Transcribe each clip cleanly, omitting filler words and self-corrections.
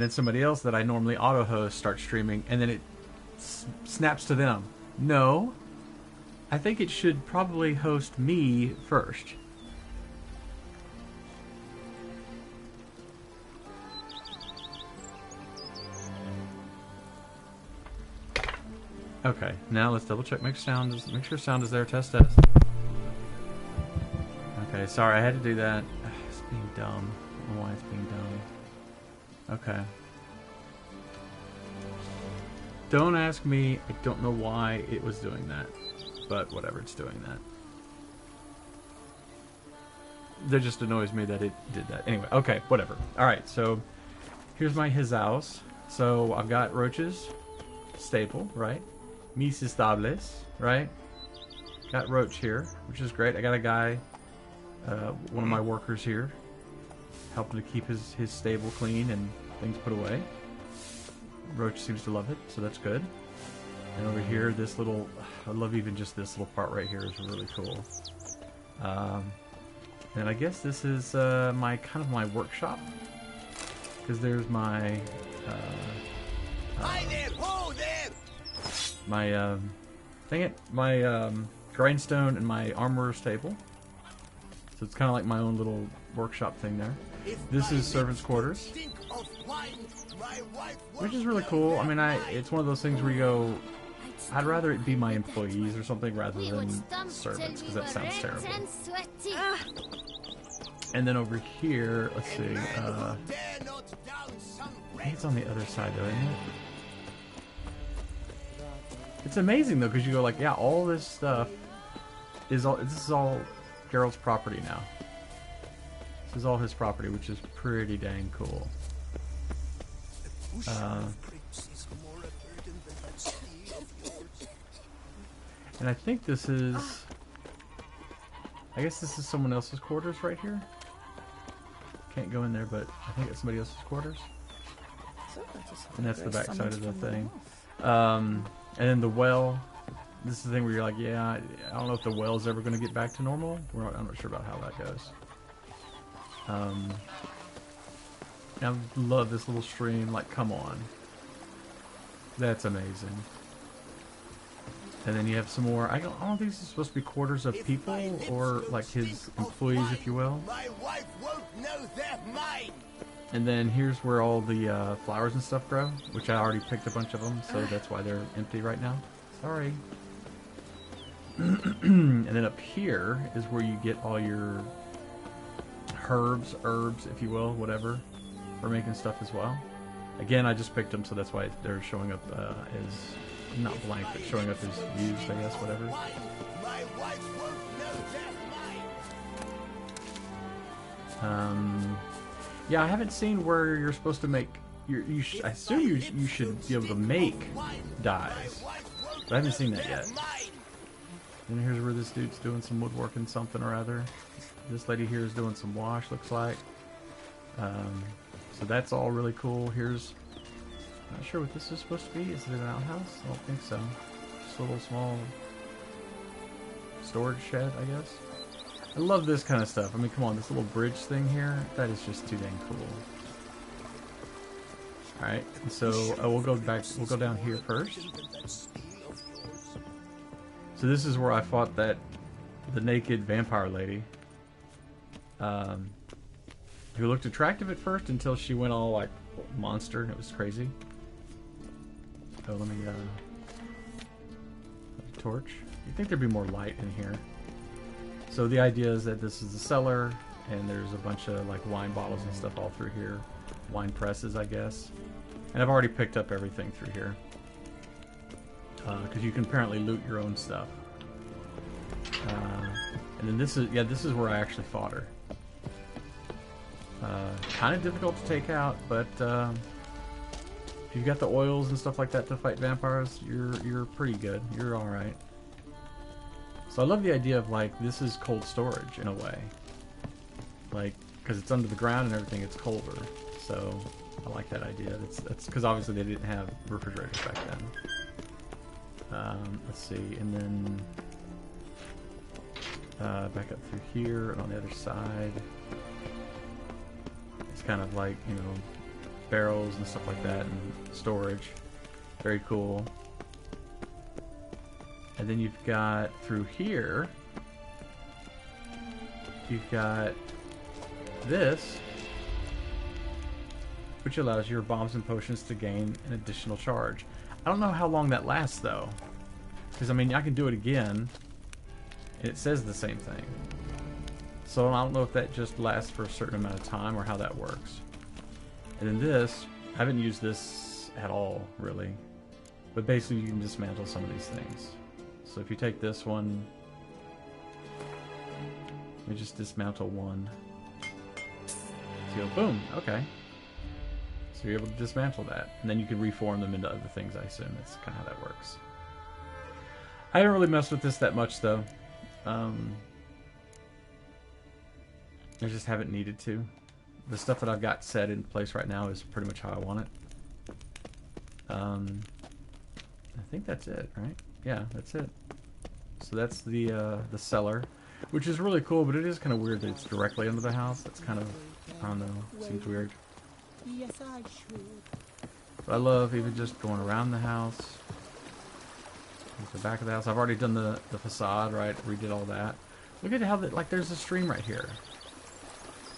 then somebody else that I normally auto host starts streaming, and then it snaps to them. No, I think it should probably host me first. Okay, now let's double check. Make sure sound is there. Test test. Okay, sorry, I had to do that. It's being dumb. I don't know why it's being dumb. Okay. Don't ask me. I don't know why it was doing that, but whatever, it's doing that. That just annoys me that it did that. Anyway, okay, whatever. All right, so here's his house. So I've got roaches, staple, right? Mis estables, right? Got roach here, which is great. I got a guy, one of my workers here, helping to keep his stable clean and things put away. Roach seems to love it, so that's good. And over here, this little, I love even just this little part right here is really cool. And I guess this is my kind of my workshop, because there's my my grindstone and my armorer's table. So it's kind of like my own little workshop thing there. This is servants' quarters, which is really cool. I mean, it's one of those things where you go, I'd rather it be my employees or something rather than servants, because that sounds terrible. And then over here, let's see, I think it's on the other side though, isn't it? It's amazing though, because you go like, yeah, all this stuff is this is all Geralt's property now. This is all his property, which is pretty dang cool. And I think this is, I guess this is someone else's quarters right here. Can't go in there, but I think it's somebody else's quarters. And that's the back side of the thing. And then the well. This is the thing where you're like, yeah, I don't know if the well's ever going to get back to normal. I'm not sure about how that goes. I love this little stream. Like, come on. That's amazing. And then you have some more. I don't think this is supposed to be quarters of people or like his employees, if you will. And then here's where all the flowers and stuff grow, which I already picked a bunch of them, so that's why they're empty right now. Sorry. And then up here is where you get all your herbs, if you will, whatever, for making stuff as well. Again, I just picked them, so that's why they're showing up as, not blank, but showing up as used, I guess, whatever. Yeah, I haven't seen where you're supposed to make, I assume you should be able to make dyes, but I haven't seen that yet. And here's where this dude's doing some woodworking something or other. This lady here is doing some wash, looks like. So that's all really cool. Here's, not sure what this is supposed to be. Is it an outhouse? I don't think so. Just a little small storage shed, I guess. I love this kind of stuff. I mean, come on, this little bridge thing here, that is just too dang cool. Alright, so we'll go down here first. So this is where I fought the naked vampire lady. Who looked attractive at first until she went all like monster and it was crazy. Oh, let me torch. You'd think there'd be more light in here. So the idea is that this is the cellar, and there's a bunch of like wine bottles and stuff all through here. Wine presses, I guess. And I've already picked up everything through here. Because you can apparently loot your own stuff. And then this is where I actually fought her. Kind of difficult to take out, but if you've got the oils and stuff like that to fight vampires, you're pretty good. You're all right. So I love the idea of like this is cold storage in a way, like because it's under the ground and everything, it's colder. So I like that idea. That's because obviously they didn't have refrigerators back then. Let's see, and then back up through here and on the other side. It's kind of like, you know, barrels and stuff like that, and storage. Very cool. And then you've got through here, you've got this, which allows your bombs and potions to gain an additional charge. I don't know how long that lasts though, because I mean I can do it again and it says the same thing, so I don't know if that just lasts for a certain amount of time or how that works. And then this, I haven't used this at all really, but basically you can dismantle some of these things. So if you take this one, let me just dismantle one. So boom, okay. So you're able to dismantle that, and then you can reform them into other things, I assume. That's kind of how that works. I haven't really messed with this that much, though. I just haven't needed to. The stuff that I've got set in place right now is pretty much how I want it. I think that's it, right? Yeah, that's it. So that's the cellar, which is really cool, but it is kind of weird that it's directly under the house. That's kind of, I don't know, seems weird. Yes, I should. But I love even just going around the house, the back of the house. I've already done the facade, right? Redid all that. Look at how that, like, there's a stream right here.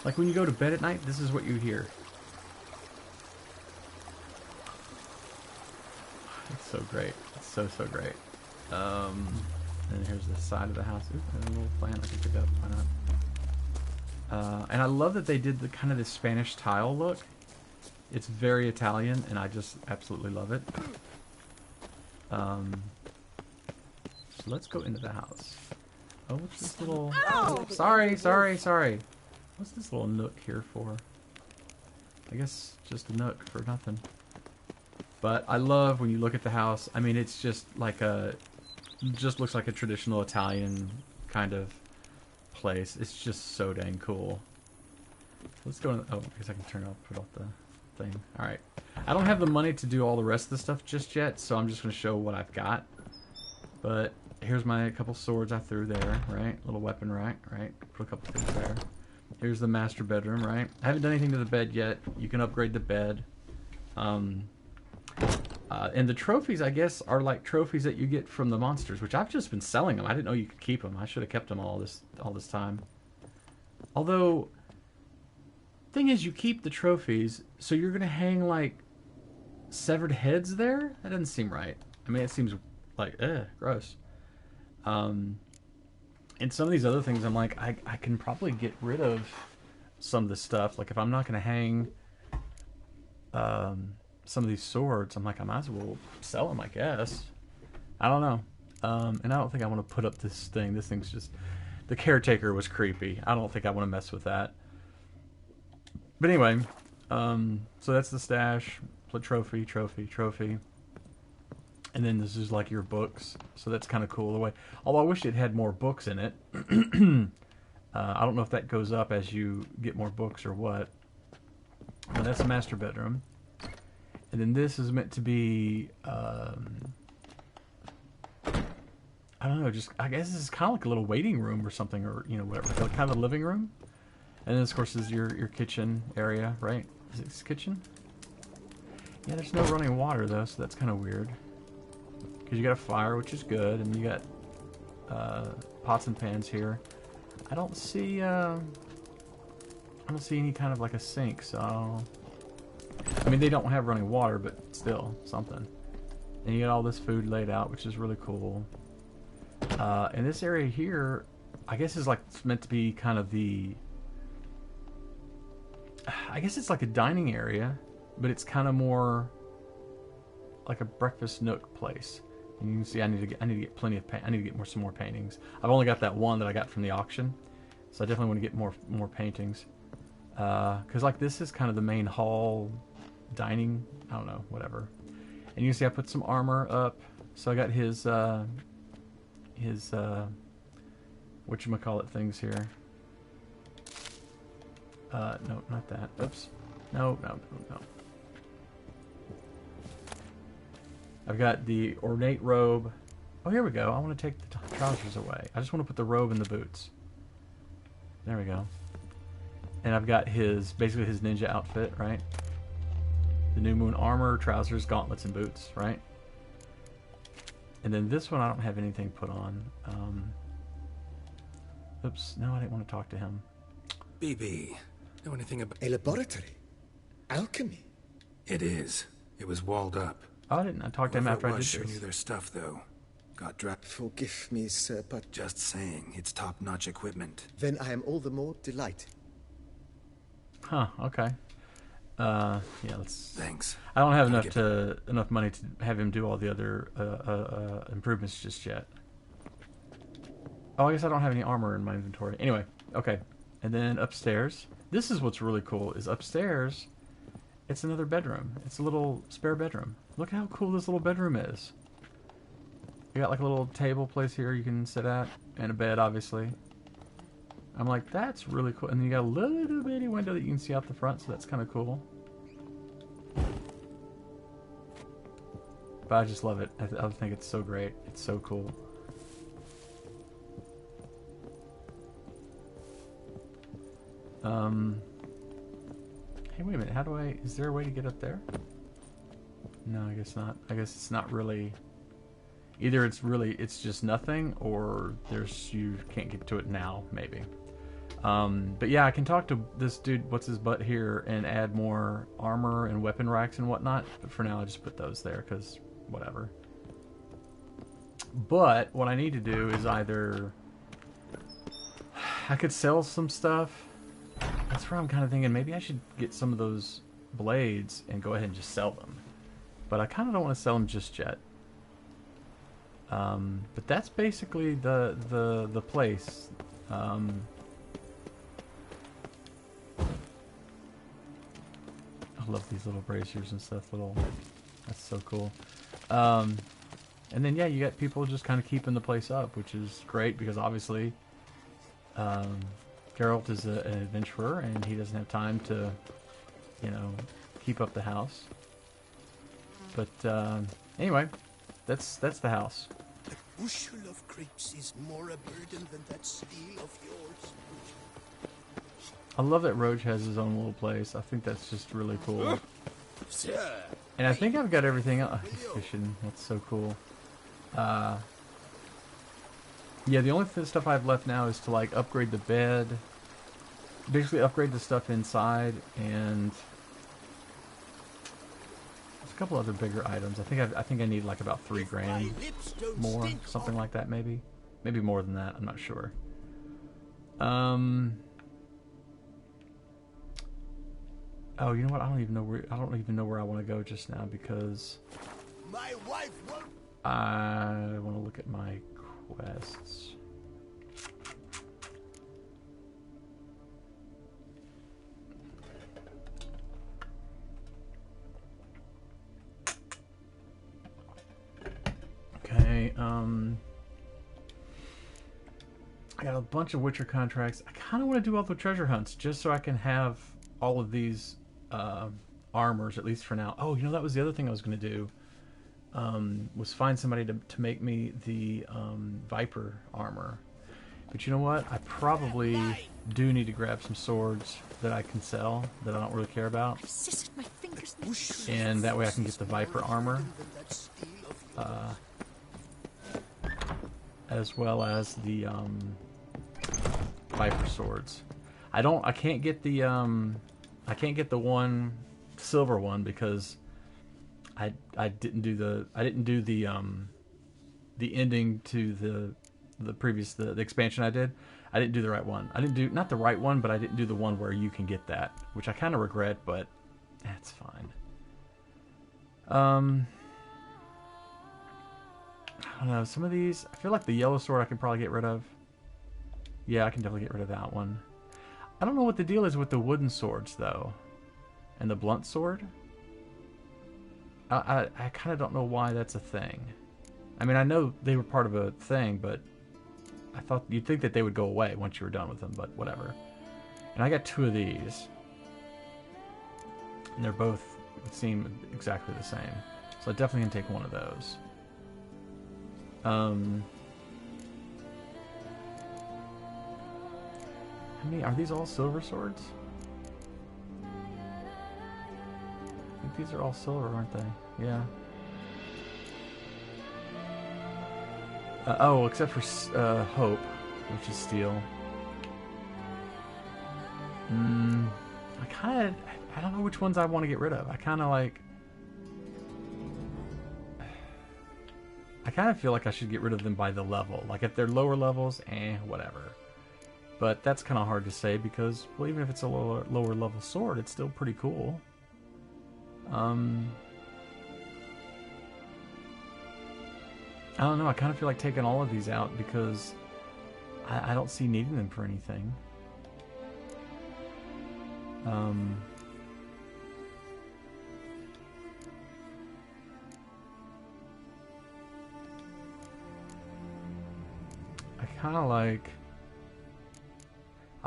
Like when you go to bed at night, this is what you hear. It's so great. It's so great. And here's the side of the house. Ooh, a little plant I can pick up. Why not? And I love that they did the kind of this Spanish tile look. It's very Italian, and I just absolutely love it. So let's go into the house. Oh, what's this little... Oh, sorry. What's this little nook here for? I guess just a nook for nothing. But I love when you look at the house. I mean, it's just like a... just looks like a traditional Italian kind of place. It's just so dang cool. Let's go in... Oh, I guess I can put off the thing. Alright. I don't have the money to do all the rest of the stuff just yet, so I'm just going to show what I've got. But here's my couple swords I threw there, right? Little weapon rack, right? Put a couple things there. Here's the master bedroom, right? I haven't done anything to the bed yet. You can upgrade the bed. And the trophies, I guess, are like trophies that you get from the monsters, which I've just been selling them. I didn't know you could keep them. I should have kept them all this time. Although, thing is, you keep the trophies, so you're gonna hang like severed heads there? That doesn't seem right. I mean, it seems like, gross. And some of these other things, I'm like, I can probably get rid of some of this stuff. Like, if I'm not gonna hang some of these swords, I'm like, I might as well sell them, I guess. I don't know. And I don't think I want to put up this thing. This thing's just... The caretaker was creepy. I don't think I want to mess with that. But anyway, so that's the stash. Trophy. And then this is like your books. So that's kind of cool. The way, although I wish it had more books in it. I don't know if that goes up as you get more books or what. But that's the master bedroom. And then this is meant to be, I don't know, just, I guess this is kind of like a little waiting room or something, or, you know, whatever, like kind of a living room. And then, of course, is your kitchen area, right? Is it this kitchen? Yeah, there's no running water, though, so that's kind of weird. Because you got a fire, which is good, and you got pots and pans here. I don't see any kind of like a sink, so... I mean, they don't have running water, but still, something. And you got all this food laid out, which is really cool. And this area here, I guess is like, it's meant to be kind of the... I guess it's like a dining area, but it's kind of more like a breakfast nook place. And you can see I need to get plenty of I need to get some more paintings. I've only got that one that I got from the auction, so I definitely want to get more paintings. Because like this is kind of the main hall dining, I don't know, whatever. And you can see I put some armor up, so I got his whatchamacallit things here. No, not that. Oops. No. I've got the ornate robe. Oh, here we go. I want to take the trousers away. I just want to put the robe in the boots. There we go. And I've got basically his ninja outfit, right? New Moon armor, trousers, gauntlets, and boots, right? And then this one I don't have anything put on. Oops, no, I didn't want to talk to him. BB, know anything about... A laboratory? Alchemy? It is. It was walled up. Oh, I didn't. I talked to him after I did Sure knew this. their stuff, though. Got dragged. Forgive me, sir, but... Just saying, it's top-notch equipment. Then I am all the more delighted. Huh, okay. Yeah, let's... Thanks. I don't have Gotta enough money to have him do all the other improvements just yet. Oh, I guess I don't have any armor in my inventory. Anyway, okay. And then upstairs. This is what's really cool, is upstairs, it's another bedroom. It's a little spare bedroom. Look how cool this little bedroom is. You got like a little table place here you can sit at, and a bed, obviously. I'm like, that's really cool. And then you got a little bitty window that you can see out the front, so that's kind of cool. But I just love it. I think it's so great. It's so cool. Hey, wait a minute. How do I... Is there a way to get up there? No, I guess not. I guess it's not really... Either it's just nothing, or you can't get to it now, maybe. But yeah, I can talk to this dude, what's his butt here, and add more armor and weapon racks and whatnot. But for now, I just put those there, because whatever. But what I need to do is either... I could sell some stuff. That's where I'm kind of thinking maybe I should get some of those blades and go ahead and just sell them. But I kind of don't want to sell them just yet. But that's basically the place. I love these little braziers and stuff. That's so cool. And then yeah, you got people just kind of keeping the place up, which is great because obviously, Geralt is an adventurer and he doesn't have time to, keep up the house. But anyway, that's the house. The bushel of grapes is more a burden than that steel of yours. I love that Roach has his own little place. I think that's just really cool. Sir, And I think I've got everything else. He's fishing. That's so cool. Yeah, the only stuff I have left now is to like upgrade the bed. Basically upgrade the stuff inside, and there's a couple other bigger items. I think I need like about $3 grand more, something like that, maybe more than that. I'm not sure. Oh, you know what? I don't even know where I want to go just now because my wife won't. I want to look at my quests. Okay, I got a bunch of Witcher contracts. I kind of want to do all the treasure hunts just so I can have all of these armors, at least for now. Oh, that was the other thing I was going to do. Was find somebody to make me the Viper armor. But you know what? I probably do need to grab some swords that I can sell that I don't really care about. My fingers. And that way I can get the Viper armor. As well as the Viper swords. I can't get the one silver one because I didn't do the ending to the previous the expansion I did. I didn't do the right one. I didn't do not the right one, but I didn't do the one where you can get that, which I kind of regret, but that's fine. I don't know, some of these I feel like the yellow sword I can probably get rid of. Yeah, I can definitely get rid of that one. I don't know what the deal is with the wooden swords though, and the blunt sword. I kind of don't know why that's a thing. I mean, I know they were part of a thing, but I thought you'd think that they would go away once you were done with them, but whatever. And I got 2 of these. And they're both seem exactly the same. So I definitely can take one of those. How many are these all silver swords? I think think these are all silver, aren't they? Yeah. Oh, except for Hope, which is steel. I don't know which ones I want to get rid of. I kind of feel like I should get rid of them by the level. Like if they're lower levels, whatever. But that's kind of hard to say because, well, even if it's a lower level sword, it's still pretty cool. I don't know. I kind of feel like taking all of these out because I don't see needing them for anything. I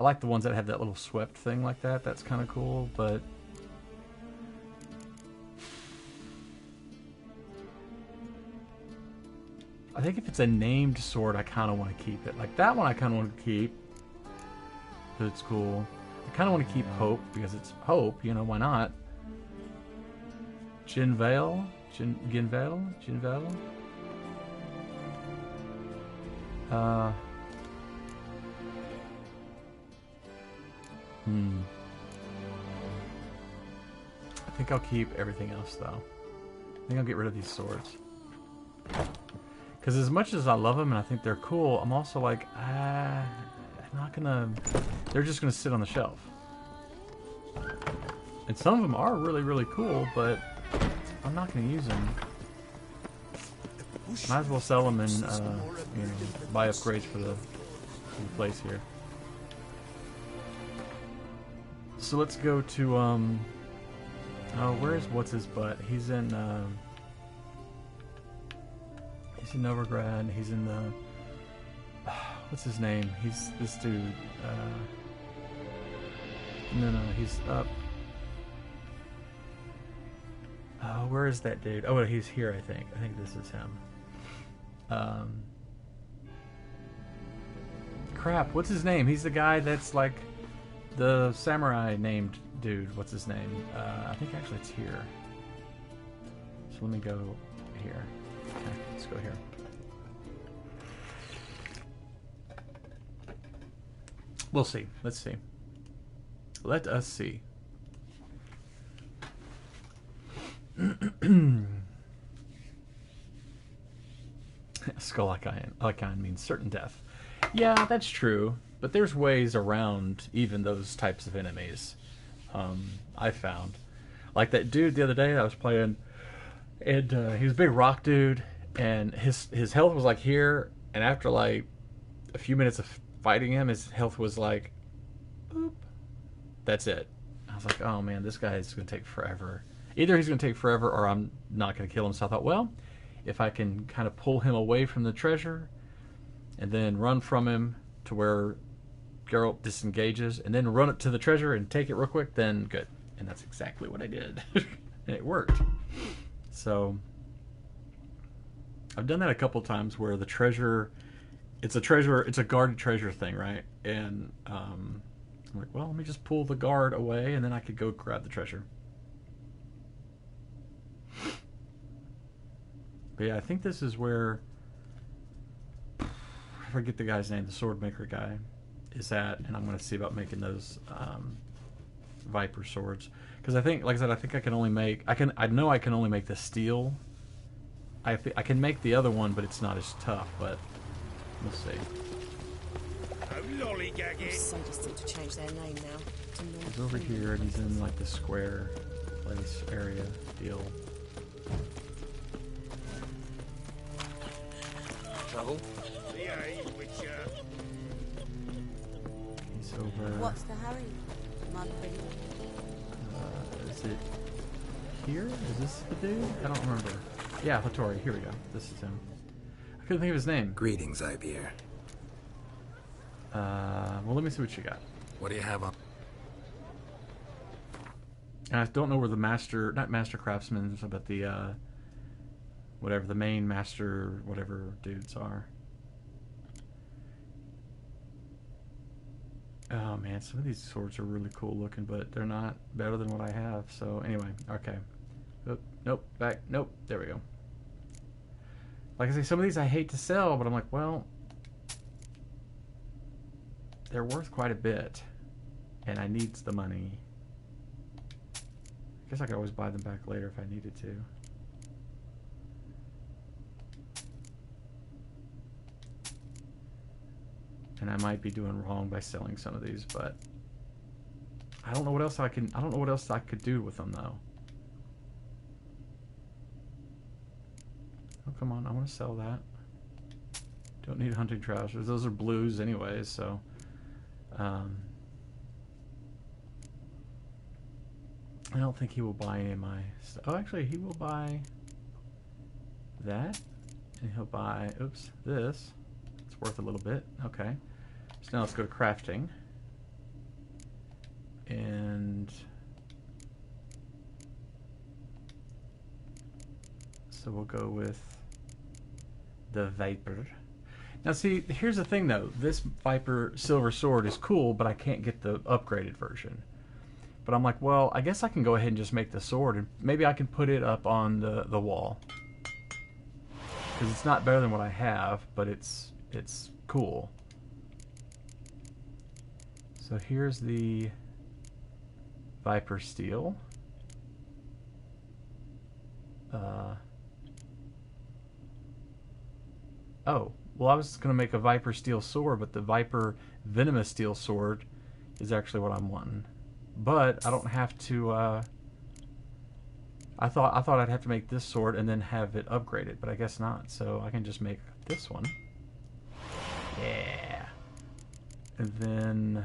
like the ones that have that little swept thing like that. That's kind of cool, but I think if it's a named sword, I kind of want to keep it. Like that one I kind of want to keep because it's cool. I kind of want to keep Hope because it's Hope, you know, why not? Ginvale? I think I'll keep everything else, though. I think I'll get rid of these swords. Because as much as I love them and I think they're cool, I'm also like, I'm not gonna... They're just gonna sit on the shelf. And some of them are really, really cool, but I'm not gonna use them. Might as well sell them and, buy upgrades for the place here. So let's go to, oh, where's what's-his-butt? He's in Novigrad. He's in the... What's his name? He's this dude. No, he's up. Oh, where is that dude? Oh, he's here, I think. I think this is him. Crap, what's his name? He's the guy that's like the samurai named dude. What's his name? I think actually it's here. So let me go here. Okay, let's go here. We'll see. Let's see. Let us see. Skull icon means certain death. Yeah, that's true. But there's ways around even those types of enemies. I found. Like that dude the other day I was playing, and he was a big rock dude, and his health was like here, and after like a few minutes of fighting him, his health was like, boop. That's it. I was like, oh man, this guy is going to take forever. Either he's going to take forever or I'm not going to kill him. So I thought, well, if I can kind of pull him away from the treasure and then run from him to where Geralt disengages and then run up to the treasure and take it real quick, then good. And that's exactly what I did. And it worked. So I've done that a couple times where the treasure, it's a guarded treasure thing, right? And I'm like, well, let me just pull the guard away and then I could go grab the treasure. But yeah, I think this is where, I forget the guy's name, the sword maker guy is at, and I'm going to see about making those Viper swords. Because I think, like I said, I think I can only make, I know I can only make the steel. I can make the other one, but it's not as tough, but we'll see. I'm so distant to change their name now. He's over here, and he's in like the square place area deal. Trouble? He's over. What's the hurry, Mother? Is it here? Is this the dude? I don't remember. Yeah, Hattori. Here we go. This is him. I couldn't think of his name. Greetings, Ibeer. Well, let me see what you got. What do you have on? And I don't know where the not master craftsmen, but the, whatever, the main master, whatever dudes are. Oh man, some of these swords are really cool looking, but they're not better than what I have. So anyway, okay. Nope. Back. Nope. There we go. Like I say, some of these I hate to sell, but I'm like, well, they're worth quite a bit, and I need the money. I guess I could always buy them back later if I needed to. And I might be doing wrong by selling some of these, but I don't know what else I don't know what else I could do with them though. Oh, come on, I want to sell that. Don't need hunting trousers. Those are blues anyways, so I don't think he will buy any of my stuff. Oh, actually, he will buy that, and he'll buy, oops, this. It's worth a little bit. Okay. So now let's go to crafting. And so we'll go with the Viper. Now see, here's the thing though. This Viper silver sword is cool, but I can't get the upgraded version. But I'm like, well, I guess I can go ahead and just make the sword, and maybe I can put it up on the wall. Because it's not better than what I have, but it's cool. So here's the Viper steel. Oh, well, I was going to make a Viper steel sword, but the Viper venomous steel sword is actually what I'm wanting. But I don't have to. I thought I'd have to make this sword and then have it upgraded, but I guess not. So I can just make this one. Yeah. And then.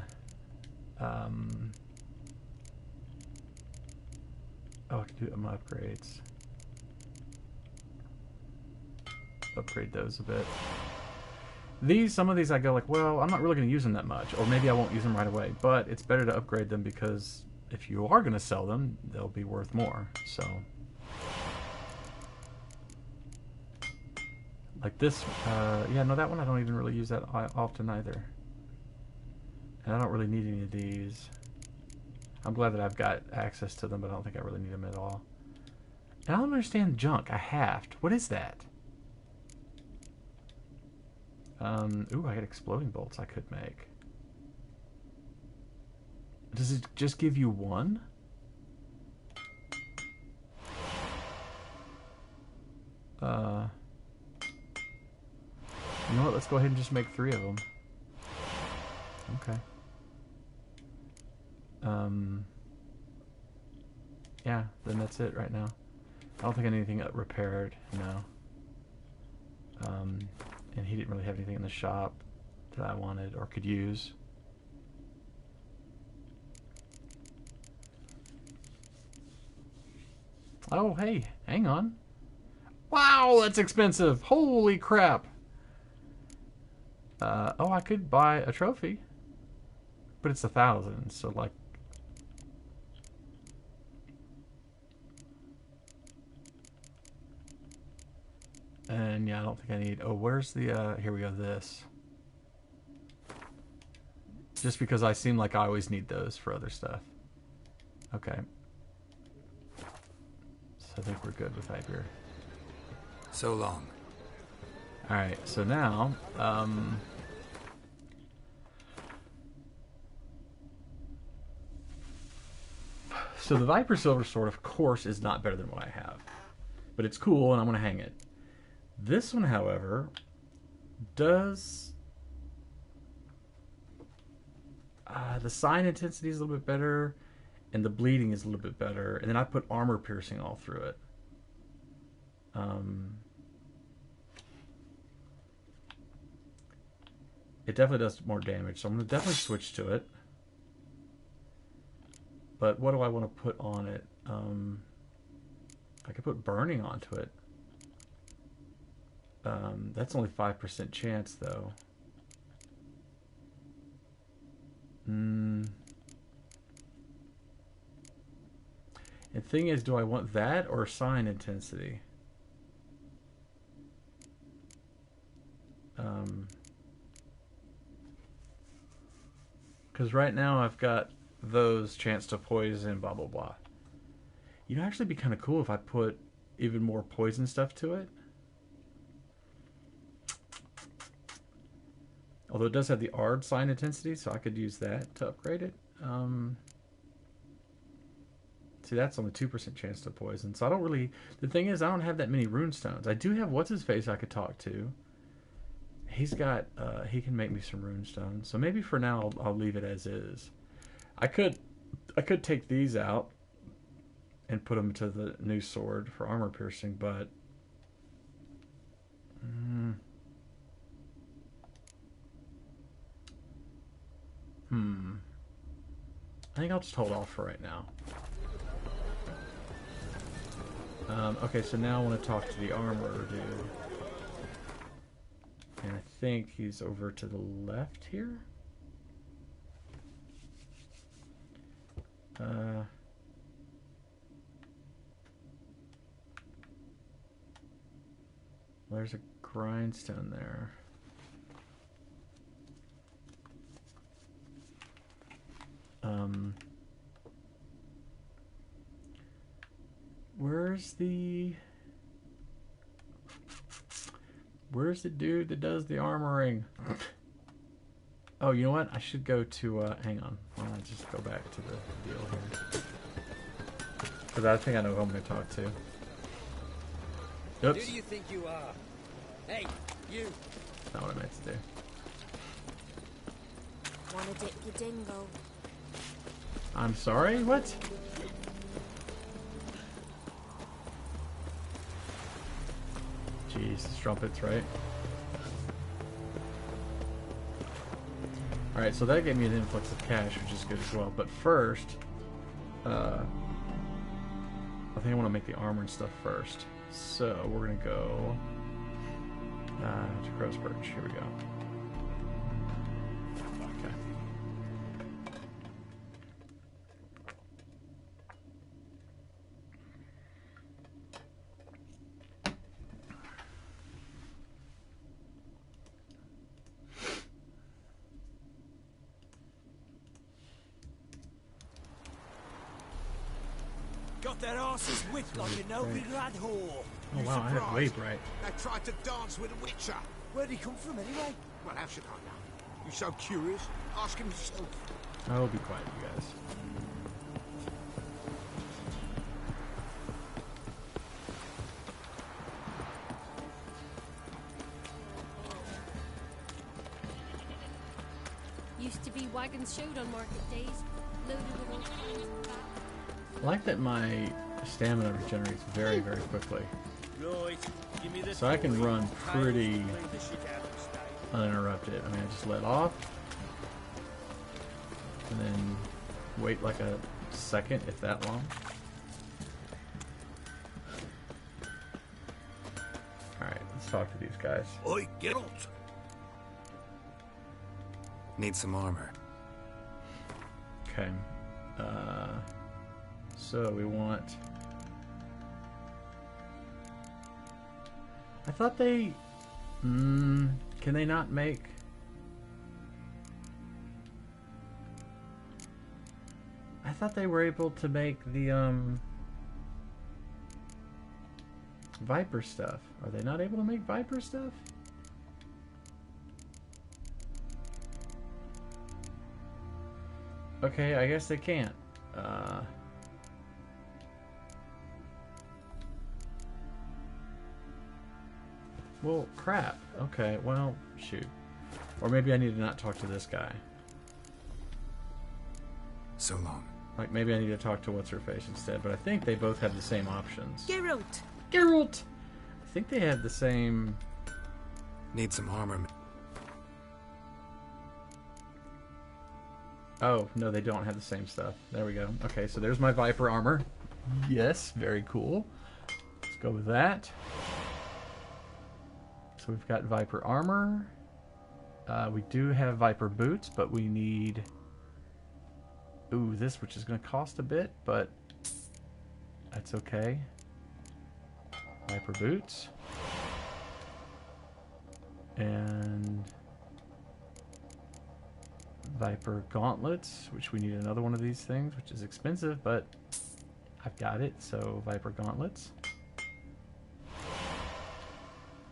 Oh, I can do my upgrades. Upgrade those a bit. Some of these I go like, well, I'm not really going to use them that much, or maybe I won't use them right away, but it's better to upgrade them because if you are going to sell them, they'll be worth more. So, like this, yeah, no, that one I don't even really use that often either. And I don't really need any of these. I'm glad that I've got access to them, but I don't think I really need them at all. And I don't understand junk. A haft. What is that? Ooh, I got exploding bolts I could make. Does it just give you one? You know what? Let's go ahead and just make 3 of them. Okay. Yeah, then that's it right now. I don't think I need anything repaired, no. And he didn't really have anything in the shop that I wanted or could use. Oh, hey, hang on. Wow, that's expensive. Holy crap. Oh, I could buy a trophy. But it's 1,000, so like... And yeah, I don't think I need... Oh, where's the... here we go, this. Just because I seem like I always need those for other stuff. Okay. So I think we're good with Hyper. So long. Alright, so now... So the Viper Silver Sword, of course, is not better than what I have. But it's cool, and I'm going to hang it. This one, however, does... the sign intensity is a little bit better, and the bleeding is a little bit better. And then I put armor piercing all through it. It definitely does more damage, so I'm going to definitely switch to it. But what do I want to put on it? I could put burning onto it. That's only 5% chance, though. The thing is, do I want that or sign intensity? Because right now I've got those chance to poison, blah, blah, blah. You know, actually be kind of cool if I put even more poison stuff to it. Although it does have the ARD sign intensity, so I could use that to upgrade it. See, that's only 2% chance to poison. So I don't really... The thing is, I don't have that many rune stones. I do have what's-his-face I could talk to. He's got... he can make me some rune stones. So maybe for now, I'll leave it as is. I could take these out and put them to the new sword for armor piercing, but... I think I'll just hold off for right now. Okay, so now I want to talk to the armorer dude. And I think he's over to the left here. There's a grindstone there. Where's the dude that does the armoring? Oh, you know what? I should go to, hang on. Why don't I just go back to the deal here? Because I think I know who I'm going to talk to. Oops. Who do you think you are? Hey, you! That's not what I meant to do. Wanna dip your dingo? I'm sorry? What? Jeez, strumpets, right? Alright, so that gave me an influx of cash, which is good as well. But first, I think I want to make the armor and stuff first. So, we're going to go to Crow's Perch. Here we go. Okay. Got their asses whipped like a no big lad whore. Oh wow, I have way bright. They tried to dance with a witcher. Where'd he come from anyway? Well, how should I know? You so curious? Ask him yourself. Oh, be quiet, you guys. Used to be wagons showed on market days, loaded with all kinds of crap. I like that my stamina regenerates very, very quickly. So I can run pretty uninterrupted. I mean, I just let off and then wait like a second, if that long. Alright, let's talk to these guys. Oi, Geralt! Need some armor. Okay. So we want... I thought they... can they not make... I thought they were able to make the, Viper stuff. Are they not able to make Viper stuff? Okay, I guess they can't. Well, crap. Okay, well, shoot. Or maybe I need to not talk to this guy. So long. Like, maybe I need to talk to What's-Her-Face instead. But I think they both have the same options. Geralt! Geralt! I think they have the same... Need some armor. Oh, no, they don't have the same stuff. There we go. Okay, so there's my Viper armor. Yes, very cool. Let's go with that. So we've got Viper armor. We do have Viper boots, but we need... Ooh, this, which is going to cost a bit, but that's okay. Viper boots. And Viper gauntlets, which we need another one of these things, which is expensive, but I've got it, so Viper gauntlets.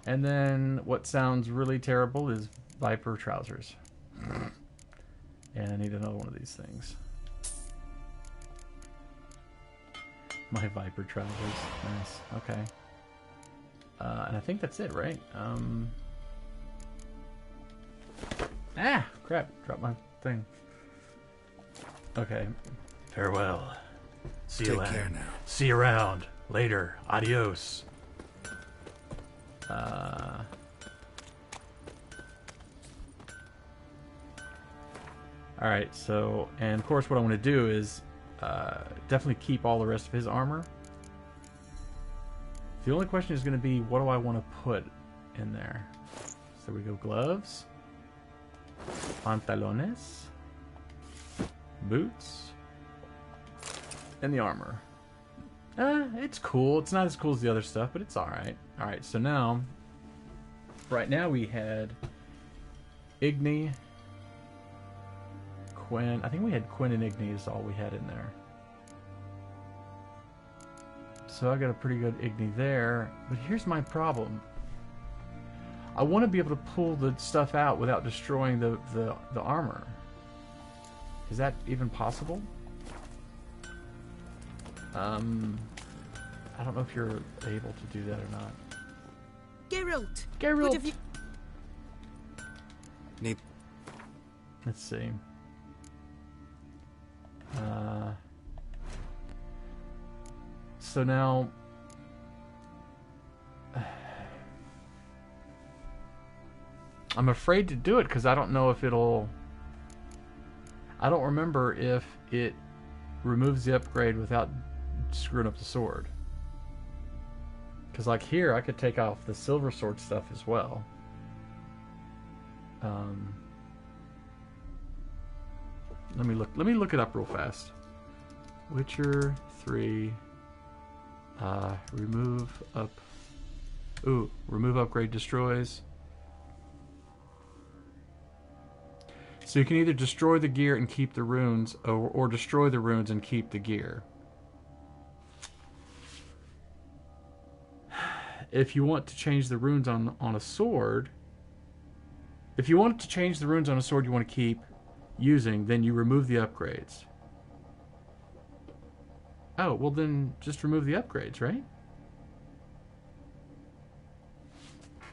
And then what sounds really terrible is Viper trousers. And I need another one of these things. My Viper trousers. Nice. Okay. And I think that's it, right? Ah! Crap. Dropped my thing. Okay. Farewell. See you Take later. care now. See you around. Later. Adios. Alright, so, and of course what I want to do is definitely keep all the rest of his armor. The only question is going to be, what do I want to put in there? So we go gloves, pantalones, boots, and the armor. It's cool. It's not as cool as the other stuff, but it's alright. Alright, so now, right now we had Igni, Quinn. I think we had Quinn and Igni is all we had in there. So I got a pretty good Igni there, but here's my problem. I want to be able to pull the stuff out without destroying the armor. Is that even possible? I don't know if you're able to do that or not. Geralt! Geralt! What have you... Need Let's see. So now... I'm afraid to do it because I don't know if it'll... I don't remember if it removes the upgrade without screwing up the sword. Because like here, I could take off the silver sword stuff as well. Let me look it up real fast. Witcher 3. Remove upgrade destroys. So you can either destroy the gear and keep the runes, or destroy the runes and keep the gear. If you want to change the runes on a sword, if you want to change the runes on a sword you want to keep using, then you remove the upgrades. Oh, well then just remove the upgrades, right?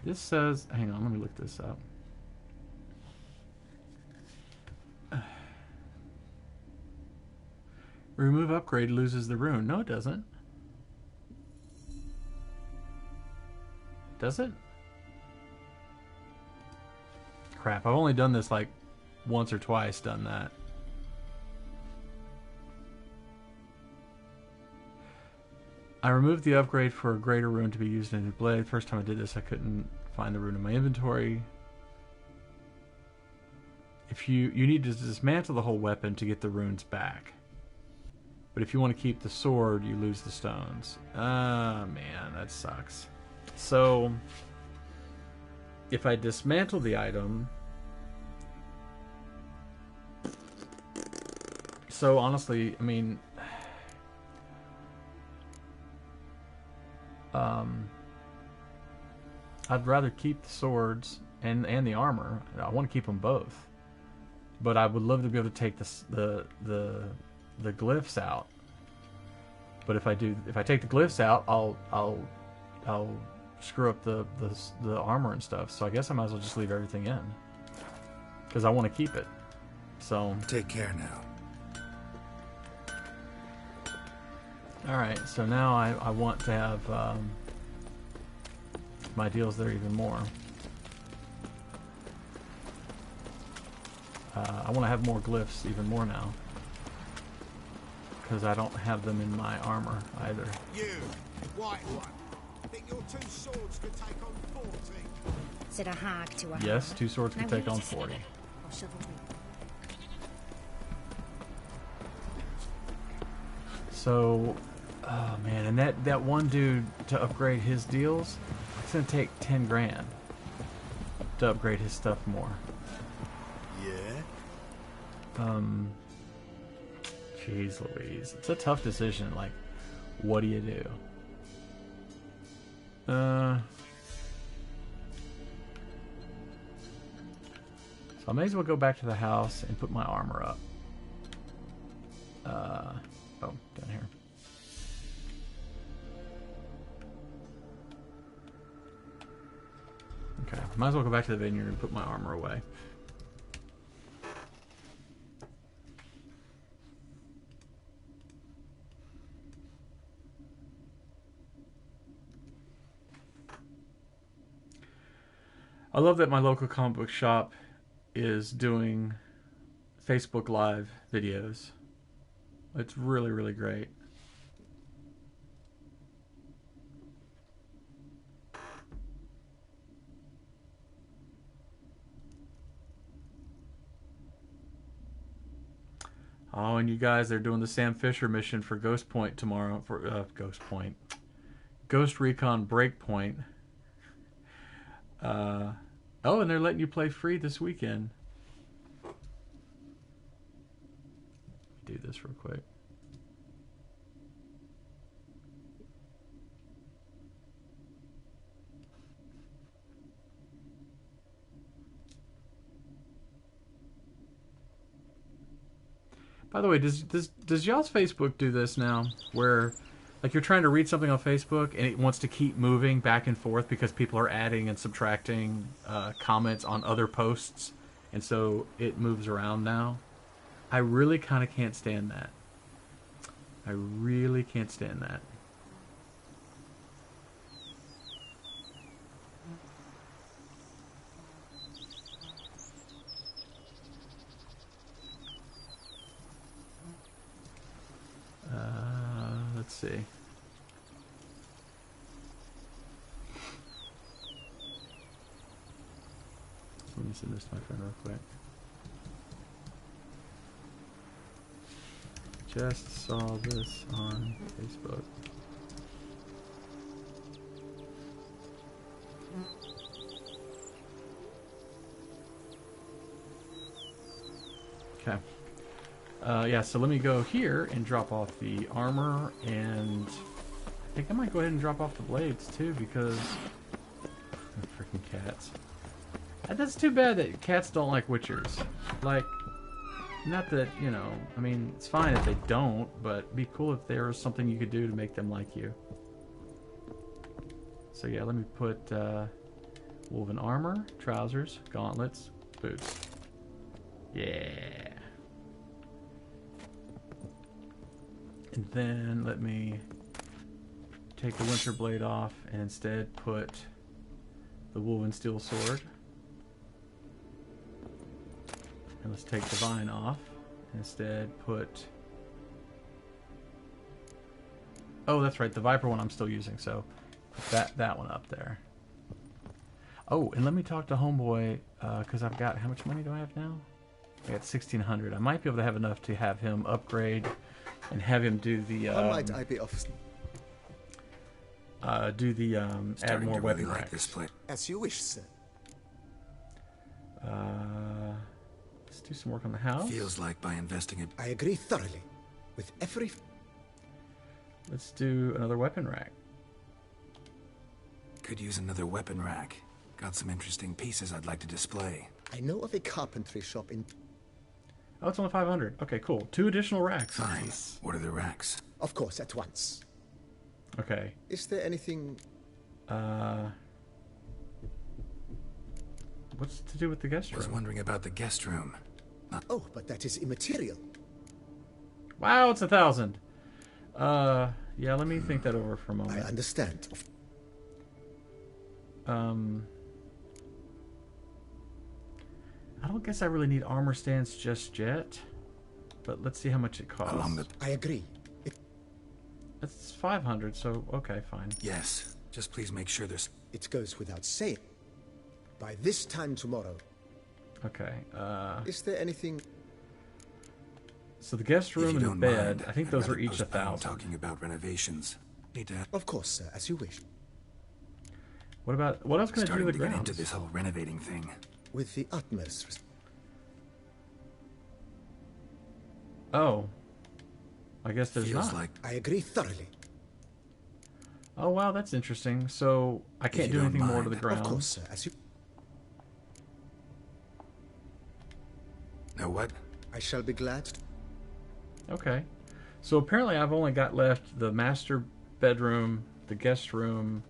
This says, hang on, let me look this up. Remove upgrade loses the rune. No, it doesn't. Does it? Crap, I've only done this like once or twice, done that. I removed the upgrade for a greater rune to be used in a blade. First time I did this, I couldn't find the rune in my inventory. If you need to dismantle the whole weapon to get the runes back. But if you want to keep the sword, you lose the stones. Ah, man, that sucks. So, if I dismantle the item... So, honestly, I mean... I'd rather keep the swords and the armor. I want to keep them both. But I would love to be able to take the glyphs out. But if I take the glyphs out, I'll screw up the armor and stuff. So I guess I might as well just leave everything in, because I want to keep it. So take care now. All right. So now I want to have my deals there even more. I want to have more glyphs even more now, because I don't have them in my armor either. You, white one. Think your two swords could take on 40? Said a hag to a Yes, hag. 2 swords can Now take you on just 40. or chivalry. So, oh man, and that one dude to upgrade his deals, it's gonna take 10 grand to upgrade his stuff more. Yeah. Jeez Louise, it's a tough decision. Like, what do you do? So I may as well go back to the house and put my armor up. Oh, down here. Okay, might as well go back to the vineyard and put my armor away. I love that my local comic book shop is doing Facebook Live videos. It's really, really great. Oh, and you guys, they're doing the Sam Fisher mission for Ghost Point tomorrow. For Ghost Recon Breakpoint. Oh, and they're letting you play free this weekend. Do this real quick. By the way, does y'all's Facebook do this now, where like you're trying to read something on Facebook and it wants to keep moving back and forth because people are adding and subtracting comments on other posts, and so it moves around now? I really kind of can't stand that. I really can't stand that. Let's see. Let me send this to my friend real quick. Just saw this on Facebook. Okay. Yeah, so let me go here and drop off the armor, and I think I might go ahead and drop off the blades too, because freaking cats. That's too bad that cats don't like witchers. Like, not that, you know, I mean, it's fine if they don't, but it'd be cool if there was something you could do to make them like you. So yeah, let me put woven armor, trousers, gauntlets, boots. Yeah. And then let me take the winter blade off and instead put the woven steel sword. And let's take the vine off and instead put... Oh, that's right, the Viper one I'm still using, so put that one up there. Oh, and let me talk to Homeboy, because I've got... How much money do I have now? I got 1,600. I might be able to have enough to have him upgrade and have him do the... How might I be of... add more weapon racks. Like this place. As you wish, sir. Let's do some work on the house. Feels like by investing it. I agree thoroughly. With every... Let's do another weapon rack. Could use another weapon rack. Got some interesting pieces I'd like to display. I know of a carpentry shop in... Oh, it's only 500. Okay, cool. 2 additional racks. Fine. Nice. What are the racks? Of course, at once. Okay. Is there anything... What's to do with the guest room? I was wondering about the guest room. Oh, but that is immaterial. Wow, it's 1,000. Yeah, let me think that over for a moment. I understand. I don't guess I really need armor stands just yet, but let's see how much it costs. I agree. It's 500, so okay, fine. Yes, just please make sure there's... It goes without saying. By this time tomorrow. Okay, Is there anything... So the guest room and the bed, I think those are each 1,000. Talking about renovations. Need to... Of course, sir, as you wish. What else can I do to the get grounds? into this whole renovating thing. With the utmost... Oh. I guess there's Feels not. like... I agree thoroughly. Oh, wow, that's interesting. So I can't do anything more to the grounds. Of course, sir, as you... A what? I shall be glad. Okay. So apparently I've only got left the master bedroom, the guest room.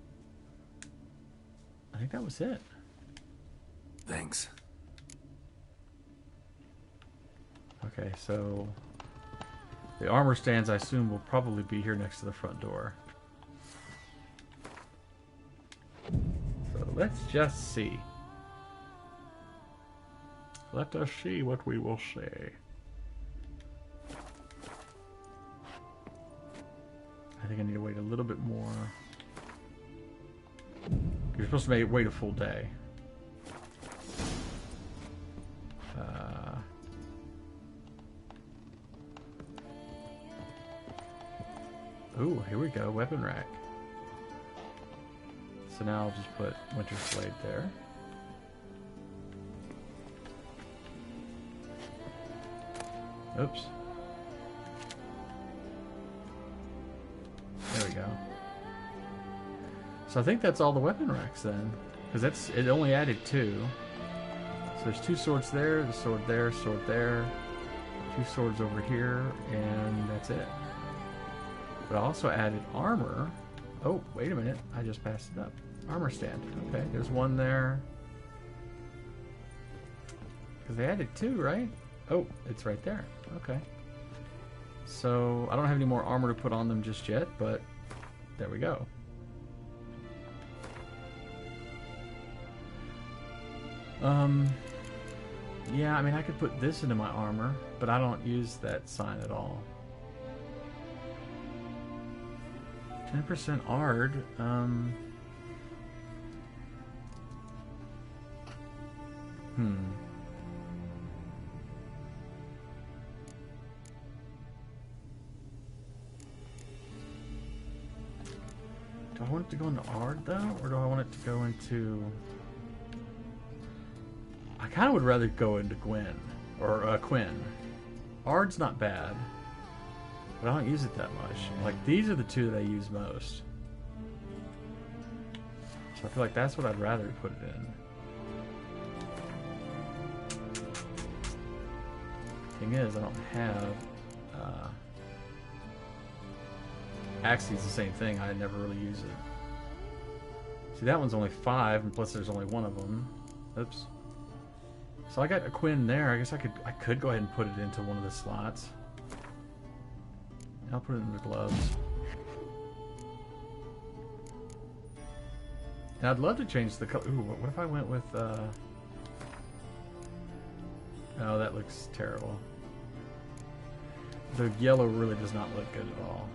I think that was it. Thanks. Okay, so the armor stands, I assume, will probably be here next to the front door. So let's just see. Let us see what we will see. I think I need to wait a little bit more. You're supposed to wait a full day. Ooh, here we go, weapon rack. So now I'll just put Winter's Blade there. Oops. There we go. So I think that's all the weapon racks then, because it only added 2. So there's 2 swords there, the sword there, 2 swords over here, and that's it. But I also added armor. Oh, wait a minute, I just passed it up. Armor stand. Okay, there's one there. Because they added 2, right? Oh, it's right there. Okay. So I don't have any more armor to put on them just yet, but there we go. Yeah, I mean, I could put this into my armor, but I don't use that sign at all. 10% Ard. Do I want it to go into Ard, though? Or do I want it to go into... I kind of would rather go into Gwen. Or Quinn. Ard's not bad. But I don't use it that much. Like, these are the 2 that I use most. So I feel like that's what I'd rather put it in. Thing is, I don't have... Axie's the same thing. I never really use it. See, that one's only 5, and plus there's only one of them. Oops. So I got a Quinn there. I guess I could go ahead and put it into one of the slots. I'll put it in the gloves. And I'd love to change the color. Ooh, what if I went with... Oh, that looks terrible. The yellow really does not look good at all.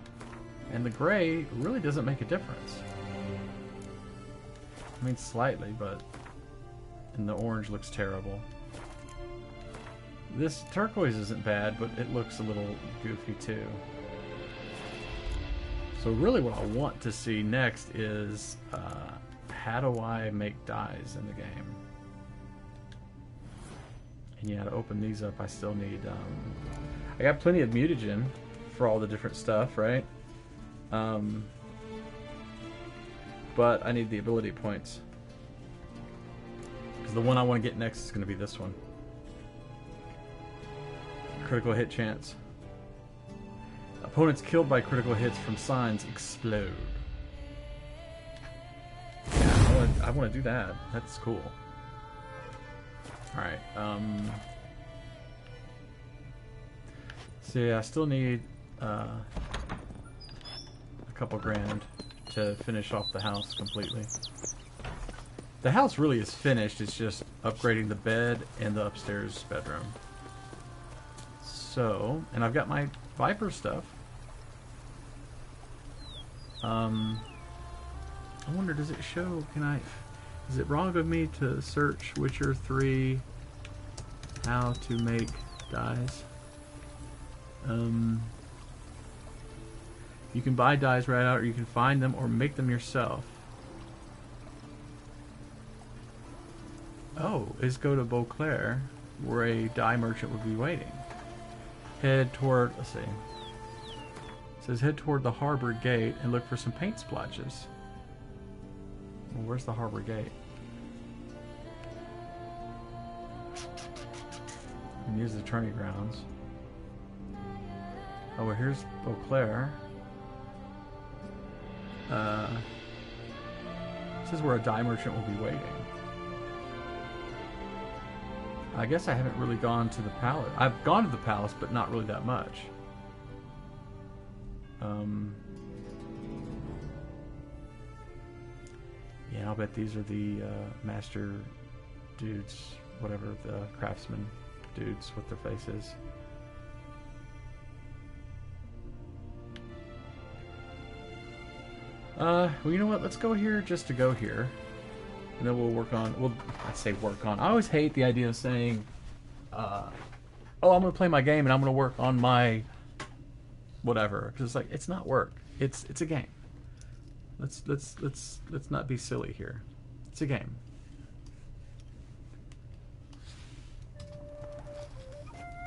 And the gray really doesn't make a difference. I mean, slightly, but... And the orange looks terrible. This turquoise isn't bad, but it looks a little goofy too. So really what I want to see next is how do I make dyes in the game? And yeah, to open these up I still need... I got plenty of mutagen for all the different stuff, right? But I need the ability points. Because the one I want to get next is going to be this one. Critical hit chance. Opponents killed by critical hits from signs explode. Yeah, I want to do that. That's cool. Alright, so yeah, I still need a couple grand to finish off the house completely. The house really is finished, it's just upgrading the bed and the upstairs bedroom. So, and I've got my Viper stuff. I wonder, does it show, is it wrong of me to search Witcher 3 how to make dyes? You can buy dyes right out, or you can find them or make them yourself. Oh, is go to Beauclair, where a dye merchant would be waiting. Head toward, let's see. It says head toward the harbor gate and look for some paint splotches. Well, where's the harbor gate? And here's the tourney grounds. Oh, well, here's Beauclair. This is where a dye merchant will be waiting. I guess I haven't really gone to the palace. I've gone to the palace, but not really that much. Yeah, I'll bet these are the master dudes, whatever, the craftsman dudes with their faces. Well, you know what? Let's go here just to go here. And then we'll work on... Well, I say work on. I always hate the idea of saying, oh, I'm going to play my game and I'm going to work on my... whatever. Because it's like, it's not work. It's a game. Let's not be silly here. It's a game.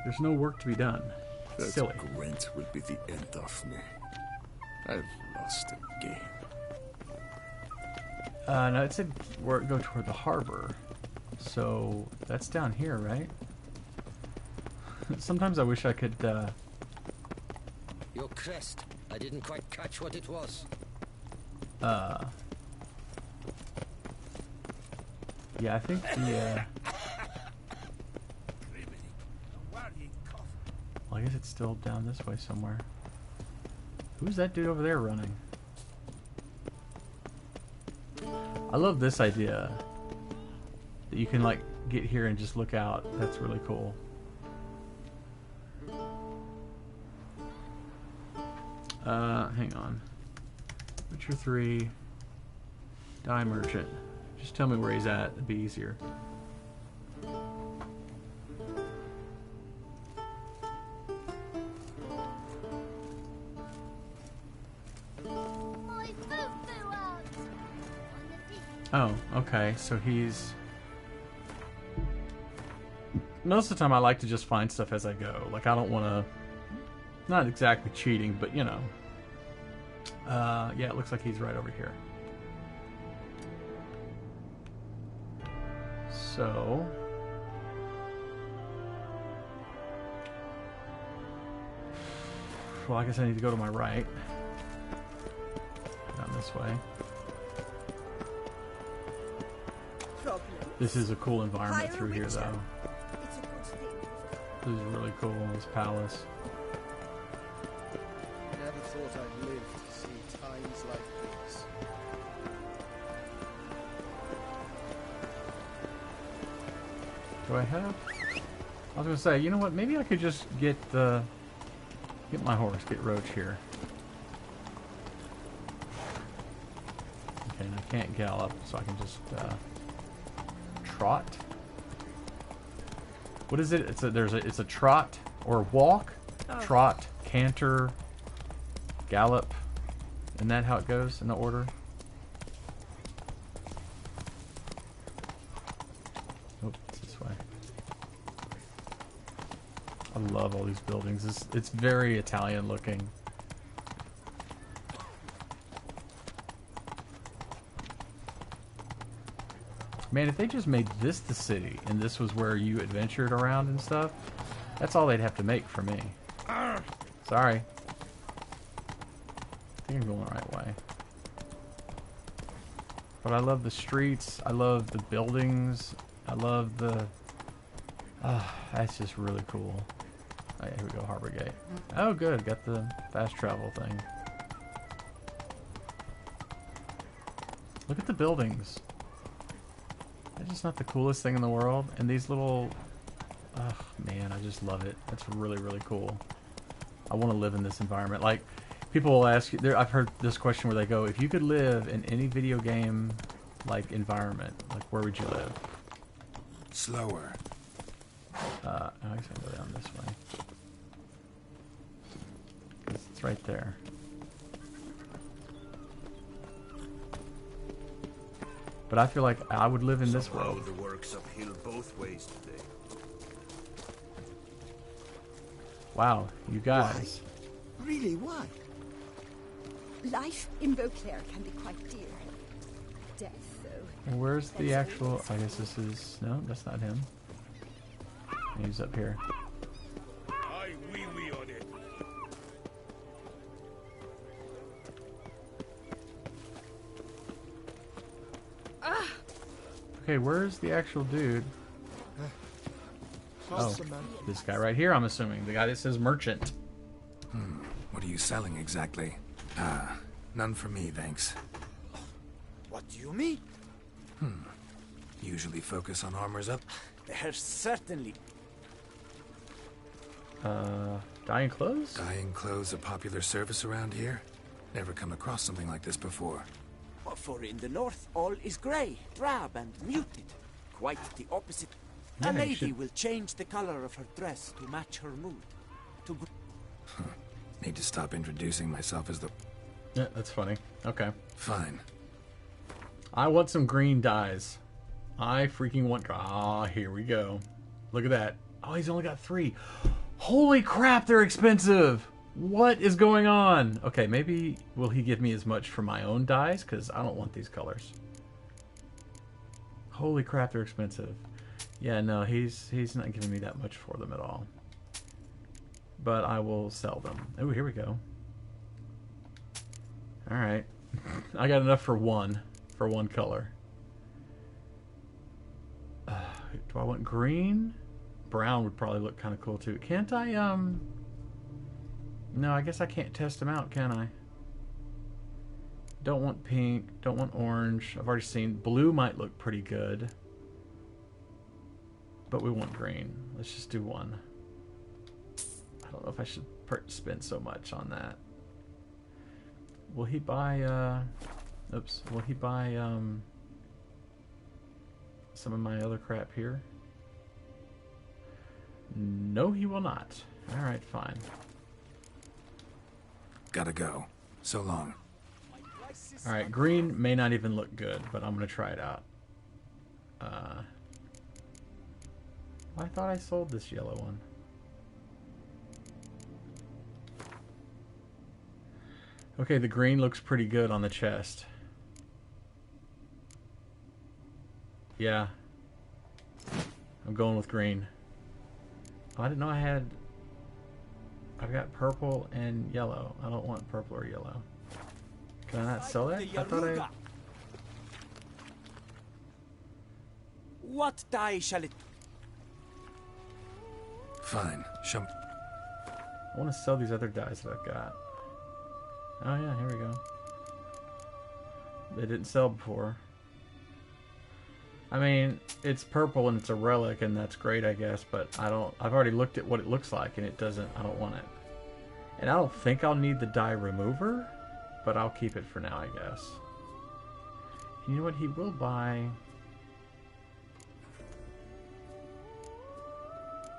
There's no work to be done. It's silly. Gwent will be the end of me. I've lost again. No, it said go toward the harbor. So that's down here, right? Sometimes I wish I could. Your crest. I didn't quite catch what it was. Yeah, I think the. Well, I guess it's still down this way somewhere. Who's that dude over there running? I love this idea that you can like get here and just look out. That's really cool. Hang on. Witcher 3 Dye Merchant. Just tell me where he's at. It'd be easier. Oh, okay, so he's... Most of the time I like to just find stuff as I go. Like, I don't want to... Not exactly cheating, but, you know. Yeah, it looks like he's right over here. So... Well, I guess I need to go to my right. Down this way. This is a cool environment through here, though. This is really cool, this palace. Never thought I'd live to see times like this. Do I have... I was going to say, you know what, maybe I could just get my horse, get Roach here. Okay, and I can't gallop, so I can just, trot. What is it? It's a trot or walk, trot, canter, gallop. Isn't that how it goes in the order? Oh, it's this way. I love all these buildings. It's very Italian looking. Man, if they just made this the city, and this was where you adventured around and stuff, that's all they'd have to make for me. Sorry. I think I'm going the right way. But I love the streets, I love the buildings, I love the... that's just really cool. Alright, here we go, Harbor Gate. Oh good, got the fast travel thing. Look at the buildings. That's just not the coolest thing in the world. And these little... Oh, man, I just love it. That's really, really cool. I want to live in this environment. Like, people will ask you... I've heard this question where they go, if you could live in any video game, like, environment, like, where would you live? Slower. I guess I can go down this way. 'Cause it's right there. But I feel like I would live in this world. The work's uphill both ways today. Wow, you guys. Why? Really, why? Life in Beauclair can be quite dear. Death, though. Where's the actual... I guess this is... No, that's not him. He's up here. I wee on it. Okay, where's the actual dude? Oh, this guy right here, I'm assuming. The guy that says merchant. What are you selling exactly? None for me, thanks. What do you mean? Usually focus on armors up. There's certainly... Dyeing clothes? Dyeing clothes a popular service around here? Never come across something like this before. For in the north, all is grey, drab, and muted. Quite the opposite. Yeah, A you lady should- will change the color of her dress to match her mood. To Need to stop introducing myself as the... Yeah, that's funny. Okay. Fine. I want some green dyes. I freaking want... Ah, here we go. Look at that. Oh, he's only got 3. Holy crap, they're expensive! What is going on? Okay, maybe will he give me as much for my own dyes? Because I don't want these colors. Holy crap, they're expensive. Yeah, no, he's not giving me that much for them at all. But I will sell them. Oh, here we go. Alright. I got enough for one color. Do I want green? Brown would probably look kind of cool too. Can't I, No, I guess I can't test them out, can I? Don't want pink. Don't want orange. I've already seen... Blue might look pretty good. But we want green. Let's just do one. I don't know if I should spend so much on that. Will he buy, Oops. Will he buy, some of my other crap here? No, he will not. Alright, fine. Gotta go. So long. Alright, green may not even look good, but I'm gonna try it out. I thought I sold this yellow one. Okay, the green looks pretty good on the chest. Yeah. I'm going with green. Oh, I didn't know I had... I've got purple and yellow. I don't want purple or yellow. Can I not sell that? I thought I... What dye shall it... Fine. Show... I want to sell these other dyes that I've got. Oh yeah, here we go. They didn't sell before. I mean, it's purple and it's a relic and that's great, I guess, but I've already looked at what it looks like and it doesn't, I don't want it. And I don't think I'll need the dye remover, but I'll keep it for now, I guess. You know what, he will buy...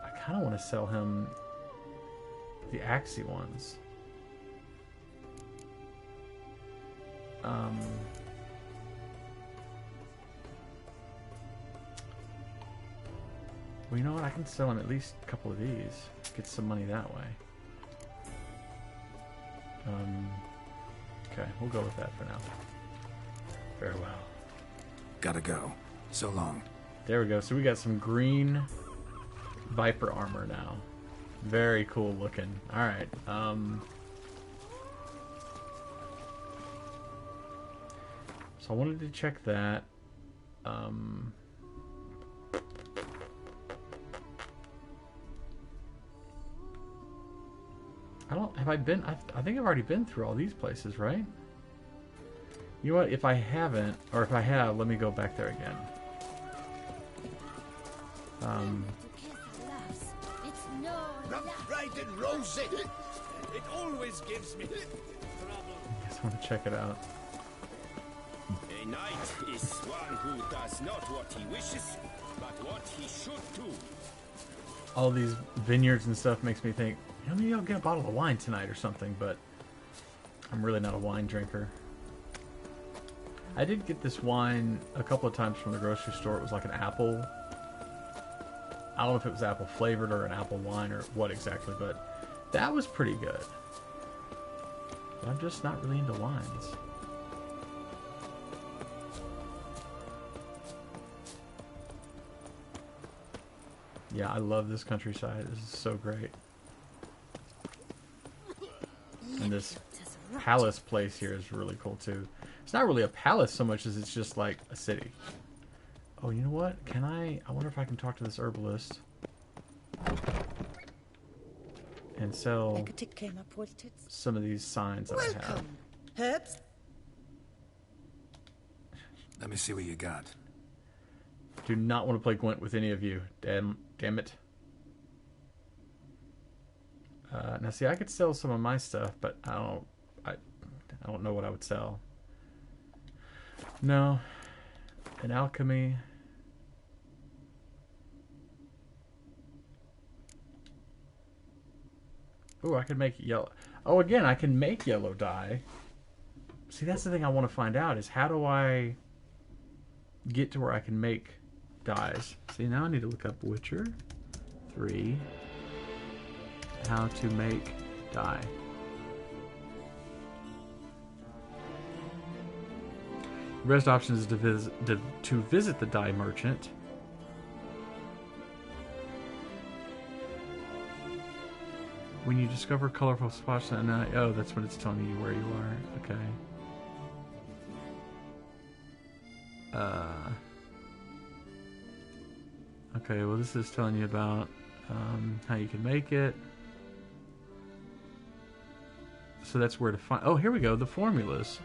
I kind of want to sell him the Axii ones. Well, you know what? I can sell him at least a couple of these. Get some money that way. Okay, we'll go with that for now. Farewell. Gotta go. So long. There we go. So we got some green Viper armor now. Very cool looking. Alright, so I wanted to check that. I think I've already been through all these places, right? You know what, if I haven't, or if I have, let me go back there again. Bright and rosy. It always gives me trouble. I just want to check it out. A knight is one who does not what he wishes, but what he should do. All these vineyards and stuff makes me think, you know, maybe I'll get a bottle of wine tonight or something, but I'm really not a wine drinker. I did get this wine a couple of times from the grocery store. It was like an apple. I don't know if it was apple flavored or an apple wine or what exactly, but that was pretty good. But I'm just not really into wines. Yeah, I love this countryside. This is so great. And this palace place here is really cool too. It's not really a palace so much as it's just like a city. Oh, you know what? Can I wonder if I can talk to this herbalist and sell some of these signs that I have. Herbs? Let me see what you got. Do not want to play Gwent with any of you. Damn it. Now see, I could sell some of my stuff, but I don't know what I would sell. No. An alchemy. Oh, I could make yellow. Oh, again, I can make yellow dye. See, that's the thing I want to find out is how do I get to where I can make dyes? See, now I need to look up Witcher 3. How to make dye. The best option is to visit the dye merchant. When you discover colorful spots at night, oh, that's when it's telling you where you are. Okay. Okay, well, this is telling you about how you can make it. So that's where to find. Oh, here we go. The formulas.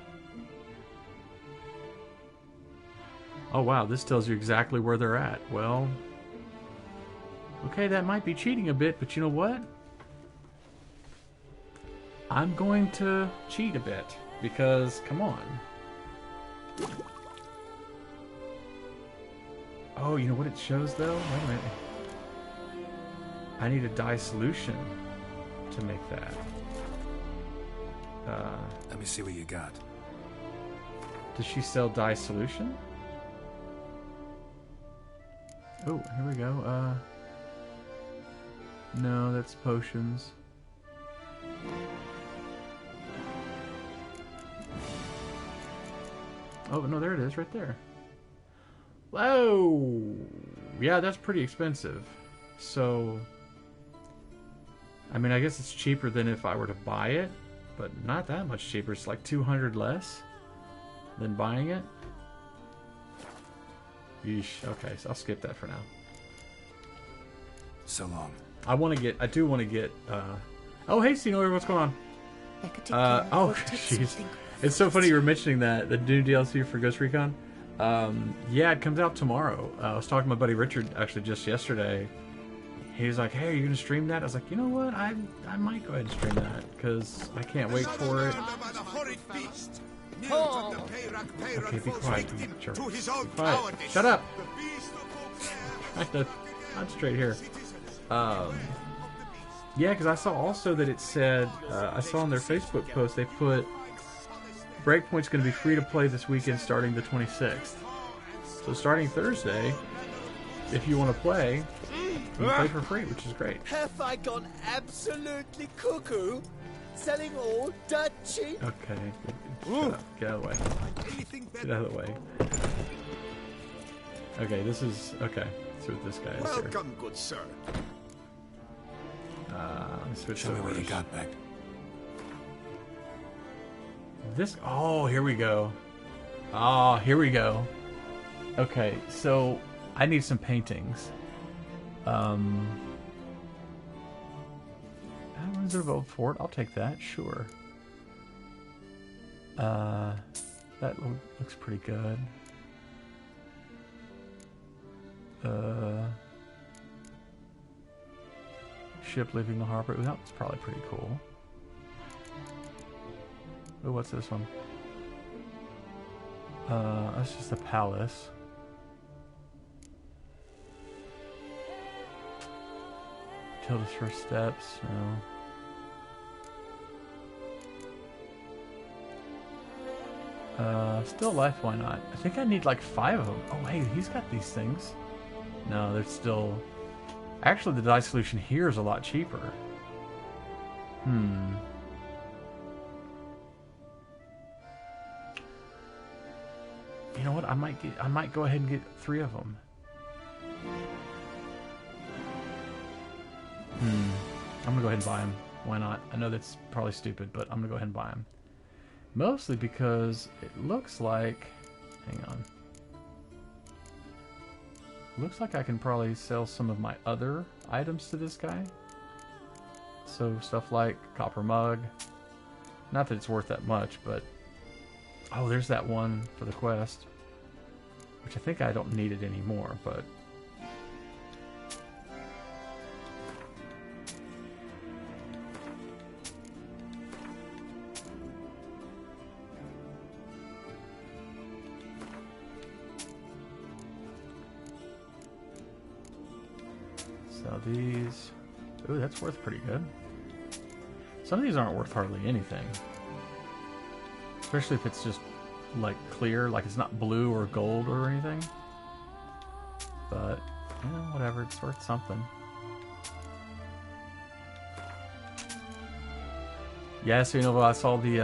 Oh, wow. This tells you exactly where they're at. Well, okay, that might be cheating a bit, but you know what? I'm going to cheat a bit because, come on. Oh, you know what it shows though? Wait a minute. I need a dye solution to make that. Let me see what you got. Does she sell dye solution? Oh, here we go. No, that's potions. Oh, no, there it is, right there. Whoa! Yeah, that's pretty expensive. So, I mean, I guess it's cheaper than if I were to buy it, but not that much cheaper. It's like 200 less than buying it. Yeesh. Okay, so I'll skip that for now. So long. I do want to get, oh, hey, Senor, what's going on? Oh, jeez. It's so funny you were mentioning that, the new DLC for Ghost Recon. Yeah, it comes out tomorrow. I was talking to my buddy Richard, actually, just yesterday. He was like, hey, are you going to stream that? I was like, you know what? I might go ahead and stream that, because I can't wait for it. Okay, be quiet, you jerk. Be quiet. Shut up! Trying to concentrate here. Yeah, because I saw also that it said, I saw on their Facebook post, they put Breakpoint's going to be free to play this weekend starting the 26th. So starting Thursday, if you want to play, you can play for free, which is great. Have I gone absolutely cuckoo? Selling all that cheap? Okay, shut up. Get out of the way. Get out of the way. Okay, this is... Okay, let's see what this guy is here. Welcome, good sir. Let's switch Show me what you over. got back. This... Oh, here we go. Oh, here we go. Okay, so I need some paintings. Ruins of Old Fort. I'll take that, sure. That looks pretty good. Ship leaving the harbor. Ooh, that's probably pretty cool. Oh, what's this one? That's just a palace. Tilda's first steps. No. Still life, why not? I think I need like 5 of them. Oh, hey, he's got these things. No, they're still... Actually, the dye solution here is a lot cheaper. You know what? I might go ahead and get 3 of them. I'm gonna go ahead and buy them. Why not? I know that's probably stupid, but I'm gonna go ahead and buy them. Mostly because it looks like... Hang on. Looks like I can probably sell some of my other items to this guy. So stuff like copper mug. Not that it's worth that much, but... Oh, there's that one for the quest. Which I think I don't need it anymore, but... So these... Ooh, that's worth pretty good. Some of these aren't worth hardly anything. Especially if it's just, like, clear, like it's not blue or gold or anything. But, you know, whatever, it's worth something. Yeah, so, you know, I saw the,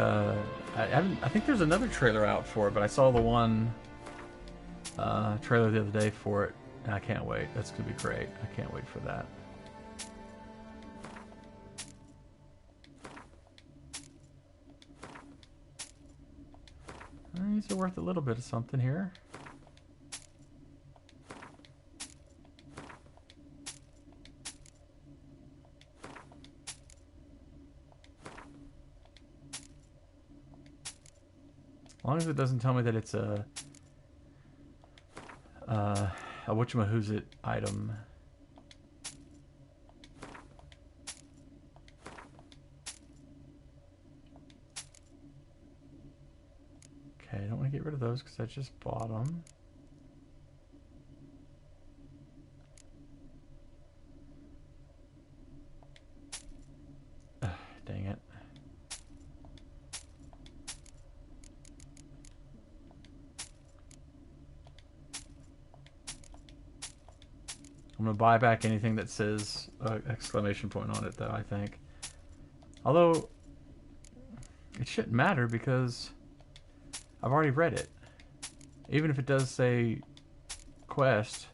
I think there's another trailer out for it, but I saw the one trailer the other day for it, and I can't wait. That's going to be great. I can't wait for that. These are worth a little bit of something here. As long as it doesn't tell me that it's a whatchamahoosit item. Okay, I don't want to get rid of those because I just bought them. Dang it. I'm going to buy back anything that says exclamation point on it, though, I think. Although, it shouldn't matter because I've already read it. Even if it does say quest,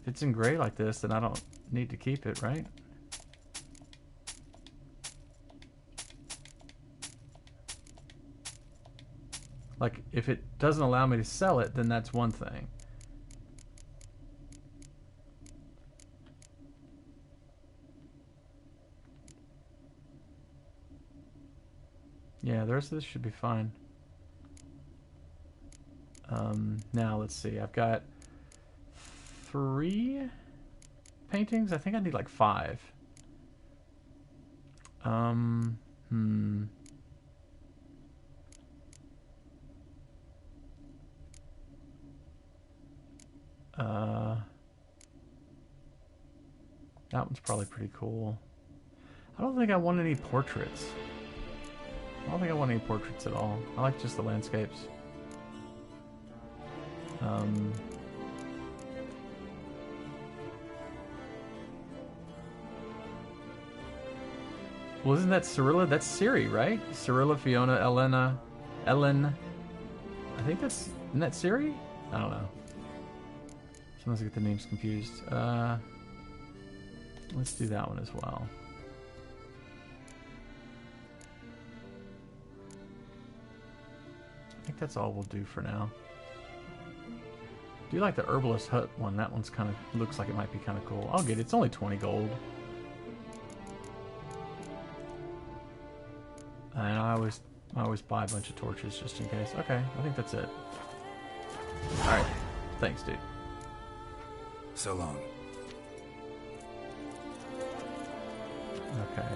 if it's in gray like this, then I don't need to keep it, right? Like, if it doesn't allow me to sell it, then that's one thing. Yeah, the rest of this should be fine. Now, let's see. I've got 3 paintings. I think I need like 5. That one's probably pretty cool. I don't think I want any portraits. I don't think I want any portraits at all. I like just the landscapes. Well, isn't that Cirilla? That's Ciri, right? Cirilla, Fiona, Elena, Ellen. I think that's... Isn't that Ciri? I don't know. Sometimes I get the names confused. Let's do that one as well. I think that's all we'll do for now. I do like the Herbalist Hut one. That one's kind of looks like it might be kind of cool. I'll get it. It's only 20 gold. And I always buy a bunch of torches just in case. Okay, I think that's it. Alright. Thanks, dude. So long. Okay,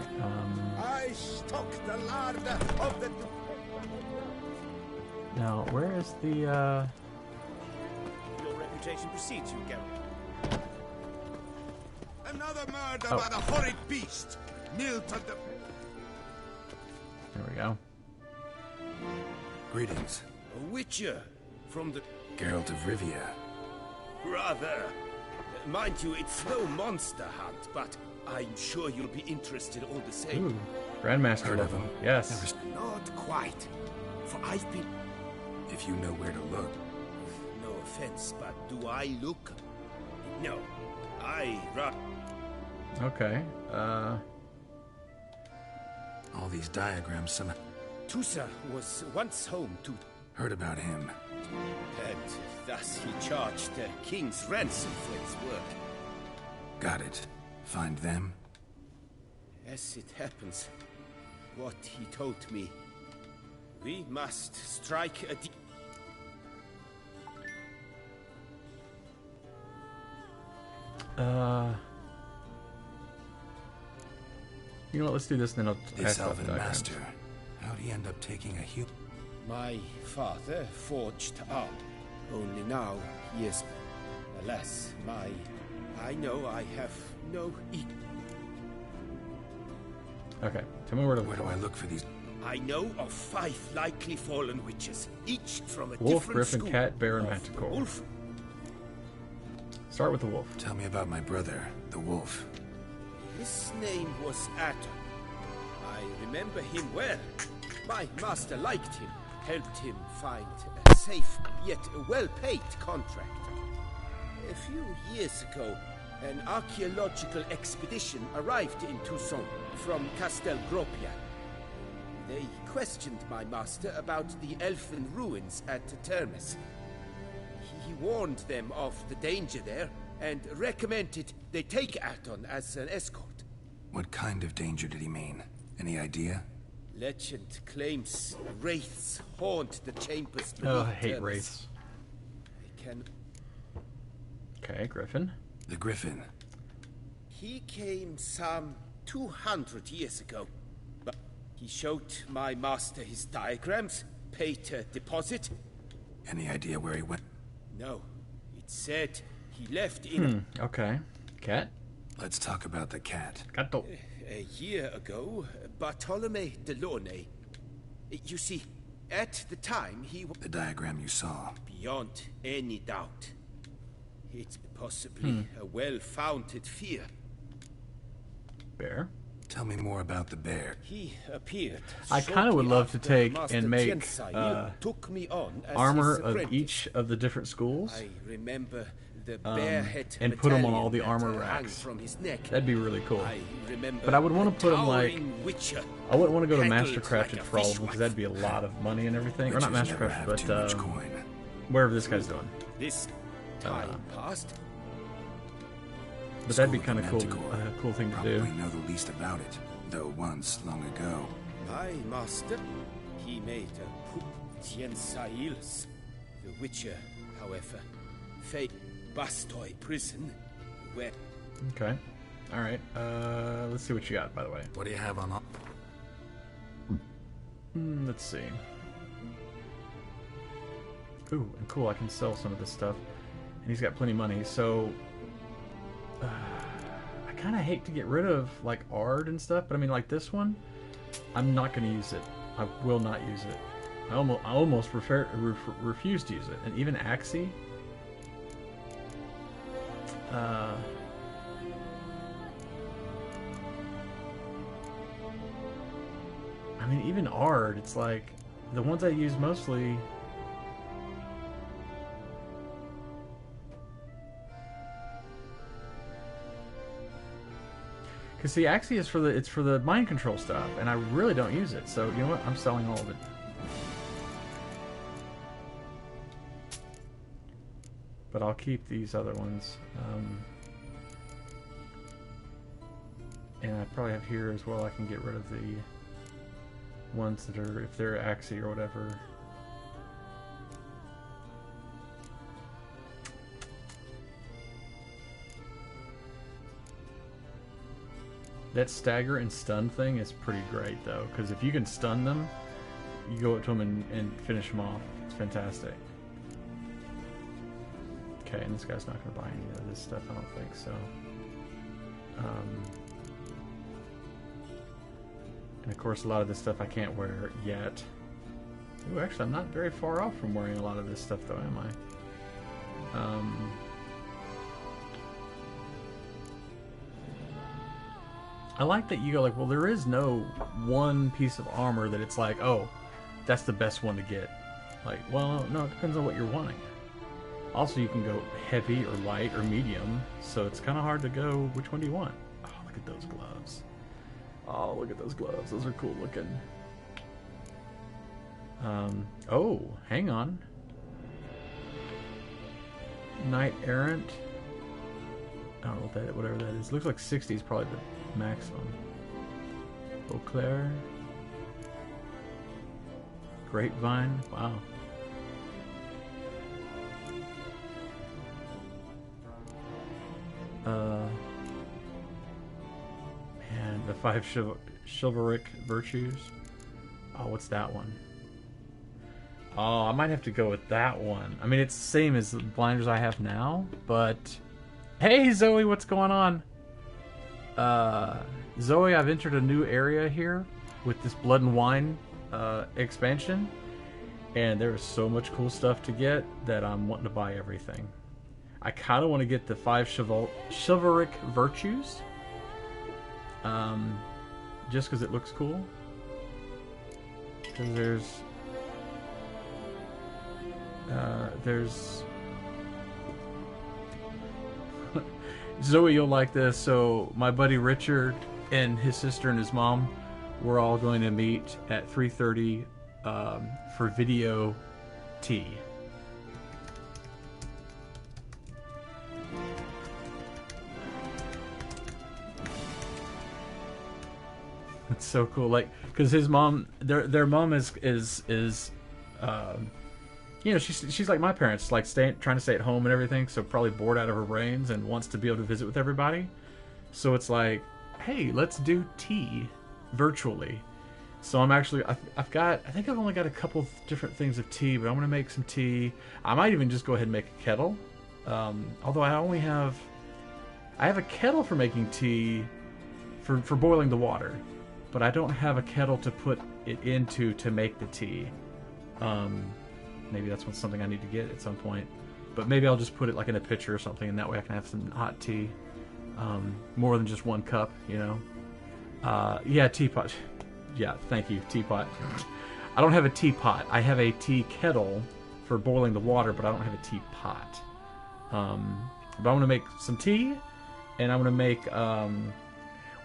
I stock the larder of the... now, where is the, Your reputation precedes you, Geralt. Another murder by the horrid beast. Milton the... There we go. Greetings. A witcher from the... Geralt of Rivia. Rather. Mind you, it's no monster hunt, but I'm sure you'll be interested all the same. Ooh, Grandmaster Heard of level. him. Yes. Not quite. For I've been... If you know where to look. No offense, but do I look? No. Okay. All these diagrams somehow... Tusa was once home to... Heard about him. And thus he charged the king's ransom for his work. Got it. Find them? As it happens, what he told me, we must strike a You know what, let's do this and then I'll This ask about the elven diagrams. master. How'd he end up taking a human? My father forged up. Only now he is... Alas, I know I have no Okay, tell me where to... Where do I look for these? I know of 5 likely fallen witches, each from a Wolf, different Griffin, school. Cat, Bear, and Of Manticore. Wolf. Start with the wolf. Tell me about my brother, the wolf. His name was Atom. I remember him well. My master liked him, helped him find a safe yet well-paid contract. A few years ago, an archaeological expedition arrived in Tucson from Castel Gropia. They questioned my master about the elfin ruins at Termes. He warned them of the danger there and recommended they take Aton as an escort. What kind of danger did he mean? Any idea? Legend claims wraiths haunt the chambers beneath Oh, I hate Termes. wraiths. I can... Okay, Griffin. The Griffin. He came some 200 years ago. But he showed my master his diagrams, paid a deposit. Any idea where he went? No, it said he left in Okay. Cat? Let's talk about the cat. Gato. a year ago. Bartolome Delaunay. You see, at the time he was The diagram you saw. beyond any doubt. It's possibly a well-founded fear. Bear. Tell me more about the bear. He appeared. I kinda would shortly love to after take Master and make, Tiansail took me on as Armor his of apprentice. each of the different schools. I remember the barehead and put 'em on all the medallion armor that hung racks. from his neck. That'd be really cool. I remember But I would want a to put them like... towering witcher, I wouldn't want to go to handled Mastercrafted like a for all of them fishwife. because that'd be a lot of money and everything. Or not Witches never Mastercrafted, have but too much coin. wherever this guy's doing. This time past, But that'd be School kind of of cool, Manticore. cool thing to Probably do. know the least about it, though once, long ago. my master, he made a Pup Tiensails. The Witcher, however, fate Bastoy prison, where Okay. All right. Let's see what you got, by the way. What do you have on? Let's see. Ooh, and cool. I can sell some of this stuff, and he's got plenty of money. So, I kind of hate to get rid of like Ard and stuff, but I mean, like this one, I'm not going to use it. I will not use it. I almost refuse to use it, and even Axie. I mean, even Ard, it's like the ones I use mostly. Cause see, Axie is for the mind control stuff, and I really don't use it. So you know what? I'm selling all of it. But I'll keep these other ones. And I probably have here as well. I can get rid of the ones that are, if they're Axie or whatever. That stagger and stun thing is pretty great though, because if you can stun them, you go up to them and finish them off. It's fantastic. Okay, and this guy's not going to buy any of this stuff, I don't think so. And of course, a lot of this stuff I can't wear yet. Ooh, actually, I'm not very far off from wearing a lot of this stuff, though, am I? I like that you go like, well, there is no one piece of armor that it's like, oh, that's the best one to get. Like, well, no, it depends on what you're wanting. Also, you can go heavy or light or medium, so it's kind of hard to go, which one do you want? Oh, look at those gloves. Oh, look at those gloves. Those are cool looking. Oh, hang on. Knight Errant. I don't know what that, whatever that is. Looks like 60 is probably the maximum. Beauclair. Grapevine. Wow. Man, the 5 chivalric virtues. Oh, what's that one? Oh, I might have to go with that one. I mean, it's the same as the blinders I have now, but... Hey, Zoe, what's going on? Zoe, I've entered a new area here with this Blood and Wine expansion, and there is so much cool stuff to get that I'm wanting to buy everything. I kind of want to get the 5 chivalric virtues, just because it looks cool. Because there's Zoe, you'll like this. So my buddy Richard and his sister and his mom, we're all going to meet at 3:30 for video tea. It's so cool, like, because his mom, their mom is you know, she's like my parents, like trying to stay at home and everything, so probably bored out of her brains and wants to be able to visit with everybody. So it's like, hey, let's do tea virtually. So I'm actually, I think I've only got a couple different things of tea, but I'm gonna make some tea. I might even just go ahead and make a kettle. Although I have a kettle for making tea, for boiling the water, but I don't have a kettle to put it into to make the tea. Maybe that's something I need to get at some point. But maybe I'll just put it like in a pitcher or something, and that way I can have some hot tea. More than just 1 cup, you know. Yeah, teapot. Yeah, thank you, teapot. I don't have a teapot. I have a tea kettle for boiling the water, but I don't have a teapot. But I'm going to make some tea, and I'm going to make... well,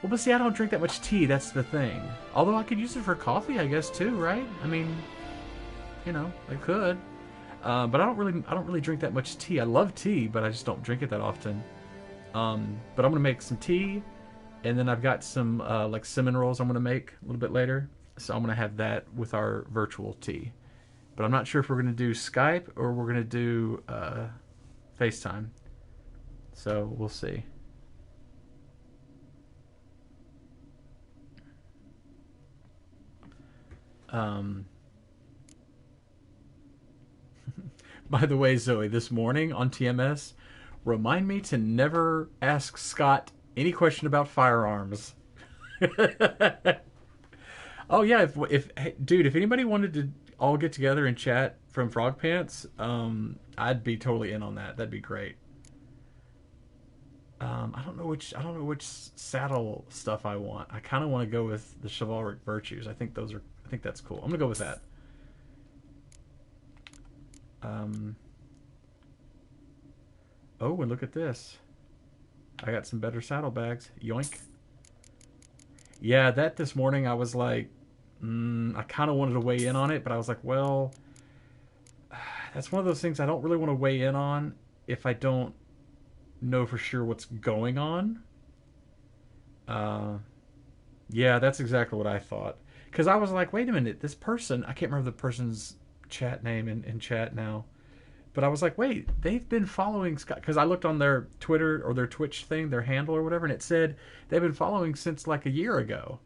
but see, I don't drink that much tea. That's the thing. Although I could use it for coffee, I guess, too, right? I mean... You know, I could, but I don't really drink that much tea. I love tea, but I just don't drink it that often. But I'm gonna make some tea, and then I've got some like cinnamon rolls I'm gonna make a little bit later. So I'm gonna have that with our virtual tea. But I'm not sure if we're gonna do Skype or we're gonna do FaceTime. So we'll see. By the way, Zoe, this morning on TMS, remind me to never ask Scott any question about firearms. Oh yeah, dude, if anybody wanted to all get together and chat from Frog Pants, I'd be totally in on that. That'd be great. I don't know which saddle stuff I want. I kind of want to go with the chivalric virtues. I think that's cool. I'm gonna go with that. Oh, and look at this. I got some better saddlebags. Yoink. Yeah, that this morning I was like, I kind of wanted to weigh in on it, but I was like, well, that's one of those things I don't really want to weigh in on if I don't know for sure what's going on. Yeah, that's exactly what I thought. Because I was like, wait a minute, this person, I can't remember the person's chat name in chat now. But I was like, wait, they've been following Scott. Because I looked on their Twitter or their Twitch thing, their handle or whatever, and it said they've been following since like a year ago.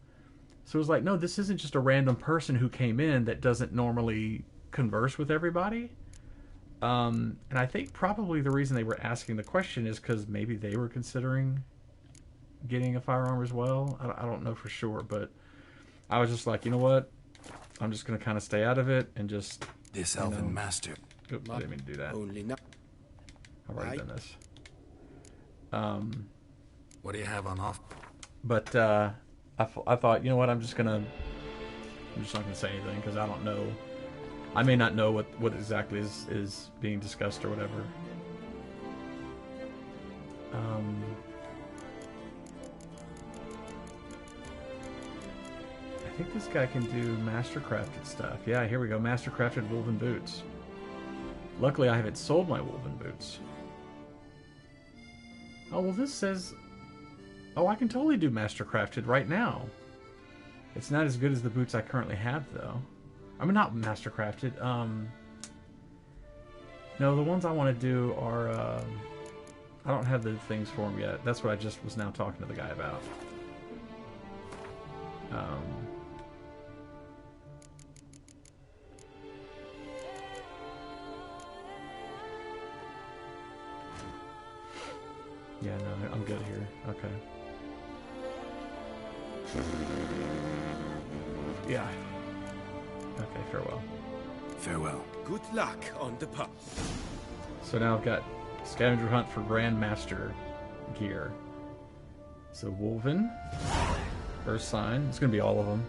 So it was like, no, this isn't just a random person who came in that doesn't normally converse with everybody. And I think probably the reason they were asking the question is because maybe they were considering getting a firearm as well. I don't know for sure, but I was just like, you know what? I'm just going to kind of stay out of it and just... This elven master. Oops, I didn't mean to do that. I've already done this. What do you have on off? But I thought, you know what? I'm just not going to say anything because I don't know. I may not know what exactly is being discussed or whatever. think this guy can do master-crafted stuff. Yeah, here we go. Master-crafted woven boots. Luckily, I haven't sold my woven boots. Oh, well, this says... Oh, I can totally do master-crafted right now. It's not as good as the boots I currently have, though. I mean, not master-crafted. No, the ones I want to do are... I don't have the things for them yet. That's what I just was now talking to the guy about. Yeah, no, I'm good here. Okay. Yeah. Okay, farewell. Farewell. Good luck on the path. So now I've got scavenger hunt for Grandmaster gear. So woven, first sign. It's gonna be all of them.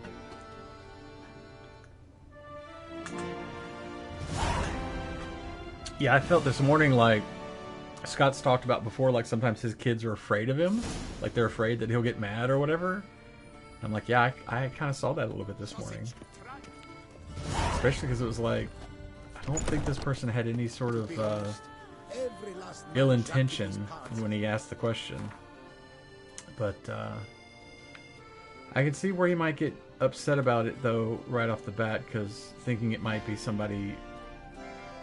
Yeah, I felt this morning like Scott's talked about before, like sometimes his kids are afraid of him, like they're afraid that he'll get mad or whatever. I'm like, yeah, I kind of saw that a little bit this morning, especially because it was like, I don't think this person had any sort of ill intention when he asked the question, but I can see where he might get upset about it though right off the bat, because thinking it might be somebody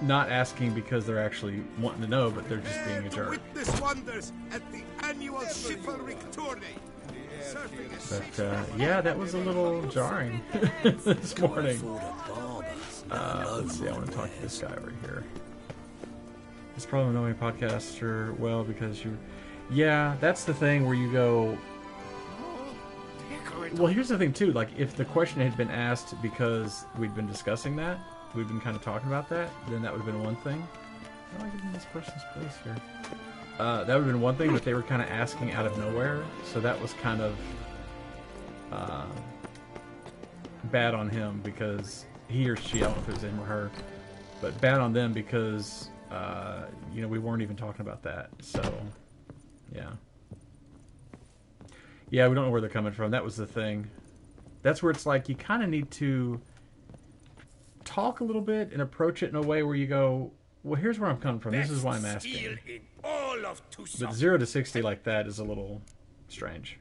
not asking because they're actually wanting to know, but they're just being a jerk. Witness wonders at the annual chivalric tourney. But yeah, that was a little jarring this morning. Let's see, I want to talk to this guy over here. It's probably knowing podcaster well because you... Yeah, that's the thing where you go... Well, here's the thing too, like if the question had been asked because we'd been discussing that, we've been kind of talking about that, then that would have been one thing. How do I get in this person's place here? That would have been one thing, but they were kind of asking out of nowhere, so that was kind of bad on him because he or she, I don't know if it was him or her, but bad on them because you know, we weren't even talking about that. So yeah, we don't know where they're coming from. That was the thing. That's where it's like you kind of need to talk a little bit and approach it in a way where you go, well, here's where I'm coming from. This is why I'm asking. But 0 to 60 like that is a little strange.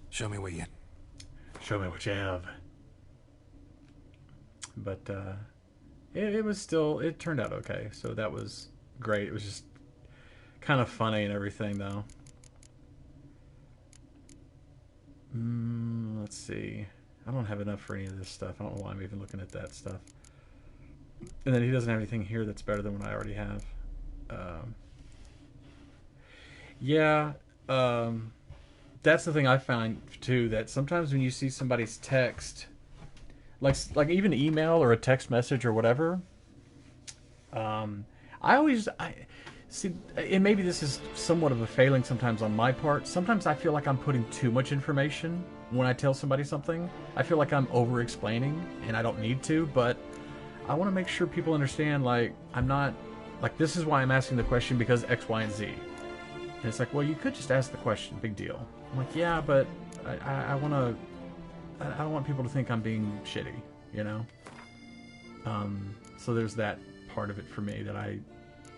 Show me what you have. But it was still, it turned out okay. So that was great. It was just kind of funny and everything, though. Let's see. I don't have enough for any of this stuff. I don't know why I'm even looking at that stuff. And then he doesn't have anything here that's better than what I already have. That's the thing I find too, that sometimes when you see somebody's text, like even an email or a text message or whatever, I see, and maybe this is somewhat of a failing sometimes on my part. Sometimes I feel like I'm putting too much information when I tell somebody something. I feel like I'm over-explaining, and I don't need to, but I want to make sure people understand, like, I'm not, like, this is why I'm asking the question because X, Y, and Z. And it's like, well, you could just ask the question, big deal. I'm like, yeah, but I don't want people to think I'm being shitty, you know? So there's that part of it for me that I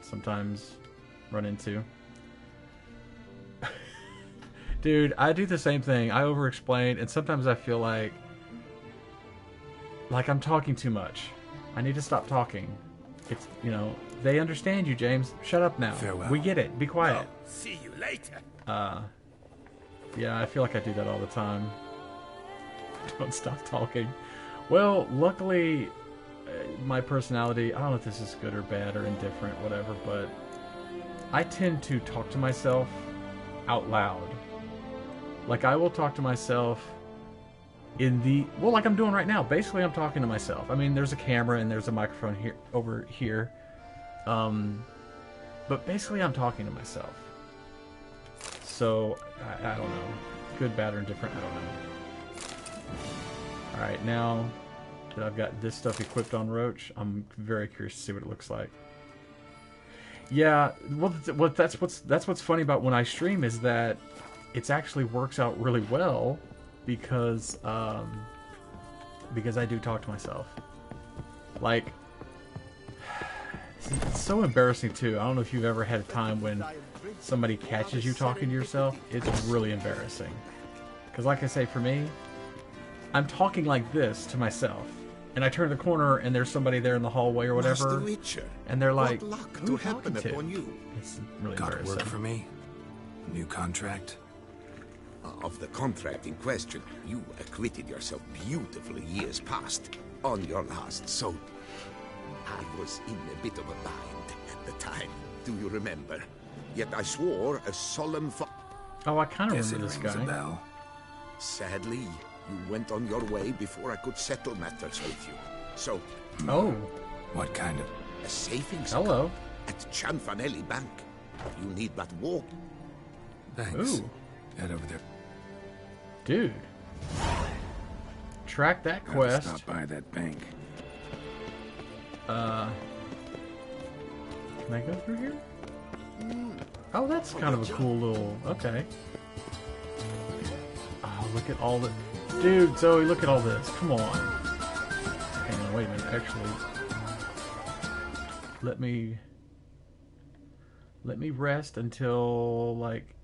sometimes run into. Dude, I do the same thing. I over-explain, and sometimes I feel like I'm talking too much. I need to stop talking. It's, you know, they understand you, James. Shut up now. Farewell. We get it. Be quiet. Oh, see you later. Yeah, I feel like I do that all the time. Don't stop talking. Well, luckily, my personality, I don't know if this is good or bad or indifferent, whatever, but I tend to talk to myself out loud. Like, I will talk to myself in the, well, like I'm doing right now. Basically, I'm talking to myself. I mean, there's a camera and there's a microphone here, over here. But basically, I'm talking to myself. So, I don't know. Good, bad, or indifferent, I don't know. Alright, now that I've got this stuff equipped on Roach, I'm very curious to see what it looks like. Yeah, well, that's what's funny about when I stream is that it actually works out really well because I do talk to myself. Like, it's so embarrassing too. I don't know if you've ever had a time when somebody catches you talking to yourself. It's really embarrassing. Because like I say, for me, I'm talking like this to myself. And I turn the corner and there's somebody there in the hallway or whatever. And they're like, who are you talking to? It's really Got work for me? New contract? Of the contract in question, you acquitted yourself beautifully years past on your last soap. I was in a bit of a bind at the time. Do you remember? Yet I swore a solemn Oh, I kind of remember this guy. Sadly, you went on your way before I could settle matters with you. So... Oh. What kind of... A savings Hello. account at Cianfanelli Bank. You need but walk. Thanks. Ooh. Head over there. Dude. Track that quest. Stop by that bank. Can I go through here? Oh, that's kind of a cool little... Okay. Oh, look at all the... Dude, Zoe, look at all this. Come on. Hang on, wait a minute. Actually, let me rest until, like,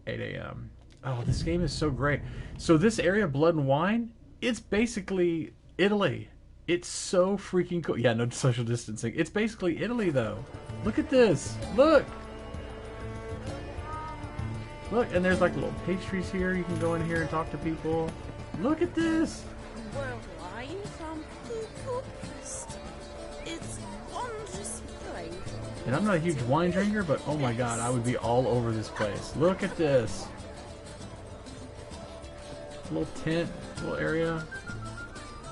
8 a.m. Oh, this game is so great. So this area, Blood and Wine, it's basically Italy. It's so freaking cool. Yeah, no social distancing. It's basically Italy, though. Look at this. Look. Look, and there's like little pastries here. You can go in here and talk to people. Look at this. World wine from Budapest. It's on display. And I'm not a huge wine drinker, but oh my god, I would be all over this place. Look at this. Little tent, little area.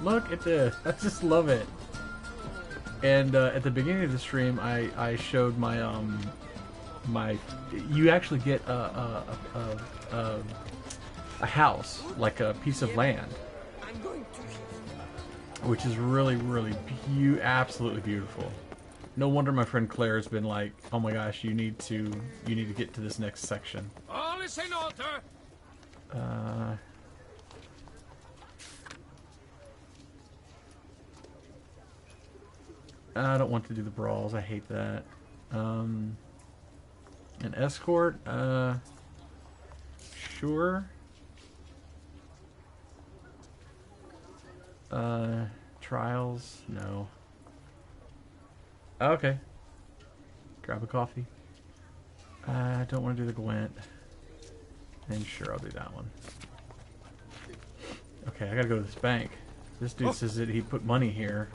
Look at this. I just love it. And at the beginning of the stream, I showed my you actually get a house, like a piece of land, which is really, really absolutely beautiful. No wonder my friend Claire has been like, oh my gosh, you need to get to this next section. All is in order. I don't want to do the brawls. I hate that. An escort? Sure. Trials? No. Okay. Grab a coffee. I don't want to do the Gwent. And sure, I'll do that one. Okay, I gotta go to this bank. This dude says that he put money here.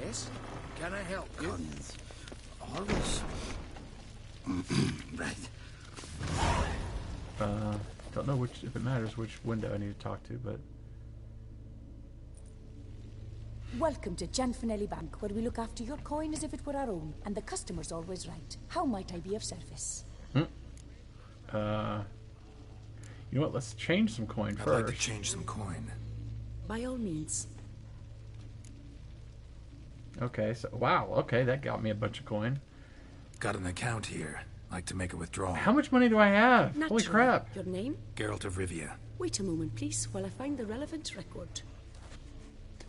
Yes? Can I help you? Always. Right. Don't know which, if it matters, which window I need to talk to, but... Welcome to Cianfanelli Bank, where we look after your coin as if it were our own, and the customer's always right. How might I be of service? You know what? Let's change some coin first. I'd like to change some coin. By all means. Okay, so wow, okay, that got me a bunch of coin. Got an account here. Like to make a withdrawal. How much money do I have? Naturally. Holy crap. Your name? Geralt of Rivia. Wait a moment, please, while I find the relevant record.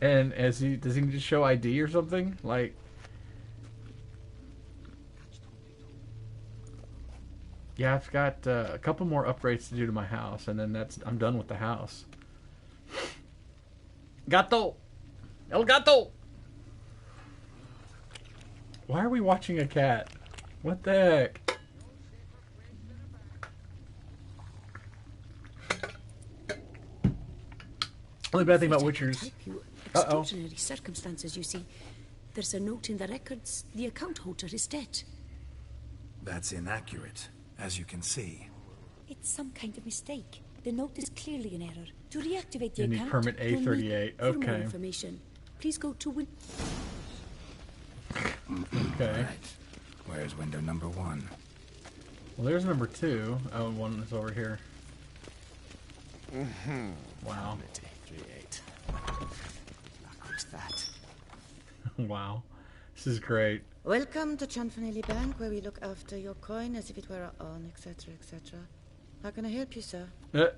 And does he just show ID or something? Like, yeah, I've got a couple more upgrades to do to my house, and then I'm done with the house. Gato! El gato! Why are we watching a cat? What the heck? Only bad thing about Witchers. Extraordinary circumstances, you see. There's a note in the records. The account holder is dead. That's inaccurate, as you can see. It's some kind of mistake. The note is clearly in error. To reactivate the You need account, permit you'll A38. need for more Okay. information. Please go to Okay. Right. Where's window number 1? Well, there's number 2. Oh, and one is over here. Wow. That. Wow. This is great. Welcome to Cianfanelli Bank, where we look after your coin as if it were our own, etc., etc. How can I help you, sir? Permit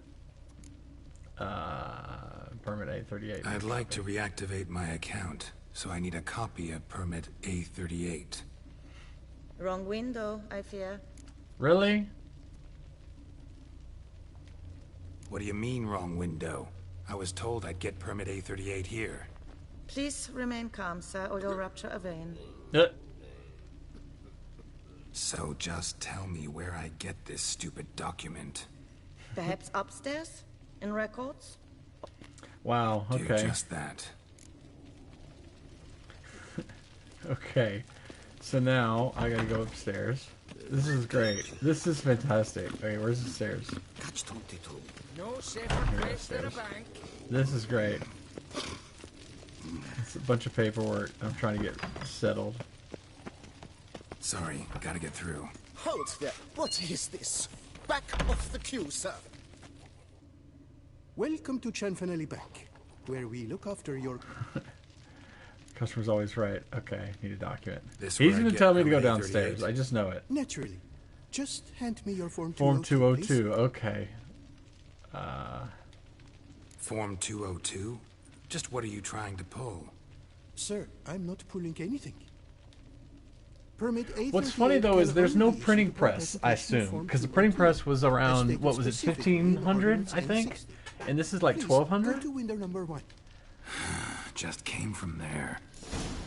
A38. I'd like to reactivate my account, so I need a copy of permit A38. Wrong window, I fear. Really? What do you mean, wrong window? I was told I'd get permit A38 here. Please remain calm, sir, or you'll rupture a vein. So just tell me where I get this stupid document. Perhaps upstairs? In records? Wow, Do okay. just that. Okay. So now I gotta go upstairs. This is great. This is fantastic. Okay, where's the stairs? Catch 22. No safer place than a bank. This is great. It's a bunch of paperwork. I'm trying to get settled. Sorry, gotta get through. Hold there. What is this? Back off the queue, sir. Welcome to Cianfanelli Bank, where we look after your... Customer's always right. Okay, need a document. This He's where I gonna get tell me to go permit downstairs. 38? I just know it. Naturally. Just hand me your Form 202, Form 202. please. Okay. Form 202? Just what are you trying to pull? Sir, I'm not pulling anything. Permit A38 What's funny though is there's no only issue printing the press, I application assume, Form because the printing 202. press was around, Stated what was it, specifically in 1500, Ordinance I think? 1060. And this is like Please, 1200? Go to window number 1. Just came from there.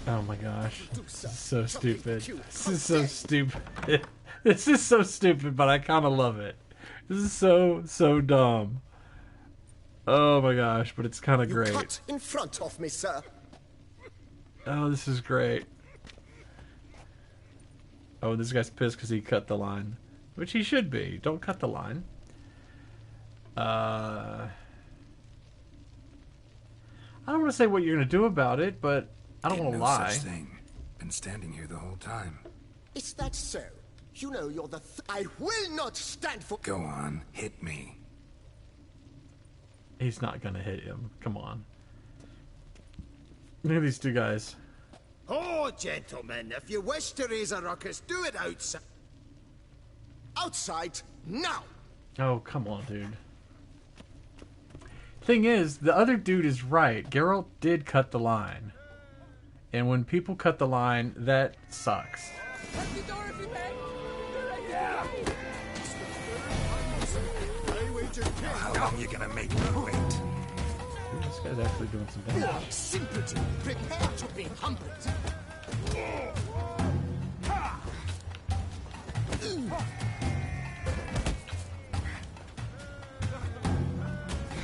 Oh my gosh. This is so stupid. This is so stupid. This is so stupid, but I kind of love it. This is so dumb. Oh my gosh, but it's kind of You great. cut in front of me, sir. Oh, this is great. Oh, this guy's pissed because he cut the line. Which he should be. Don't cut the line. I don't want to say what you're going to do about it, but I don't Ain't want to no lie. such thing. Been standing here the whole time. Is that so? You know you're the I will not stand for... Go on, hit me. He's not going to hit him. Come on. Look at these two guys. Oh, gentlemen, if you wish to raise a ruckus, do it outside. Outside, now! Oh, come on, dude. Thing is, the other dude is right. Geralt did cut the line. And when people cut the line, that sucks. How long you gonna make me wait? Dude, this guy's actually doing some damage. Simpleton, prepare to be humbled.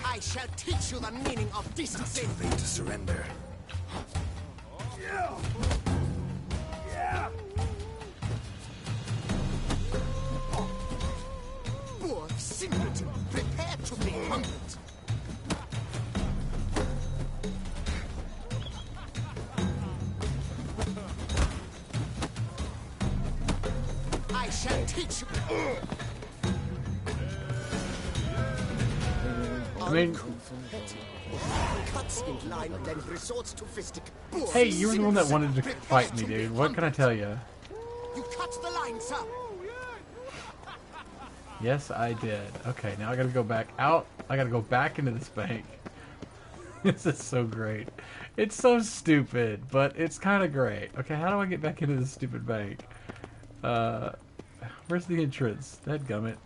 I shall teach you the meaning of decency. Too late to surrender. Poor simpleton, prepare to be humbled. I shall teach you. I mean, Cuts in line, then resorts to fistic. hey, you were the one that wanted to fight me, dude. What can I tell you? You cut the line, sir. Yes, I did. Okay, now I gotta go back out. I gotta go back into this bank. This is so great. It's so stupid, but it's kind of great. Okay, how do I get back into this stupid bank? Where's the entrance? Dadgummit.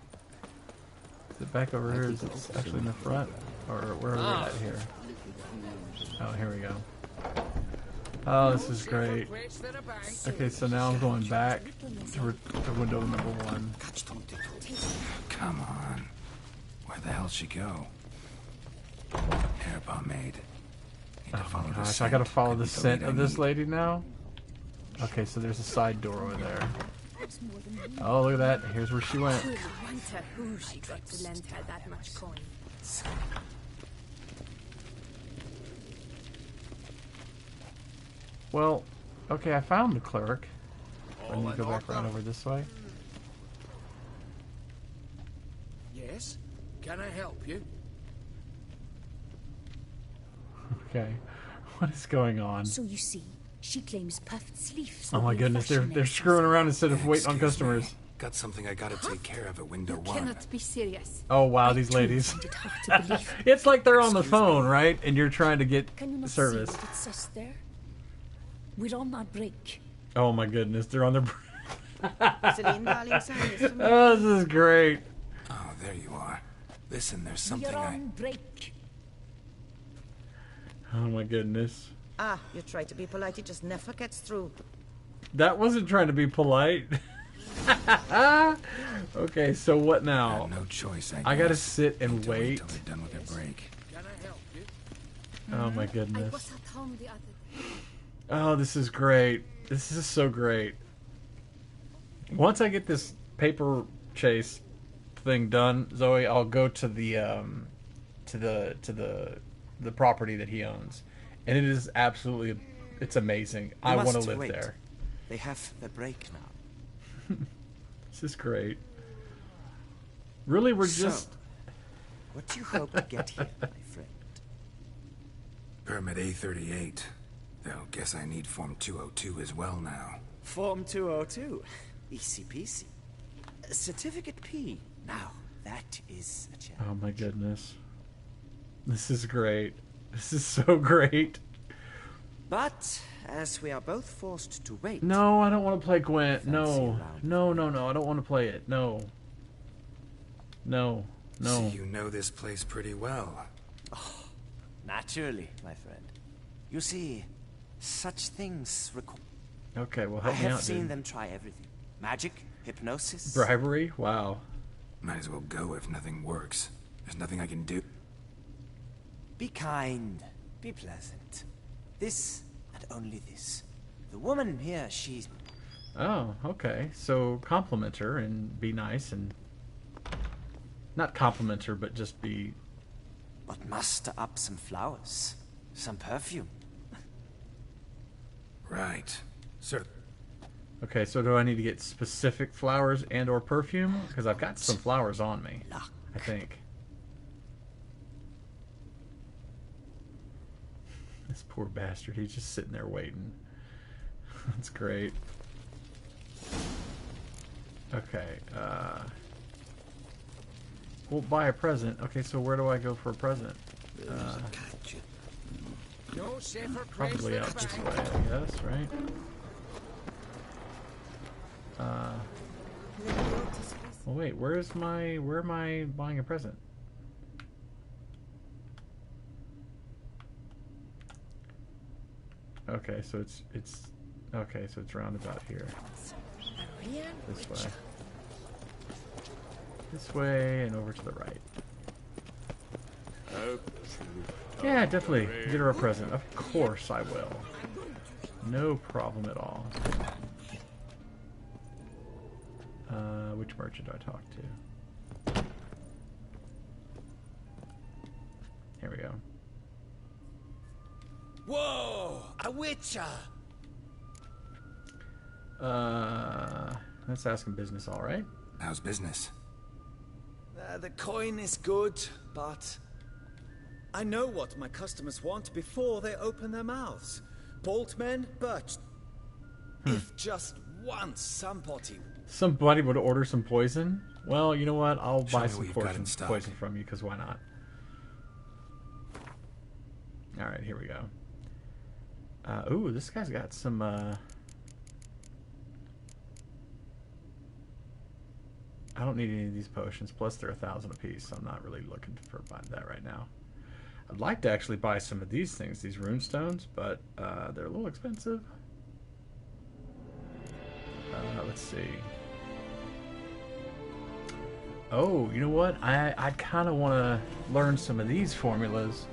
Is it back over here? Is it actually in the front? Or where are we at here? Oh, here we go. Oh, this is great. Okay, so now I'm going back to window number 1. Come on. Where the hell'd she go? Hair pomade. Oh my gosh, I gotta follow the scent of this lady now? Okay, so there's a side door over there. Oh, look at that. Here's where she went. Wonder who she got to lend her that much coin. Well, okay, I found the clerk. I need to go back around over this way. Yes? Can I help you? Okay. What is going on? So you see, she claims puffed sleeves. Oh my goodness, they're screwing around instead of waiting on customers. Got something I gotta take care of at window one. Cannot be serious. Oh wow, these ladies. It's like they're on the phone, right? And you're trying to get Can you not service. see what it says there? We're on that break. Oh my goodness, they're on their. Celine, darling, sign this for me. Oh, this is great. Oh, there you are. Listen, there's something We're on break. Oh my goodness. Ah, you try to be polite, it just never gets through. That wasn't trying to be polite. Okay, so what now? No choice. I gotta sit and wait. Until they're done with their break. Oh my I goodness. was at home the other day. Oh, this is great. This is so great. Once I get this paper chase thing done, Zoe, I'll go to the the property that he owns, and it is absolutely, it's amazing. I want to live there. They have the break now. This is great. Really, we're So, just. What do you hope to get here, my friend? Permit A38. Though, guess I need Form 202 as well now. Form 202. Easy peasy. Certificate P. Now, that is a challenge. Oh my goodness. This is great. This is so great. But, as we are both forced to wait... No, I don't want to play Gwent. No. round. No, no, no. I don't want to play it. No. No. No. So you know this place pretty well. Oh, naturally, my friend. You see, such things require... Okay, well, I help me have out, seen dude. them try everything. Magic, hypnosis... Bribery? Wow. Might as well go if nothing works. There's nothing I can do. Be kind. Be pleasant. This, and only this. The woman here, she's... Oh, okay. So compliment her and be nice and... Not compliment her, but just be... But muster up some flowers. Some perfume. Right. Sir. Okay, so do I need to get specific flowers and or perfume? Because I've got some flowers on me, I think. This poor bastard, he's just sitting there waiting. That's great. Okay, we'll buy a present. Okay, so where do I go for a present? Probably out this way, I guess, right? Well, wait, where am I buying a present? Okay, so it's okay, so it's round about here. This way. This way and over to the right. Yeah, definitely. Get her a present. Of course I will. No problem at all. Which merchant do I talk to? Here we go. Whoa! A witcher! That's asking business, all right. How's business? The coin is good, but I know what my customers want before they open their mouths. Boltmen, birch. If just once somebody would order some poison, well, you know what? I'll Show buy me some what you've got in stock. poison from you, because why not? All right, here we go. Ooh, this guy's got some. I don't need any of these potions. Plus, they're 1,000 apiece, so I'm not really looking for that right now. I'd like to actually buy some of these things, these rune stones, but they're a little expensive. Let's see. Oh, you know what? I kind of want to learn some of these formulas,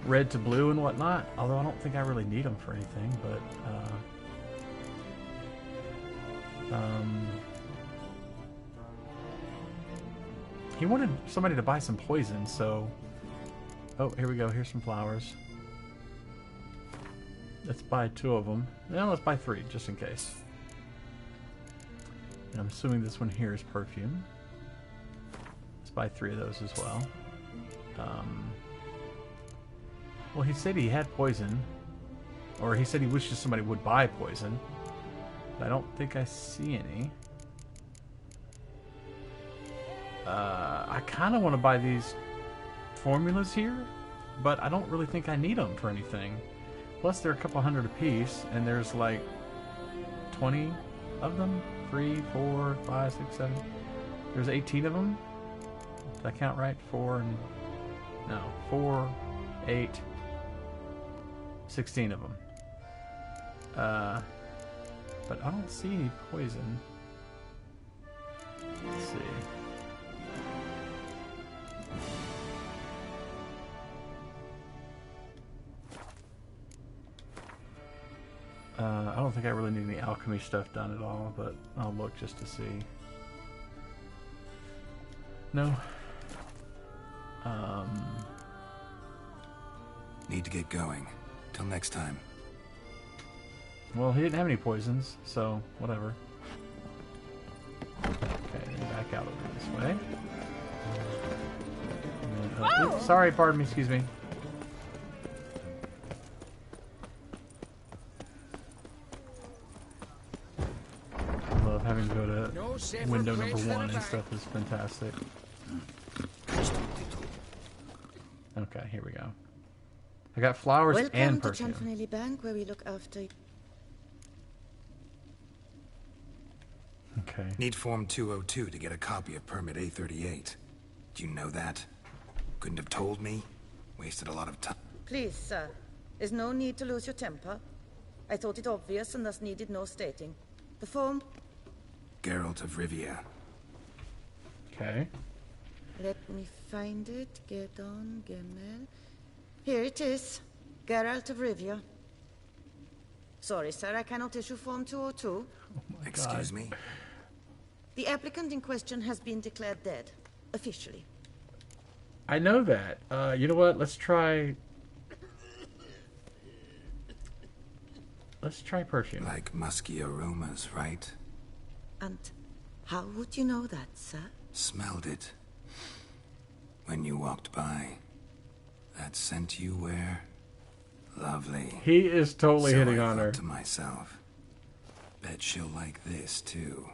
red to blue and whatnot. Although I don't think I really need them for anything, but. He wanted somebody to buy some poison, so... Oh, here we go. Here's some flowers. Let's buy 2 of them. No, let's buy 3, just in case. And I'm assuming this one here is perfume. Let's buy 3 of those as well. Well, he said he had poison. Or he said he wishes somebody would buy poison. But I don't think I see any. I kind of want to buy these formulas here, but I don't really think I need them for anything. Plus, they're a couple hundred apiece, and there's like 20 of them. 3, 4, 5, 6, 7. There's 18 of them. Did I count right? 4, 8, 16 of them. But I don't see any poison. Let's see. I don't think I really need any alchemy stuff done at all, but I'll look just to see. No. Need to get going. Till next time. Well, he didn't have any poisons, so whatever. Okay, back out over this way. And then, oops, sorry, pardon me, excuse me. I love having to go to window number 1 and stuff is fantastic. Okay, here we go. I got flowers and perfume. Welcome to Chanfanelli Bank, where we look after... Okay. Need Form 202 to get a copy of Permit A38. Do you know that? Couldn't have told me? Wasted a lot of time. Please, sir. There's no need to lose your temper. I thought it obvious and thus needed no stating. The form? Geralt of Rivia. Okay. Let me find it. Get on, Gemel. Here it is. Geralt of Rivia. Sorry, sir, I cannot issue Form 202. Excuse me? The applicant in question has been declared dead. Officially. I know that. You know what? Let's try perfume. Like musky aromas, right? And how would you know that, sir? Smelled it. When you walked by. That scent you wear. Lovely. He is totally so hitting I on her. thought to myself, bet she'll like this too.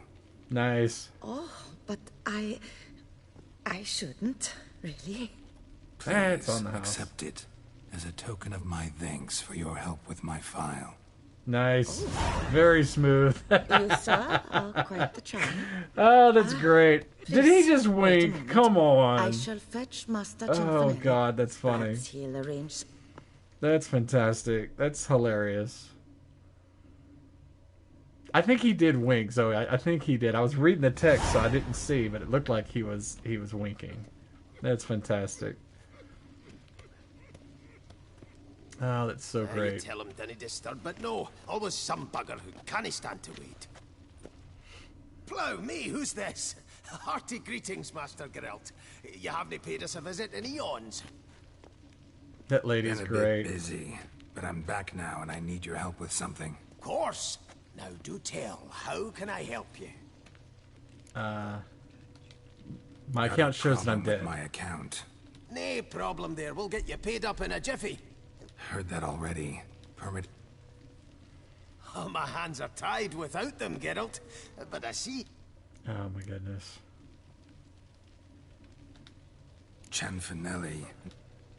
Nice. Oh, but I shouldn't, really. Please on the house. accept it as a token of my thanks for your help with my file. Nice. Very smooth. You, sir, are quite the charm. Oh, that's great. Did he just wait a wink? moment. Come on. I shall fetch Master Oh, Chanfanelli. God, that's funny. Perhaps he'll arrange... That's fantastic. That's hilarious. I think he did wink, Zoe. I think he did. I was reading the text, so I didn't see, but it looked like he was winking. That's fantastic. Oh, that's so You great. tell him dinna disturb, but no, always some bugger who can't stand to wait. Plough me, who's this? Hearty greetings, Master Geralt. You haven't paid us a visit in eons. That lady's Been a great. bit busy, but I'm back now and I need your help with something. Of course. Now do tell, how can I help you? My Got account a shows that I'm problem with dead. my account. No problem there, we'll get you paid up in a jiffy. Heard that already. Permit... Oh, my hands are tied without them, Geralt. But I see... Oh my goodness. Chanfanelli.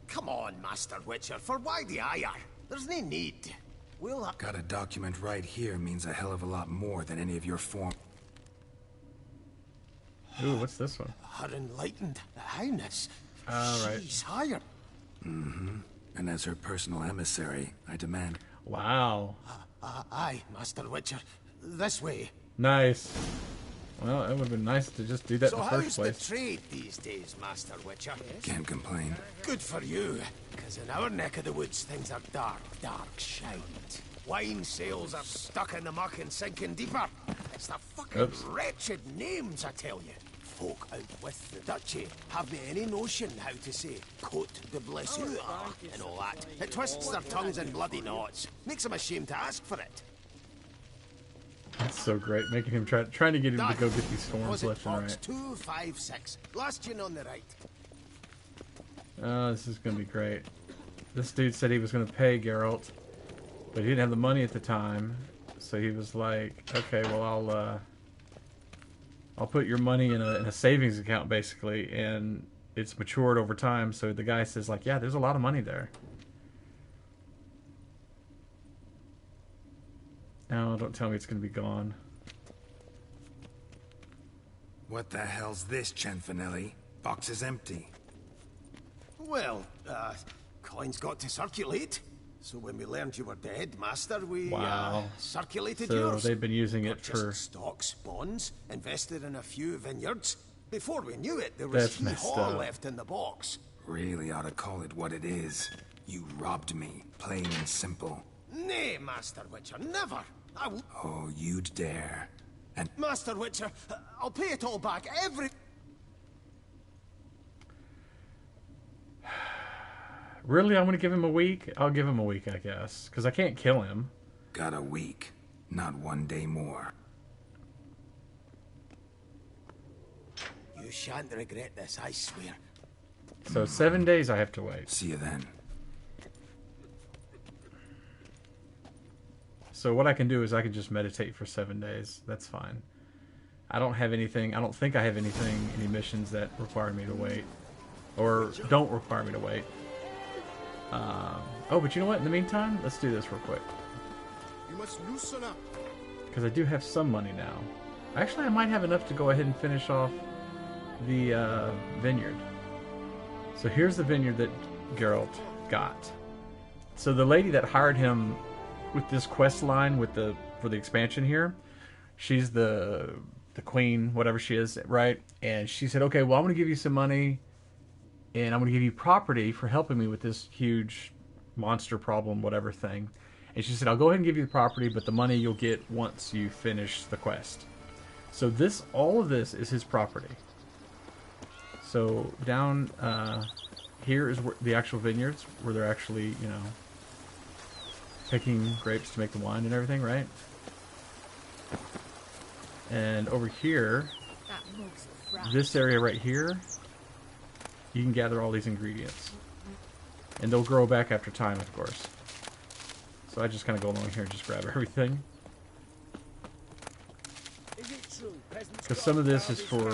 Come on, Master Witcher, for why the ire? There's no need. We'll have... Got a document right here means a hell of a lot more than any of your form... Ooh, what's this one? Her enlightened highness. Right. She's higher. Mm-hmm. And as her personal emissary, I demand... Wow. Aye, Master Witcher. This way. Nice. Well, it would have been nice to just do that So in the how's first place. the trade these days, Master Witcher? Can't complain. Good for you, because in our neck of the woods things are dark, dark shite. Wine sales are stuck in the muck and sinking deeper. It's the fucking Oops. wretched names, I tell you. Folk out with the duchy haven't any notion how to say Cote de Blessure and all that. It twists their tongues in bloody knots. Makes them ashamed to ask for it. That's so great, making him trying to get him to go get these storms Deposit left and box right. 256. Last in on the right. Oh, this is gonna be great. This dude said he was gonna pay Geralt, but he didn't have the money at the time, so he was like, "Okay, well, I'll put your money in a savings account, basically, and it's matured over time. So the guy says, like, yeah, there's a lot of money there. No, don't tell me it's going to be gone. What the hell's this, Cianfanelli? Box is empty. Well, coins got to circulate. So when we learned you were dead, Master, we circulated yours. So they've been using it for stocks, bonds, invested in a few vineyards. Before we knew it, there was hee-haw left in the box. Really ought to call it what it is. You robbed me, plain and simple. Nay, Master Witcher, never. Oh, you'd dare. And Master Witcher, I'll pay it all back, every... Really? I'm going to give him a week? I'll give him a week, I guess. Because I can't kill him. Got a week. Not 1 day more. You shan't regret this, I swear. So 7 days I have to wait. See you then. So what I can do is I can just meditate for 7 days. That's fine. I don't have anything. I don't think I have anything, any missions that require me to wait. Or don't require me to wait. Oh, but you know what? In the meantime, let's do this real quick. You must loosen up. Because I do have some money now. Actually, I might have enough to go ahead and finish off the vineyard. So here's the vineyard that Geralt got. So the lady that hired him with this quest line for the expansion here, she's the queen, whatever she is, right? And she said, okay, well, I'm going to give you some money, and I'm going to give you property for helping me with this huge monster problem, whatever thing. And she said, I'll go ahead and give you the property, but the money you'll get once you finish the quest. So all of this is his property. So down here is where the actual vineyards, where they're actually, you know, picking grapes to make the wine and everything, right? And over here, this area right here, you can gather all these ingredients. And they'll grow back after time, of course. So I just kind of go along here and just grab everything. Because some of this is for,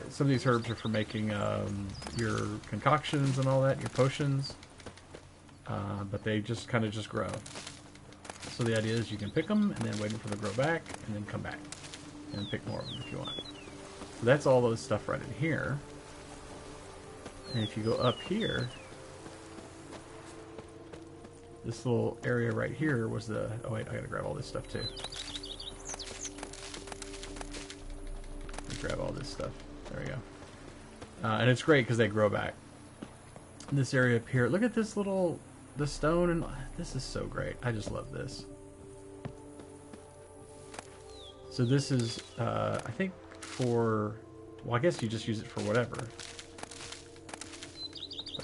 some of these herbs are for making your concoctions and all that, your potions. But they just kind of just grow. So the idea is you can pick them and then wait for them to grow back and then come back. And pick more of them if you want. So that's all those stuff right in here. And if you go up here, this little area right here was the... Oh wait, I gotta grab all this stuff too. Grab all this stuff. There we go. And it's great because they grow back. This area up here, look at this little... The stone, and this is so great. I just love this. So this is, I think for... Well, I guess you just use it for whatever.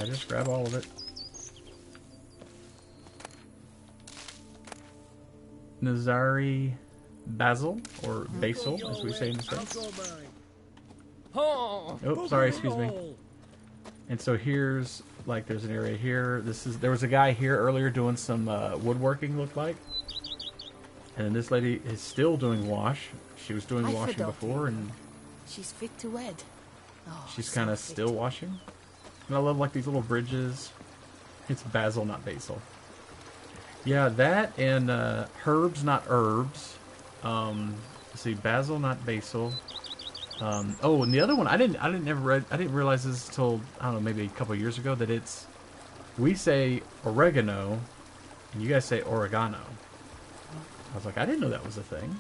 I just grab all of it. Nazari basil, or basil, as we say in the States. Oh, sorry, excuse me. And so here's, like, there's an area here. There was a guy here earlier doing some woodworking, looked like. And then this lady is still doing wash. She was doing washing before, and she's fit to wed. Oh, she's kind of still washing. And I love, like, these little bridges. It's basil, not basil. Yeah, that and herbs, not herbs. Let's see, basil, not basil. Oh, and the other one I didn't realize this until, I don't know, maybe a couple years ago, that we say oregano and you guys say oregano. I was like, I didn't know that was a thing.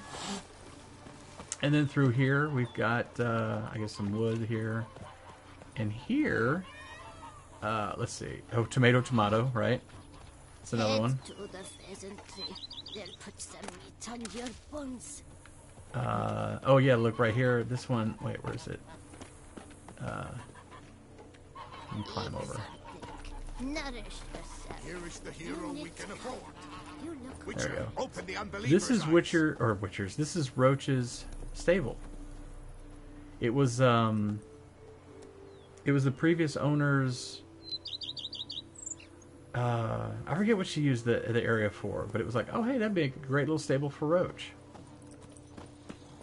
And then through here we've got I guess some wood here. And here let's see. Oh, tomato, right? That's another one. To the pheasantry. They'll put some meat on your bones. Oh yeah, look right here. This one. Wait, where is it? Let me climb over. Nourish yourself. Here is the hero we can afford. There we go. Open the unbeliever's This is eyes. This is Roach's stable. It was the previous owner's. I forget what she used the area for, but it was like, oh hey, that'd be a great little stable for Roach.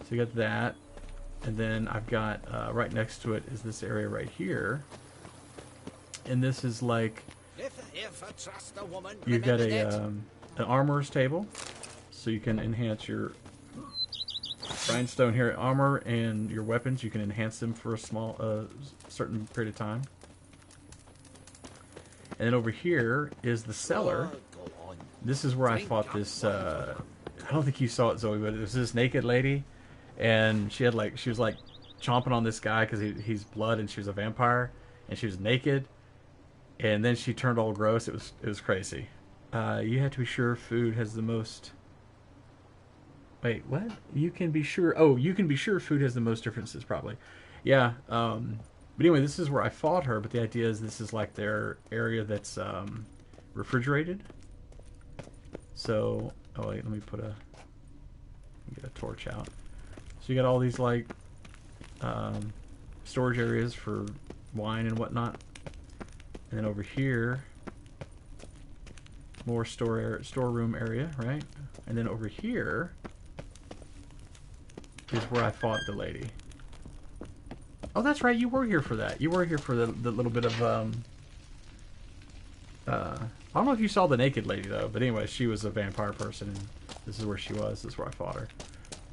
So you got that. And then I've got right next to it is this area right here. And this is like you've got an armorer's table, so you can enhance your rhinestone here armor and your weapons. You can enhance them for a small certain period of time. And then over here is the cellar. This is where I fought this. I don't think you saw it, Zoe, but it was this naked lady, and she was like chomping on this guy because he's blood, and she was a vampire, and she was naked, and then she turned all gross. It was crazy. You have to be sure food has the most. Wait, what? You can be sure. Oh, you can be sure food has the most differences, probably. Yeah. But anyway, this is where I fought her. But the idea is this is like their area that's refrigerated. So, oh wait, let me get a torch out. So you got all these like storage areas for wine and whatnot, and then over here, more storeroom area, right? And then over here is where I fought the lady. Oh, that's right. You were here for that. You were here for the little bit of I don't know if you saw the naked lady though, but anyway, she was a vampire person, and this is where she was. This is where I fought her.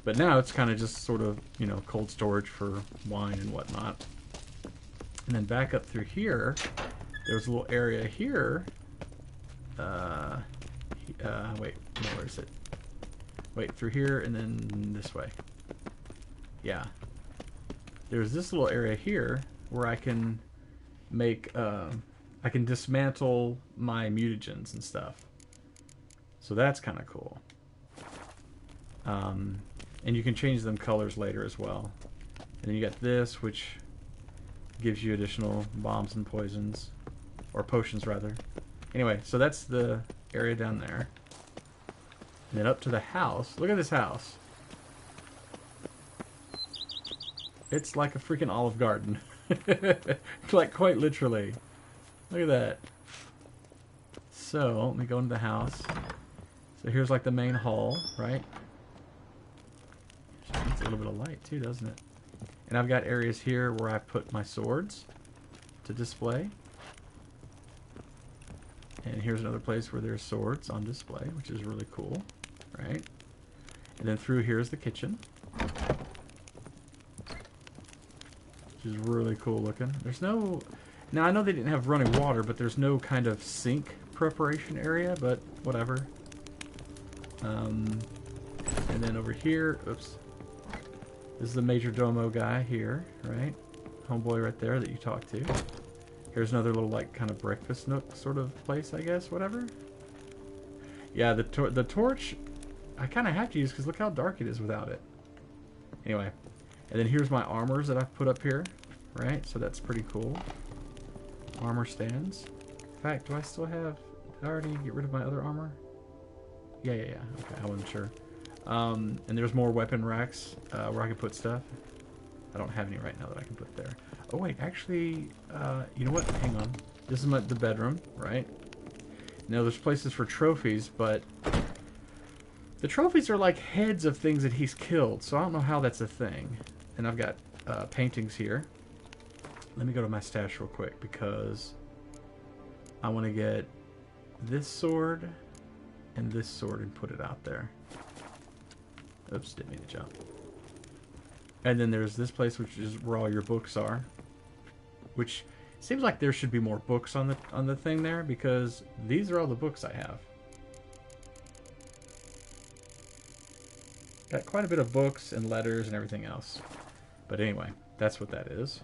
But now it's kind of just sort of, you know, cold storage for wine and whatnot. And then back up through here, there's a little area here. Wait, no, where is it? Wait, through here and then this way. Yeah. There's this little area here where I can make, I can dismantle my mutagens and stuff. So that's kind of cool. And you can change them colors later as well. And then you got this, which gives you additional bombs and poisons. Or potions, rather. Anyway, so that's the area down there. And then up to the house. Look at this house. It's like a freaking Olive Garden. Like, quite literally. Look at that. So, let me go into the house. So here's like the main hall, right? It's a little bit of light too, doesn't it? And I've got areas here where I put my swords to display. And here's another place where there's swords on display, which is really cool, right? And then through here is the kitchen, which is really cool looking. There's no... Now, I know they didn't have running water, but there's no kind of sink preparation area, but whatever. And then over here, oops. This is the Major Domo guy here, right? Homeboy right there that you talk to. Here's another little, like, kind of breakfast nook sort of place, I guess, whatever. Yeah, the torch, I kind of have to use because look how dark it is without it. Anyway, and then here's my armors that I've put up here, right? So that's pretty cool. Armor stands. In fact, do I still have... Did I already get rid of my other armor? Yeah. Okay, I wasn't sure. And there's more weapon racks where I can put stuff. I don't have any right now that I can put there. Oh wait, actually, you know what? Hang on. This is the bedroom, right? Now there's places for trophies, but the trophies are like heads of things that he's killed, so I don't know how that's a thing. And I've got paintings here. Let me go to my stash real quick because I want to get this sword and this sword and put it out there. Oops, didn't mean to jump. And then there's this place, which is where all your books are. Which seems like there should be more books on the thing there, because these are all the books I have. Got quite a bit of books and letters and everything else. But anyway, that's what that is.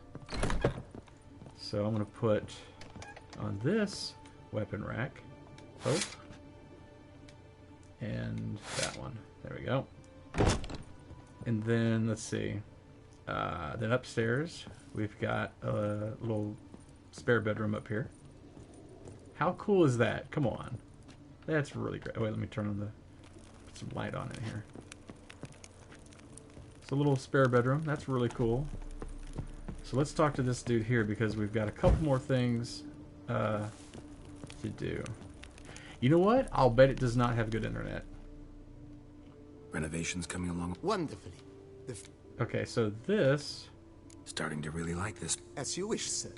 So I'm going to put on this weapon rack. Oh. And that one. There we go. And then, let's see. Then upstairs, we've got a little spare bedroom up here. How cool is that? Come on. That's really great. Oh, wait, let me turn on put some light on in here. It's a little spare bedroom. That's really cool. So let's talk to this dude here because we've got a couple more things to do. You know what? I'll bet it does not have good internet. Renovations coming along wonderfully. Okay, so this... Starting to really like this. As you wish, sir.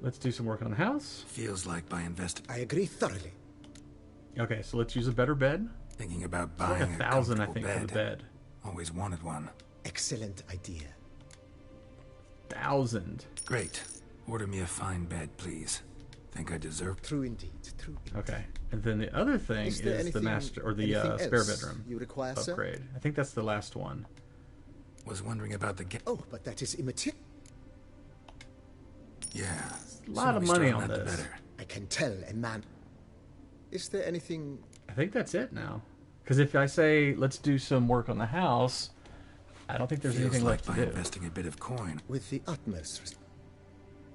Let's do some work on the house. Feels like by investing. I agree thoroughly. Okay, so let's use a better bed. Thinking about It's buying like 1,000, I think, bed. for the bed. Always wanted one. Excellent idea. 1,000. Great. Order me a fine bed, please. Think I deserve. True indeed. True. Indeed. Okay, and then the other thing is the master or the spare bedroom you require, upgrade. Sir? I think that's the last one. Was wondering about the. Oh, but that is immaterial. Yeah. A lot of money on the this. better. I can tell a man. Is there anything? I think that's it now. Because if I say let's do some work on the house, I don't think there's Feels anything like left to by do. investing a bit of coin. With the utmost.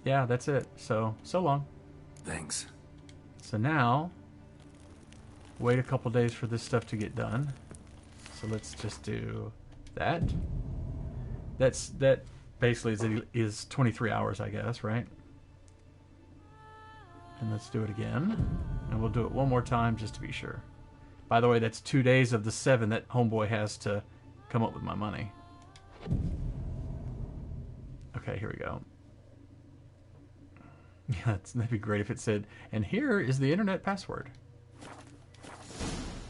Yeah, that's it. So long. Thanks. So now, wait a couple days for this stuff to get done. So let's just do that. That basically is 23 hours, I guess, right? And let's do it again. And we'll do it one more time just to be sure. By the way, that's 2 days of the 7 that Homeboy has to come up with my money. Okay, here we go. Yeah, that'd be great if it said, and here is the internet password.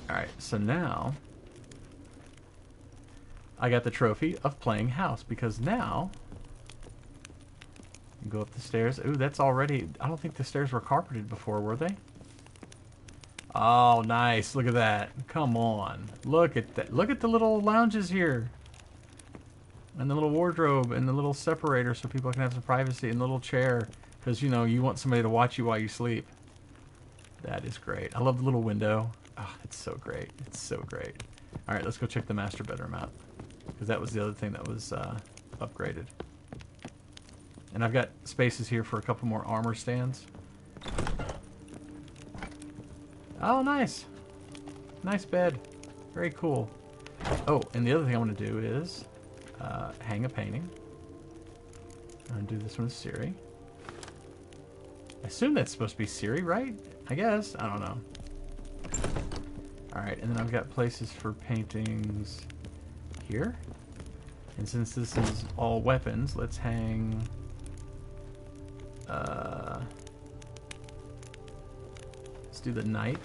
Alright, so now I got the trophy of playing house because now you go up the stairs. Ooh, that's already, I don't think the stairs were carpeted before, were they? Oh, nice. Look at that. Come on. Look at that. Look at the little lounges here. And the little wardrobe and the little separator so people can have some privacy and the little chair. Because, you know, you want somebody to watch you while you sleep. That is great. I love the little window. Oh, it's so great. It's so great. All right, let's go check the master bedroom out. Because that was the other thing that was upgraded. And I've got spaces here for a couple more armor stands. Oh, nice. Nice bed. Very cool. Oh, and the other thing I want to do is hang a painting. I'm going to do this one with Siri. I assume that's supposed to be Siri, right? I guess. I don't know. Alright, and then I've got places for paintings here. And since this is all weapons, let's hang... let's do the knight.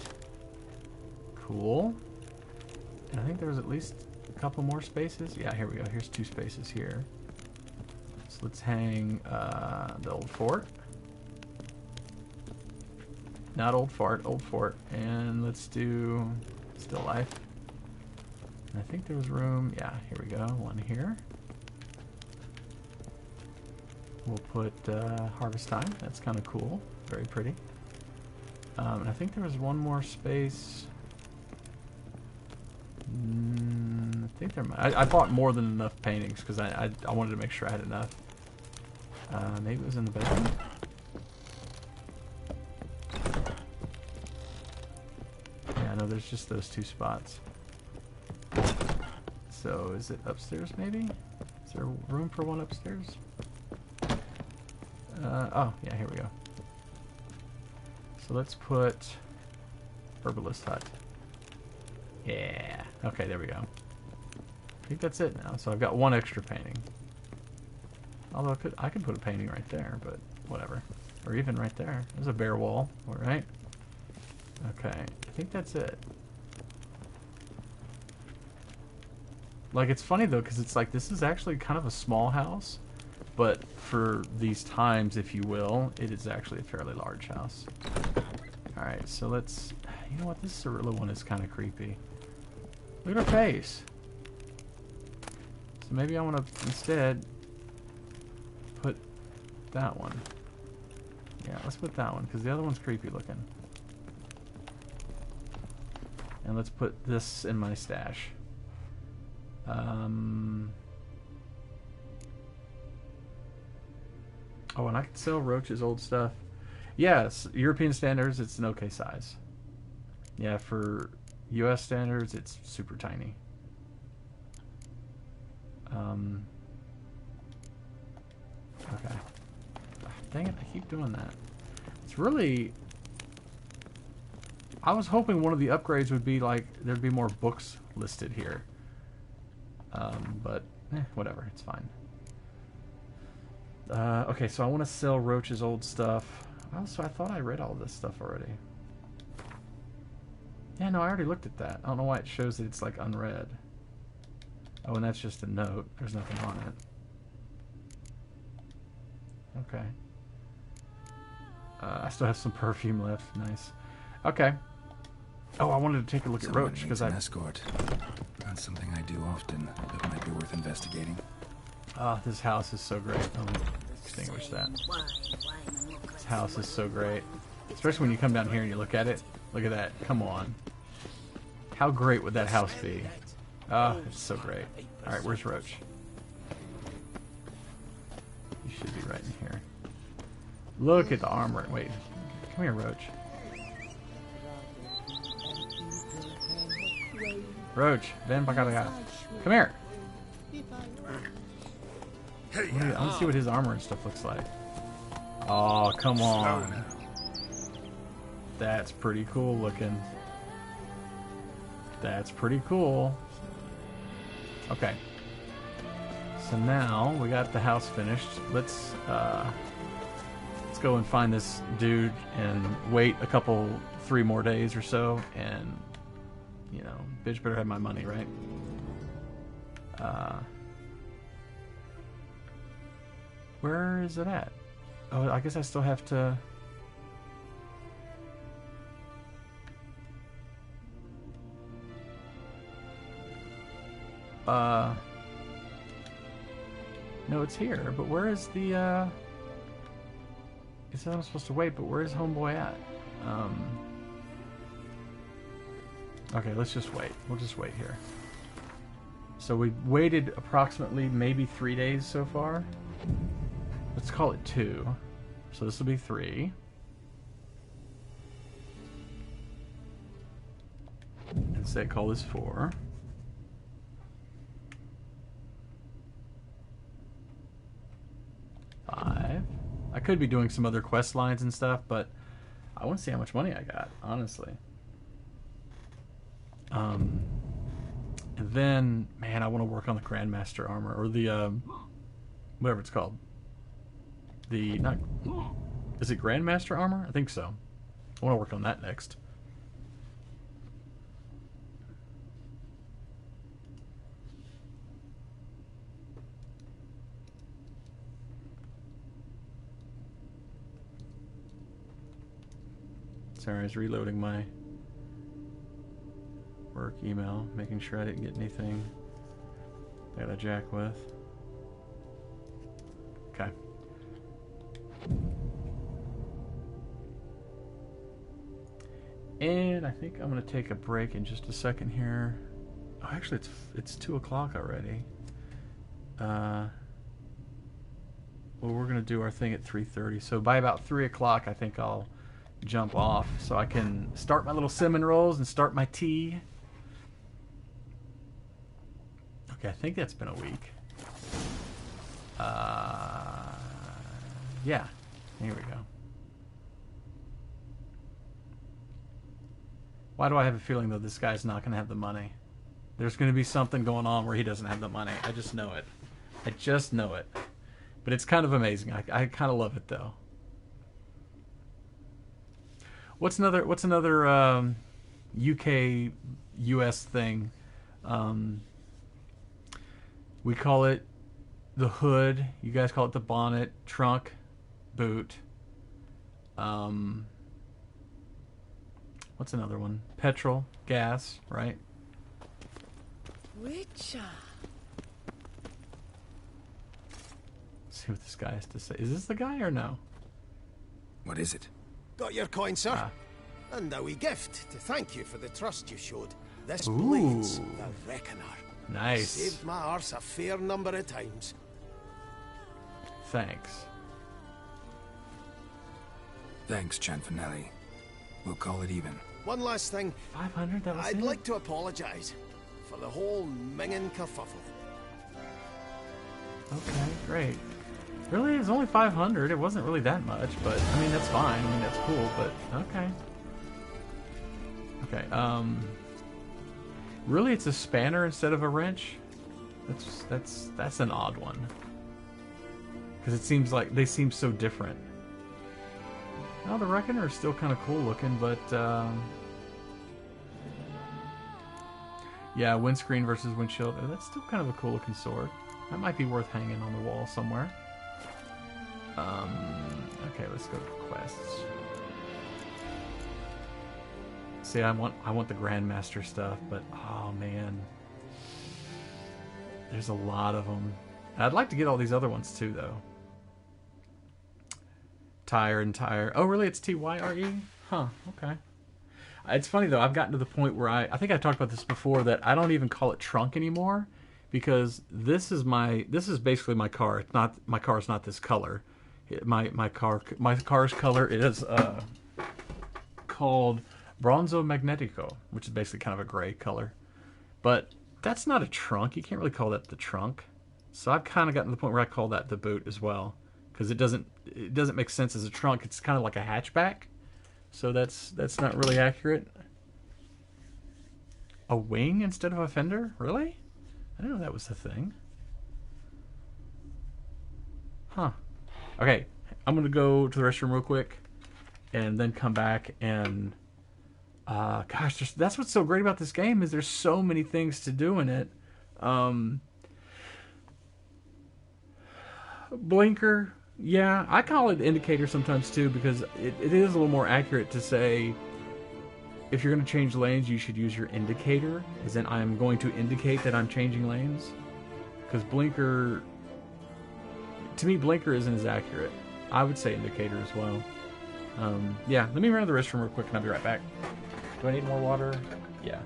Cool. And I think there's at least a couple more spaces. Yeah, here we go. Here's 2 spaces here. So let's hang the old fort. Not old fart, old fort. And let's do still life. And I think there was room. Yeah, here we go. One here. We'll put harvest time. That's kind of cool. Very pretty. And I think there was one more space. I think there might. I bought more than enough paintings because I wanted to make sure I had enough. Maybe it was in the bedroom. Yeah, no, there's just those 2 spots. So is it upstairs maybe? Is there room for one upstairs? Oh, yeah, here we go. So let's put Herbalist Hut. Yeah. Okay, there we go. I think that's it now. So I've got 1 extra painting. Although I could put a painting right there, but whatever. Or even right there. There's a bare wall, all right? Okay, I think that's it. Like, it's funny though, because it's like this is actually kind of a small house, but for these times, if you will, it is actually a fairly large house. Alright, so let's... You know what? This Cirilla one is kind of creepy. Look at her face. So maybe I want to instead put that one. Yeah, let's put that one, because the other one's creepy looking. And let's put this in my stash. Oh, and I can sell Roach's old stuff. Yes, European standards, it's an okay size. Yeah, for US standards, it's super tiny. Okay. Dang it, I keep doing that. It's really... I was hoping one of the upgrades would be like, there'd be more books listed here. But whatever, it's fine. Okay, so I want to sell Roach's old stuff. Also, I thought I read all this stuff already. Yeah, no, I already looked at that. I don't know why it shows that it's like unread. Oh, and that's just a note. There's nothing on it. Okay. I still have some perfume left. Nice. Okay. Oh, I wanted to take a look at Roach because an escort. That's something I do often. That might be worth investigating. Ah, this house is so great. I'll extinguish that. This house is so great. Especially when you come down here and you look at it. Look at that. Come on. How great would that house be? Oh, it's so great. Alright, where's Roach? You should be right in here. Look at the armor. Wait. Come here, Roach. Roach. Ven para acá. Come here. I want to see what his armor and stuff looks like. Oh, come on. That's pretty cool looking. That's pretty cool. Okay. So now we got the house finished. Let's go and find this dude and wait a couple, 3 more days or so, and you know, bitch better have my money, right? Where is it at? Oh, I guess I still have to. No, it's here, but where is the, it said I'm supposed to wait, but where is homeboy at? Okay, let's just wait. We'll just wait here. So we waited approximately maybe 3 days so far. Let's call it 2. So this will be 3. And say call this 4. 5. I could be doing some other quest lines and stuff, but I want to see how much money I got, honestly. And then, man, I want to work on the Grandmaster armor, or the, whatever it's called. The, not, is it Grandmaster armor? I think so. I want to work on that next. Sorry, I was reloading my work email, making sure I didn't get anything I gotta jack with. Okay. And I think I'm gonna take a break in just a second here. Oh, actually, it's 2 o'clock already. Well, we're gonna do our thing at 3:30. So by about 3 o'clock, I think I'll jump off so I can start my little cinnamon rolls and start my tea. Okay, I think that's been a week. Yeah, here we go. Why do I have a feeling though this guy's not going to have the money? There's going to be something going on where he doesn't have the money. I just know it. I just know it. But it's kind of amazing. I kind of love it though. What's another UK US thing? We call it the hood. You guys call it the bonnet, trunk, boot. What's another one? Petrol, gas, right? Witcher. See what this guy has to say. Is this the guy or no? What is it? Got your coin, sir. And a wee gift to thank you for the trust you showed. This Ooh. blade's the Reckoner. Nice. Saved my arse a fair number of times. Thanks. Thanks, Cianfanelli. We'll call it even. One last thing. 500, that was I'd it? like to apologise for the whole minging kerfuffle. Okay, great. Really, it's only 500. It wasn't really that much, but I mean that's fine. I mean that's cool, but okay. Okay. Really, it's a spanner instead of a wrench. That's an odd one. Because it seems like they seem so different. Now the Reckoner is still kind of cool looking, but yeah, windscreen versus windshield. That's still kind of a cool looking sword. That might be worth hanging on the wall somewhere. Okay, let's go to quests. See, I want the Grandmaster stuff, but oh man, there's a lot of them. I'd like to get all these other ones too, though. Tire. Oh, really? It's Tyre? Huh. Okay. It's funny though. I've gotten to the point where I think I talked about this before, that I don't even call it trunk anymore, because this is basically my car. It's not, my car's not this color. My car's color is called Bronzo Magnetico, which is basically kind of a gray color. But that's not a trunk. You can't really call that the trunk. So I've kind of gotten to the point where I call that the boot as well, because it doesn't make sense as a trunk. It's kind of like a hatchback. So that's not really accurate. A wing instead of a fender? Really? I didn't know that was the thing. Huh. Okay, I'm going to go to the restroom real quick and then come back and... gosh, that's what's so great about this game, is there's so many things to do in it. Blinker, yeah, I call it indicator sometimes too, because it is a little more accurate to say if you're going to change lanes, you should use your indicator, as in I'm going to indicate that I'm changing lanes. Because blinker, to me, blinker isn't as accurate. I would say indicator as well. Yeah, let me run to the restroom real quick and I'll be right back. Do I need more water? Yeah.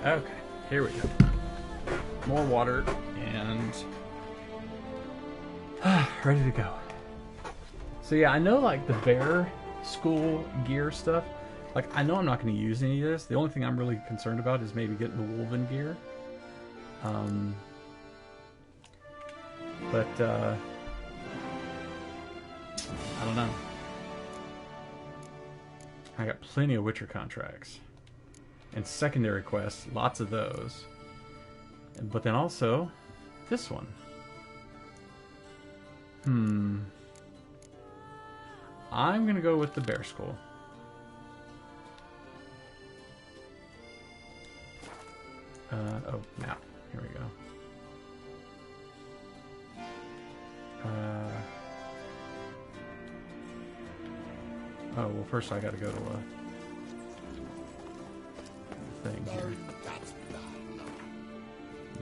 Okay, here we go. More water and ready to go. So yeah, I know like the bear school gear stuff. Like I know I'm not going to use any of this. The only thing I'm really concerned about is maybe getting the Wolven gear. But I don't know. I got plenty of Witcher contracts. And secondary quests, lots of those. But then also, this one. I'm gonna go with the bear skull. Oh, map. Here we go. Oh, well, first I gotta go to a thing here.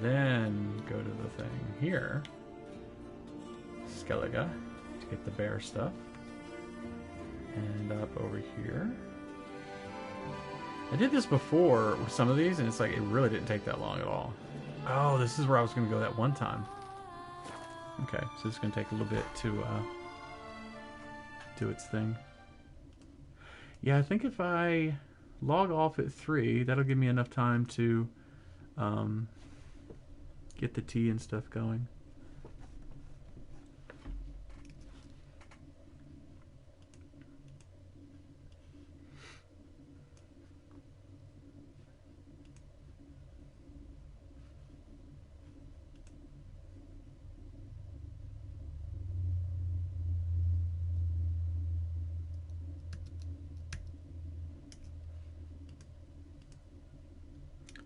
Then go to the thing here. Skellige to get the bear stuff. And up over here. I did this before with some of these, and it's like it really didn't take that long at all. Oh, this is where I was going to go that one time. Okay, so it's going to take a little bit to do its thing. Yeah, I think if I log off at 3, that'll give me enough time to get the tea and stuff going.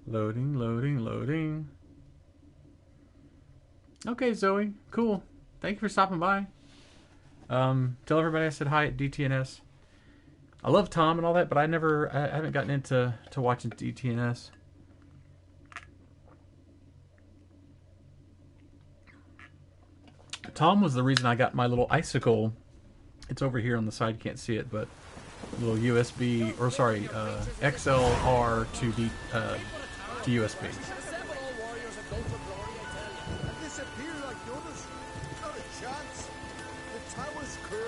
Loading, loading, loading. Okay, Zoe. Cool. Thank you for stopping by. Tell everybody I said hi at DTNS. I love Tom and all that, but I haven't gotten into watching DTNS. Tom was the reason I got my little icicle. It's over here on the side. You can't see it, but little USB, or sorry, XLR to USB.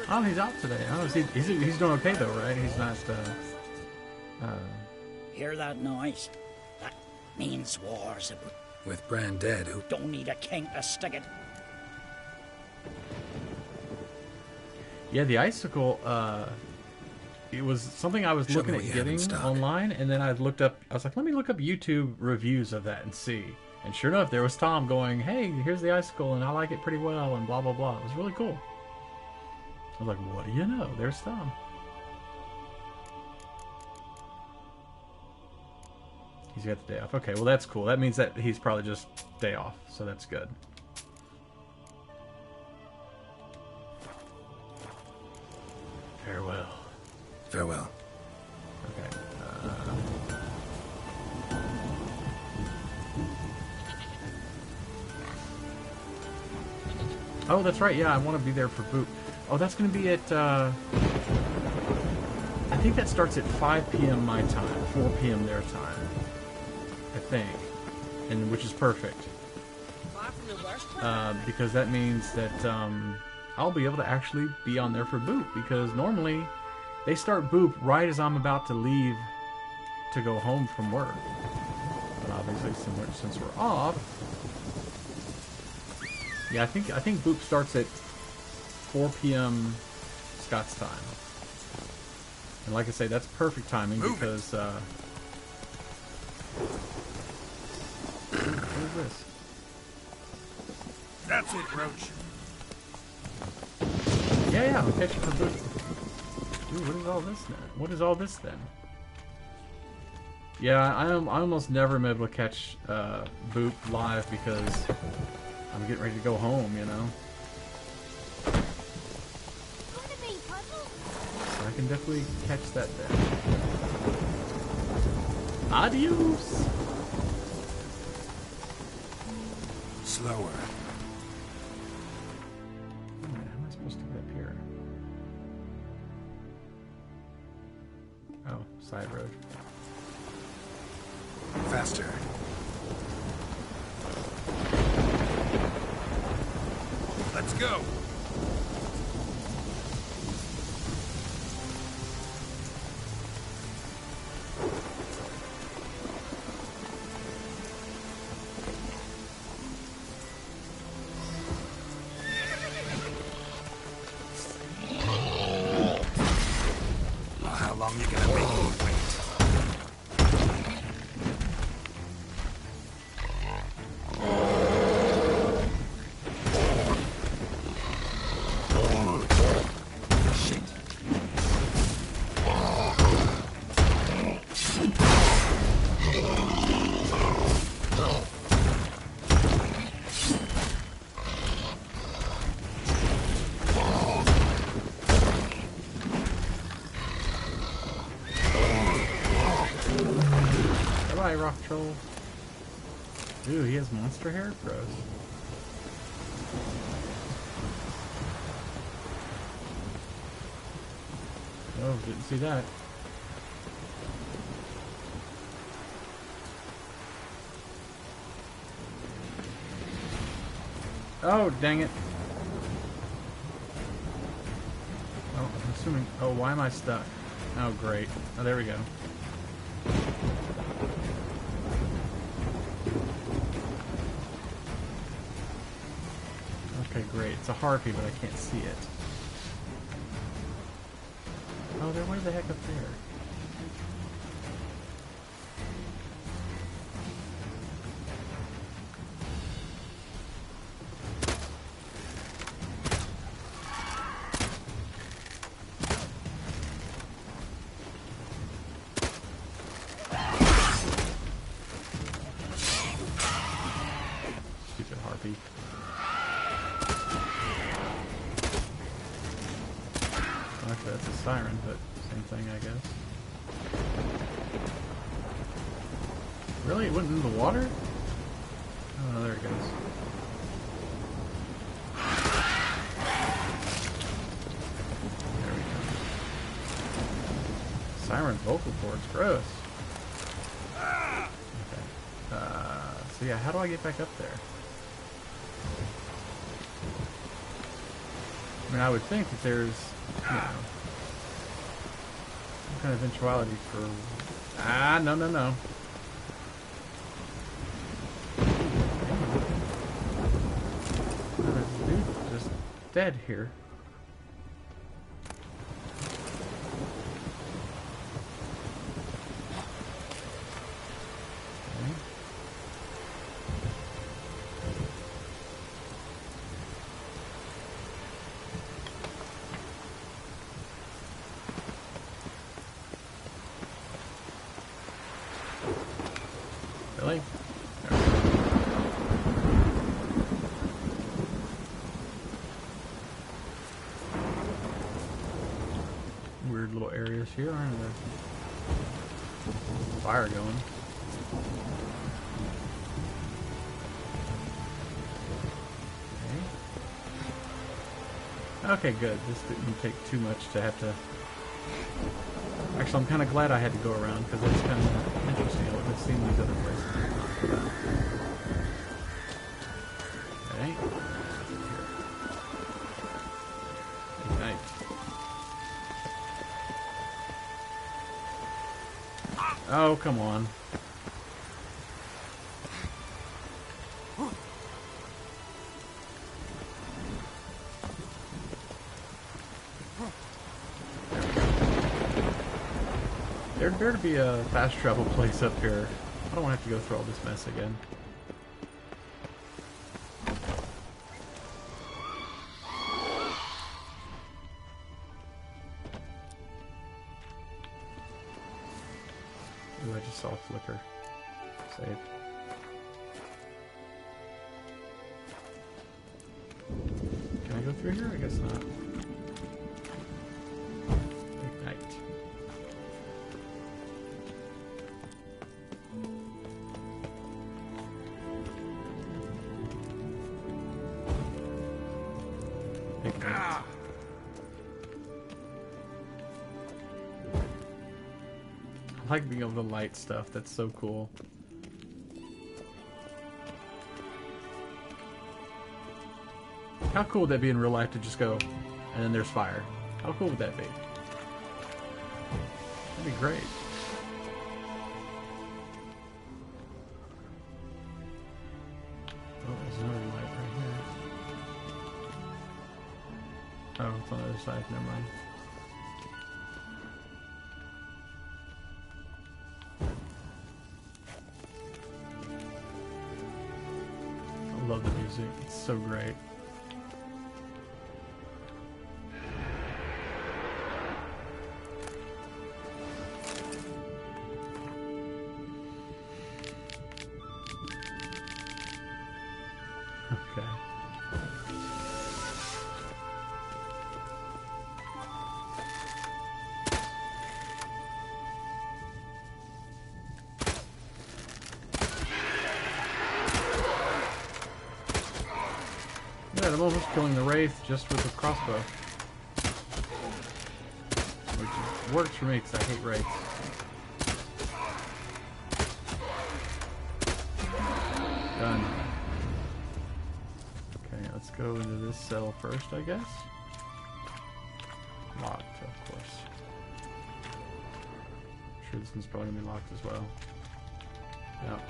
Oh, he's out today. Oh, he's doing okay though, right? He's not. Hear that noise? That means war's about. With Bran dead, who don't need a king to stick it. Yeah, the icicle. It was something I was looking at getting online, and then I looked up. I was like, let me look up YouTube reviews of that and see. And sure enough, there was Tom going, "Hey, here's the icicle, and I like it pretty well," and blah blah blah. It was really cool. I was like, what do you know? There's Tom. He's got the day off. Okay, well that's cool. That means that he's probably just day off, so that's good. Farewell. Farewell. Okay. Oh, that's right. Yeah, I want to be there for Boop. Oh, that's going to be at, I think that starts at 5 p.m. my time, 4 p.m. their time, I think, and which is perfect, because that means that I'll be able to actually be on there for Boop, because normally they start Boop right as I'm about to leave to go home from work, but obviously since we're off, yeah, I think Boop starts at 4 p.m. Scott's time. And like I say, that's perfect timing because, what is this? That's it, Roach. Yeah, I'll catch you for Boop. Dude, what is all this then? What is all this then? Yeah, I almost never am able to catch Boop live because I'm getting ready to go home, you know? I can definitely catch that then. Adios! Slower. Oh, man, how am I supposed to get up here? Oh, side road. faster. Let's go. How long you gonna make me wait? Rock troll. Ooh, he has monster hair? Gross. Oh, didn't see that. Oh, dang it. Oh, I'm assuming... Oh, why am I stuck? Oh, great. Oh, there we go. Okay, great. It's a harpy, but I can't see it. Oh, they're way the heck up there. Stupid harpy. Okay, that's a siren, but same thing, I guess. Really? It went into the water? Oh, no, there it goes. There we go. Siren vocal cords, gross. Okay. So yeah, how do I get back up there? I mean, I would think that there's, you know, some kind of eventuality for... Ah, no, no, no. There's a dude just dead here. Really? Weird little areas here, aren't there? Fire going. Okay, good. This didn't take too much to have to... Actually, I'm kind of glad I had to go around, because it's kind of interesting. I wouldn't have seen these other places. Okay. Ignite. Oh, come on. There'd better be a fast travel place up here. I don't want to have to go through all this mess again. Ooh, I just saw a flicker. Save. Can I go through here? I guess not. Ignite. Ignite. I like being able to light stuff. That's so cool. how cool would that be in real life to just go, and then there's fire? How cool would that be? That'd be great. Oh, there's another light right here. Oh, it's on the other side. Never mind. I love the music. It's so great. Okay. Yeah, I'm almost killing the Wraith just with the crossbow. Which works for me because I hate Wraiths. Done. Okay, let's go into this cell first, I guess. Locked, of course. I'm sure this one's probably gonna be locked as well. Yep.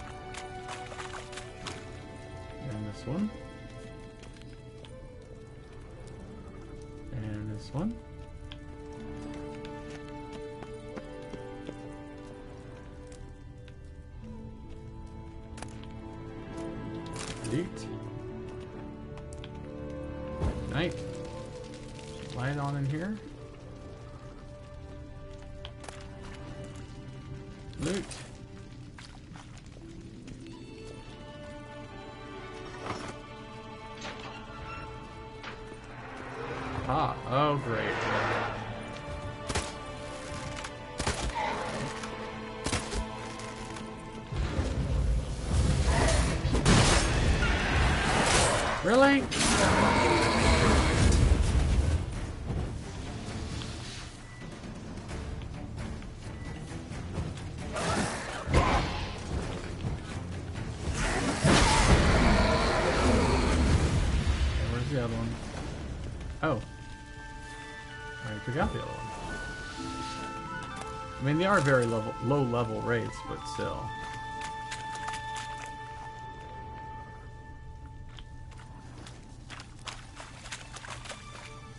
And this one. And this one. Delete. Night. Light on in here. Loot. Ah, oh great. Really? Where's the other one? Oh. I took out the other one. I mean, they are very low level rates, but still.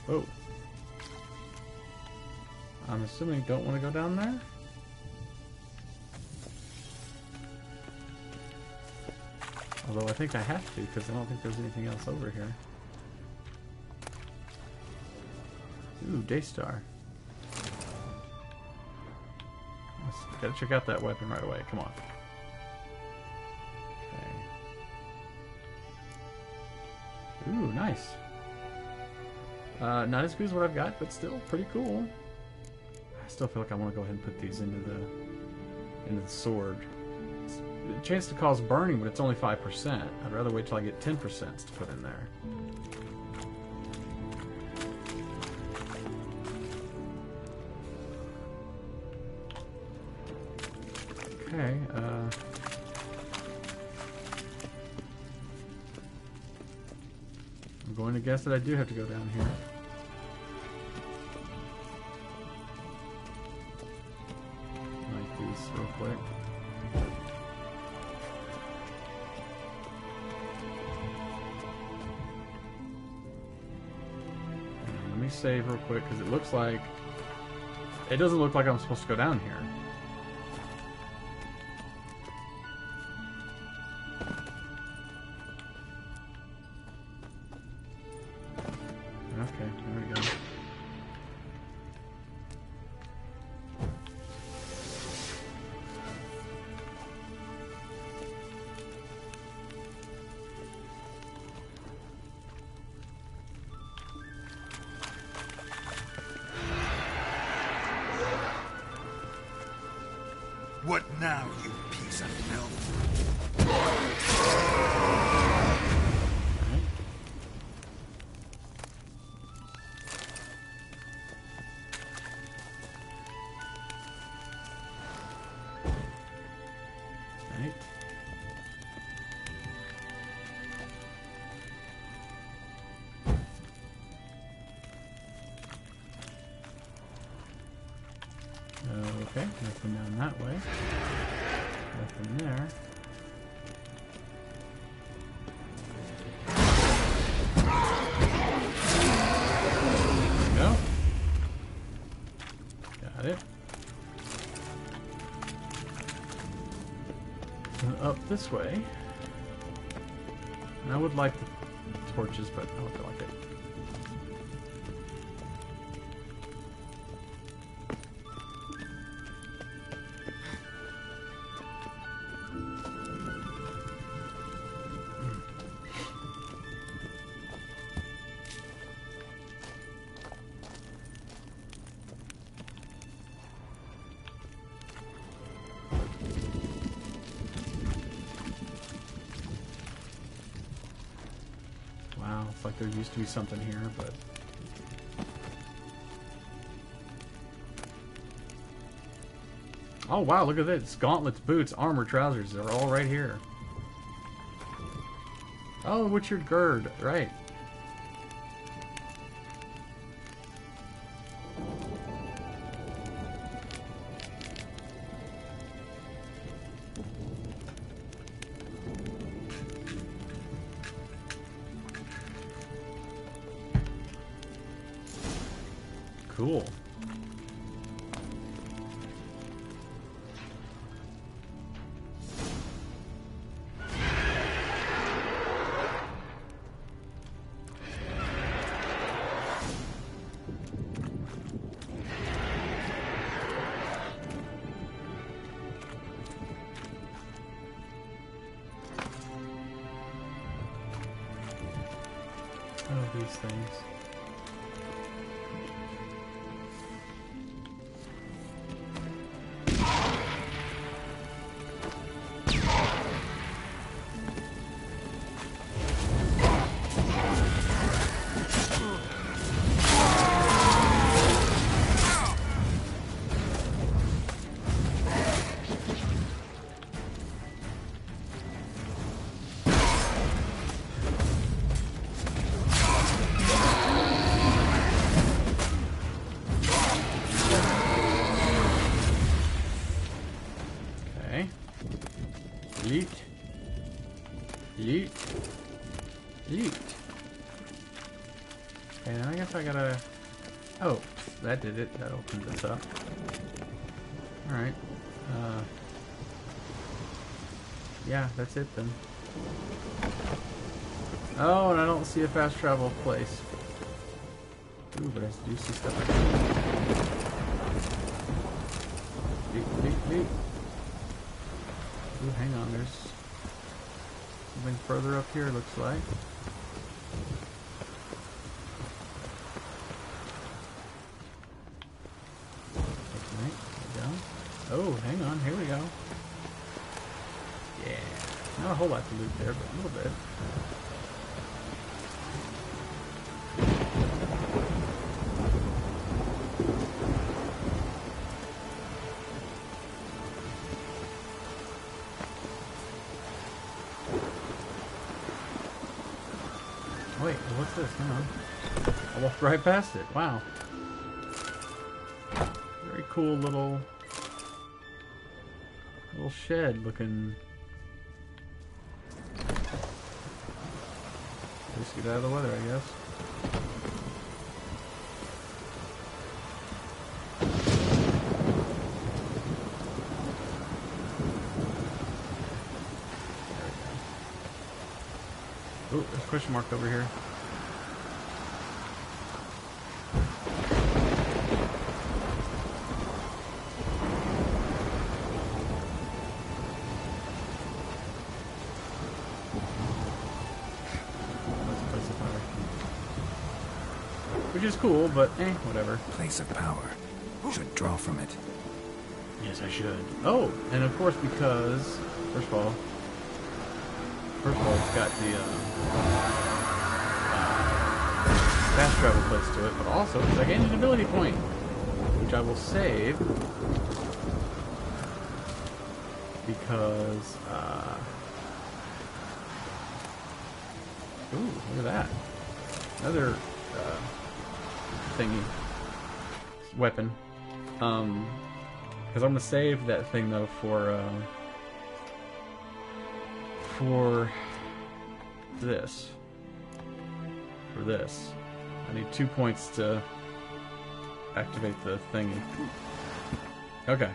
Oh. I'm assuming I don't want to go down there? Although I think I have to, because I don't think there's anything else over here. Ooh, Daystar. Gotta check out that weapon right away. Come on. Okay. Ooh, nice. Not as good as what I've got, but still pretty cool. I still feel like I want to go ahead and put these into the sword. It's a chance to cause burning, but it's only 5%. I'd rather wait till I get 10% to put in there. Okay, I'm going to guess that I do have to go down here. Like these real quick. And let me save real quick because it looks like it doesn't look like I'm supposed to go down here. Okay, there we go. What now, you piece of filth? nothing down that way. Nothing there. There we go. Got it. And up this way. And I would like the torches, but I don't feel like it. It's like there used to be something here, but... Oh wow, look at this. Gauntlets, boots, armor, trousers. They're all right here. Oh, what's your gird? Right. Cool. Oh, these things. Yeet. Yeet. Yeet. And I guess I gotta... Oh, that did it. That opened this up. Alright. Yeah, that's it then. Oh, and I don't see a fast travel place. Ooh, but I do see stuff like that. Yeet, yeet, yeet. Ooh, hang on, there's something further up here, looks like. Okay, there we go. Oh, hang on, here we go. Yeah, not a whole lot to loot there, but a little bit. Wait, what's this? Hang on. I walked right past it. Wow. Very cool little shed looking. Just get out of the weather, I guess. Oh, there's a question mark over here. Which is cool, but whatever. Place of power. Should draw from it. Yes, I should. Oh, and of course because, first of all, it's got the fast travel place to it, but also I gained an ability point, which I will save because, ooh, look at that. Another thingy. Weapon. Because I'm gonna save that thing though for this. For this, I need 2 points to activate the thingy. Okay.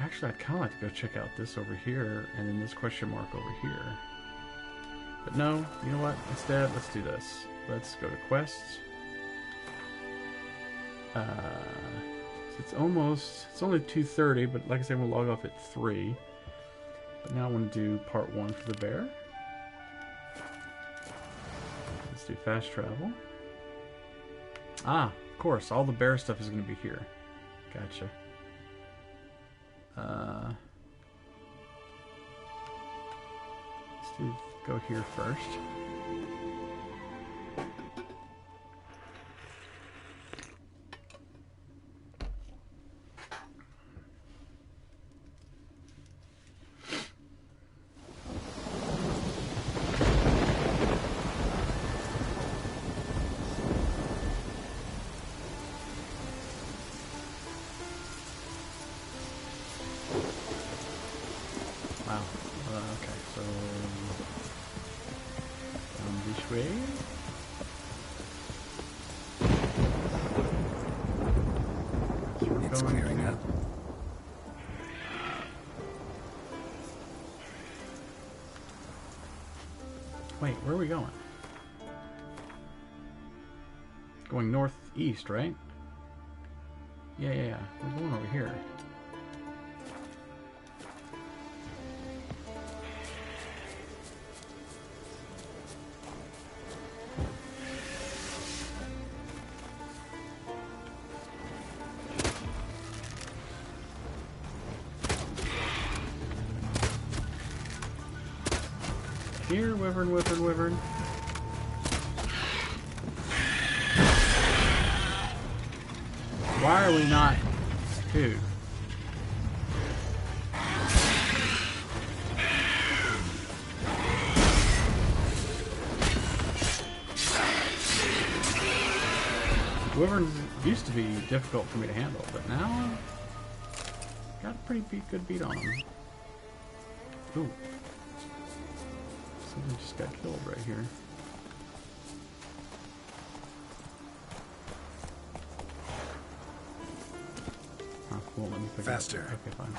Actually, I'd kind of like to go check out this over here, and then this question mark over here. But no, you know what? Instead, let's do this. Let's go to quests. So it's only 2:30, but like I said, we'll log off at 3. But now I want to do part 1 for the bear. Let's do fast travel. Ah, of course, all the bear stuff is going to be here. Gotcha. Let's go here first. Wow. Okay, so down this way. It's clearing up. Wait, where are we going? Going northeast, right? Yeah. We're going over here. Here, wyvern. Why are we not... Dude. Wyverns used to be difficult for me to handle, but now... got a pretty good beat on them. Ooh. Something just got killed right here. Oh, cool. Let me pick Faster. It up. Okay, fine.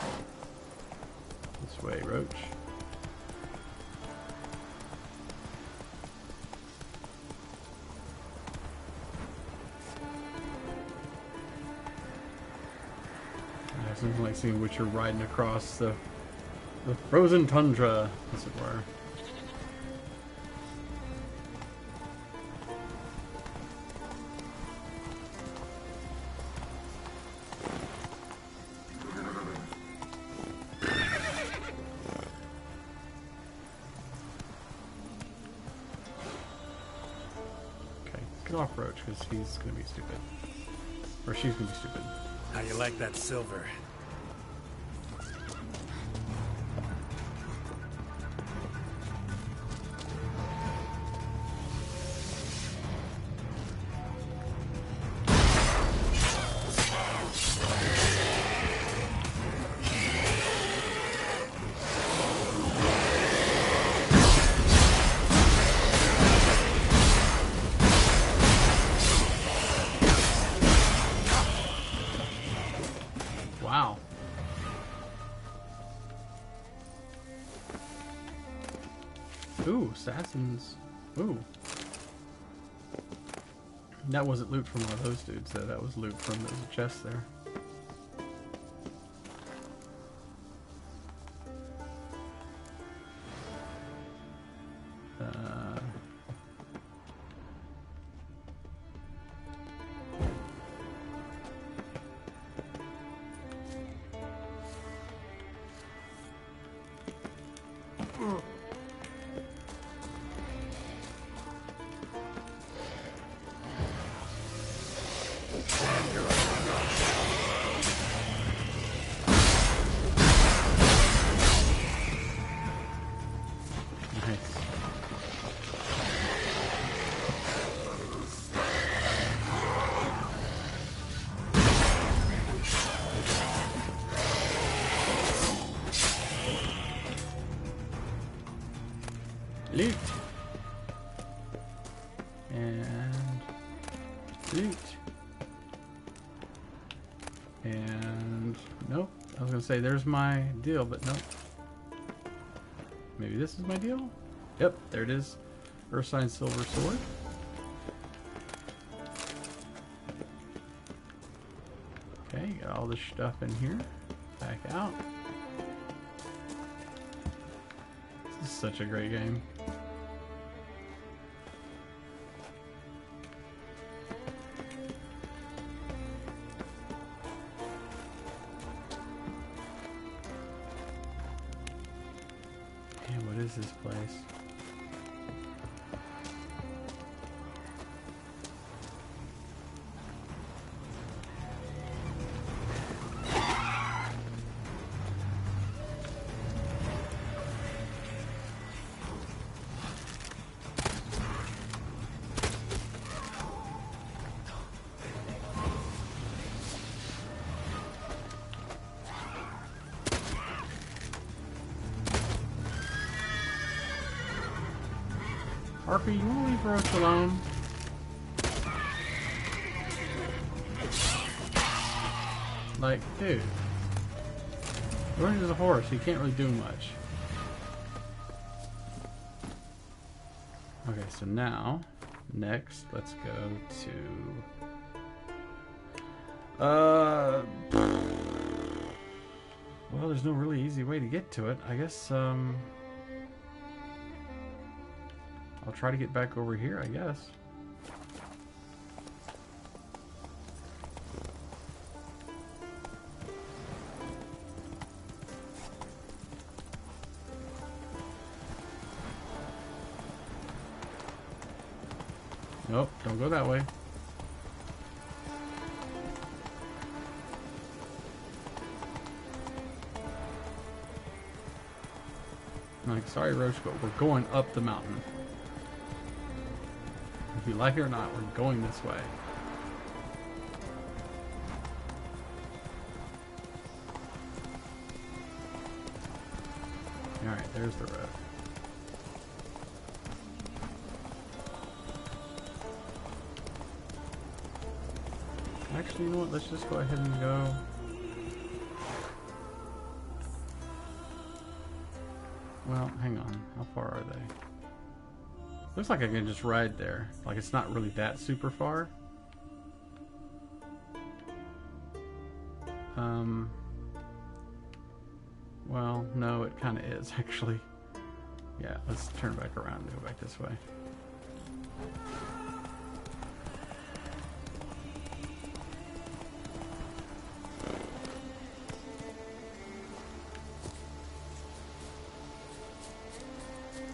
This way, Roach. It's nothing like seeing Witcher riding across the frozen tundra, as it were. Get off Roach, because he's going to be stupid. Or she's going to be stupid. How you like that silver? Wow. Ooh, assassins. Ooh. That wasn't loot from one of those dudes, though. That was loot from there's a chest there. Loot. And loot. And nope. I was gonna say there's my deal, but nope. Maybe this is my deal? Yep, there it is. Ursine Silver Sword. Okay, got all this stuff in here. Back out. This is such a great game. Man, what is this place? Harpy, you wanna leave Roach alone? Like, dude. Roach is a horse, he can't really do much. Okay, so now, next, let's go to... well, there's no really easy way to get to it. I guess, I'll try to get back over here, I guess. Nope, don't go that way. Like, sorry, Roach, but we're going up the mountain. If you like it or not, we're going this way. Alright, there's the road. Actually, you know what? Let's just go ahead and go. Well, hang on. How far are they? Looks like I can just ride there. Like, it's not really that super far. Well, no, it kind of is, actually. Yeah, let's turn back around and go back this way.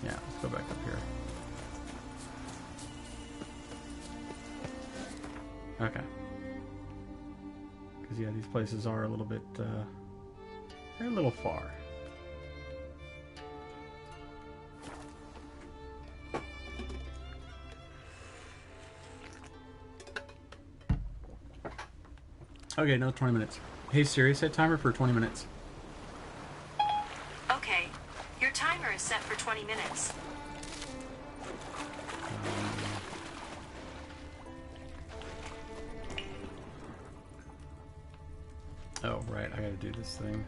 Yeah, let's go back up here. Okay. Because, yeah, these places are a little bit, they're a little far. Okay, no, 20 minutes. Hey Siri, set timer for 20 minutes. Okay, your timer is set for 20 minutes. Oh, right, I gotta do this thing.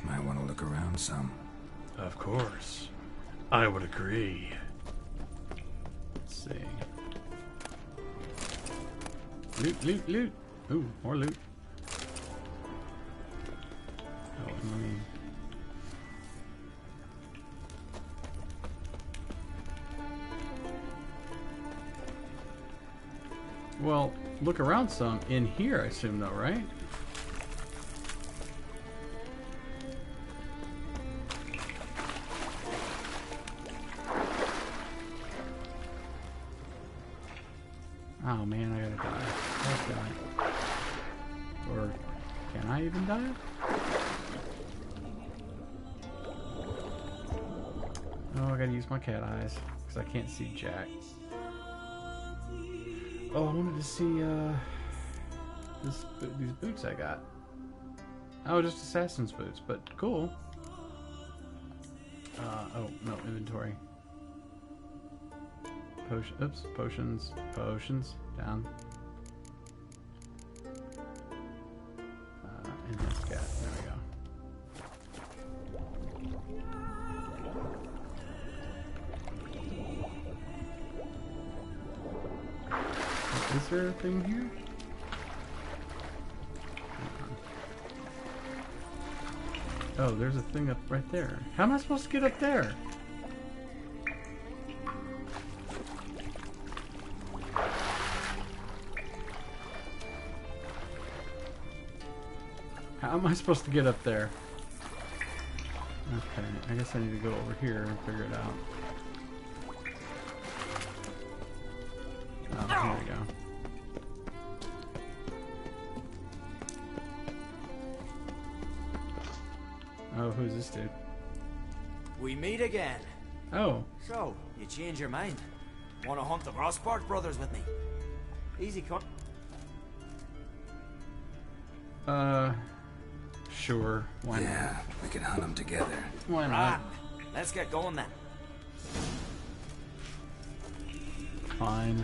Might want to look around some. Of course. I would agree. Let's see. Loot, loot, loot. Ooh, more loot. Oh, let me... Well, look around some in here, I assume, though, right? Oh man, I gotta die. Let's die. Or can I even die? Oh, I gotta use my cat eyes because I can't see jack. Oh, I wanted to see these boots I got. Oh, just assassin's boots, but cool. Oh, no, inventory. Oops, potions, down. Enhanced gas, there we go. Is there a thing here? Oh, there's a thing up right there. How am I supposed to get up there? How am I supposed to get up there? Okay, I guess I need to go over here and figure it out. Oh, here we go. Oh, who's this dude? We meet again. Oh. So, you change your mind? Want to hunt the Rossport brothers with me? Easy cut. Sure. Why yeah, not? we can hunt them together. Why not? Right. Let's get going then. Fine.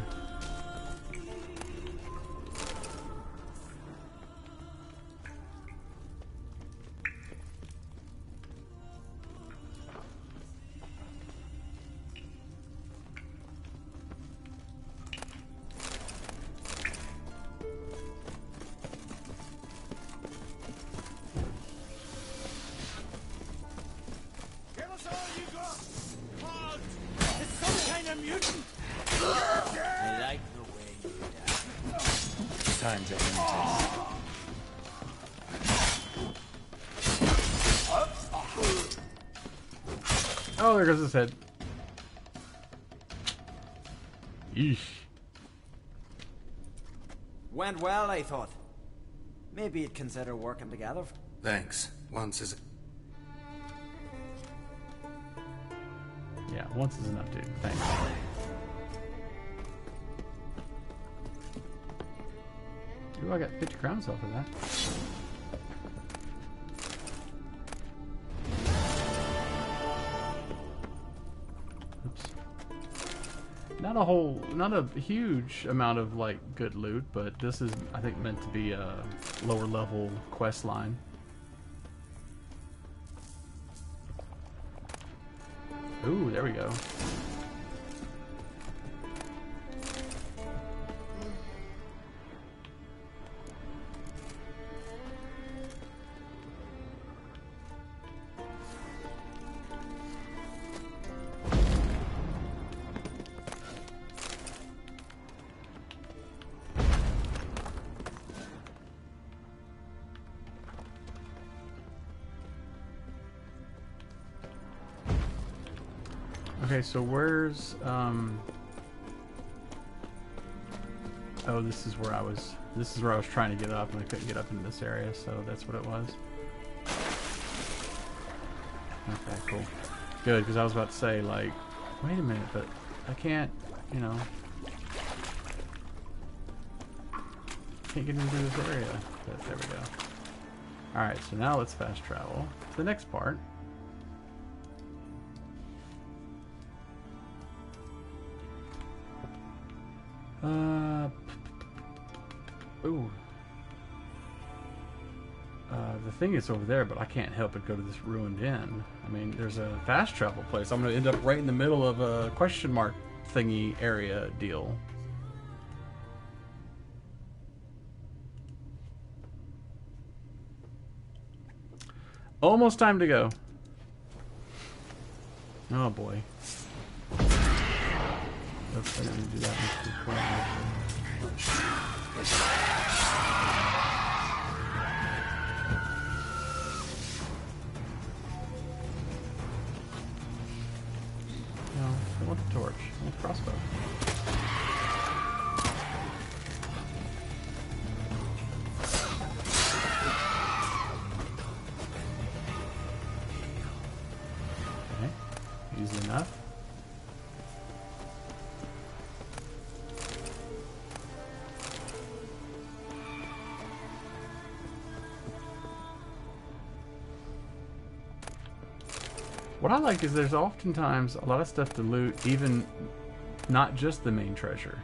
I like the way you die. Times are limited. Oh, there goes his head. Yeesh. Went well, I thought. Maybe you'd consider working together. Thanks. Once is... Yeah, once is enough, dude. Thanks. Ooh, I got 50 crowns off of that. Oops. Not a huge amount of, like, good loot, but this is, I think, meant to be a lower level quest line. Ooh, there we go. Okay, so where's oh, this is where I was trying to get up and I couldn't get up into this area, so that's what it was. Okay, cool. Good, because I was about to say, like, wait a minute, but I can't, you know, can't get into this area. But there we go. Alright, so now let's fast travel to the next part. Ooh. The thing is over there, but I can't help but go to this ruined inn. I mean, there's a fast travel place. I'm going to end up right in the middle of a question mark thingy area deal. Almost time to go. Oh boy. Oops, I didn't do that. No, I want the torch. I want the crossbow. Okay, easy enough. What I like is there's oftentimes a lot of stuff to loot, even not just the main treasure.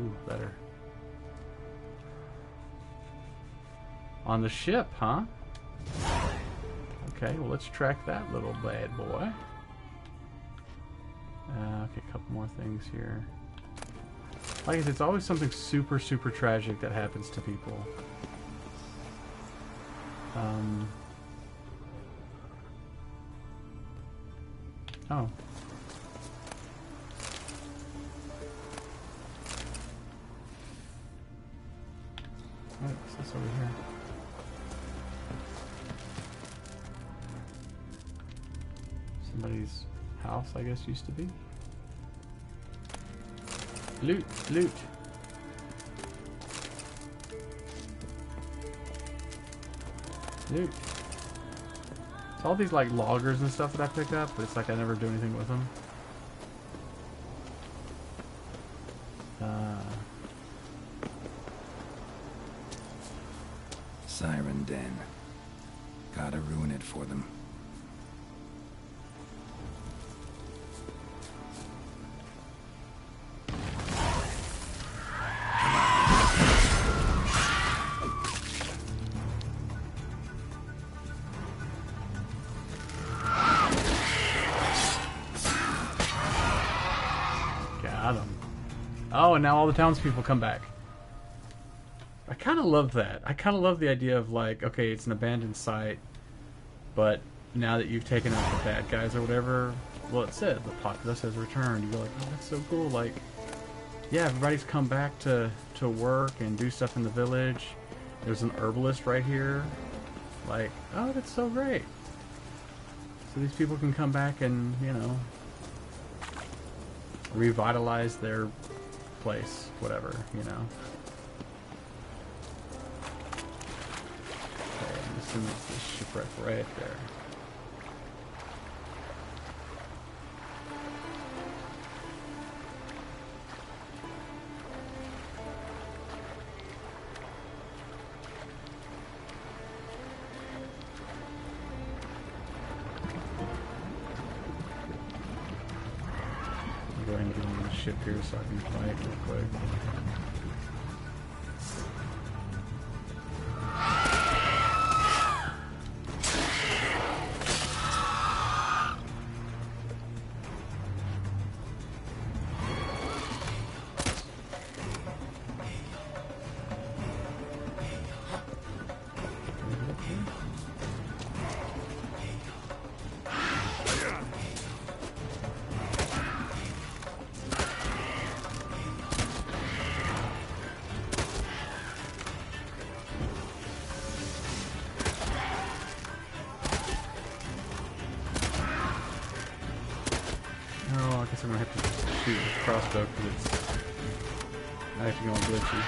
Ooh, better. On the ship, huh? Okay, well, let's track that little bad boy. Okay, a couple more things here. Like I said, it's always something super, super tragic that happens to people. Oh. What's this over here? Somebody's house, I guess, used to be. Loot, loot. Loot. It's all these like loggers and stuff that I pick up, but it's like I never do anything with them. Siren Den. Gotta ruin it for them. Got him. Oh, and now all the townspeople come back. I kind of love that. I kind of love the idea of like, okay, it's an abandoned site, but now that you've taken out the bad guys or whatever, well, it said the populace has returned. You go like, oh, that's so cool. Like, yeah, everybody's come back to work and do stuff in the village. There's an herbalist right here. Like, oh, that's so great. So these people can come back and, you know, revitalize their place, whatever, you know. And it's this shipwreck right there. I'll go ahead and get on the ship here so I can fight real quick. Oh, I guess I'm gonna have to shoot with crossbow because it's actually going glitchy.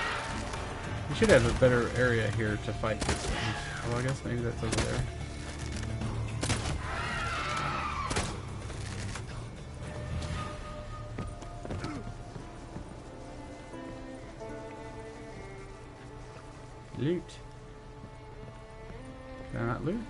We should have a better area here to fight these things. Well, I guess maybe that's over there. Loot. Can I not loot?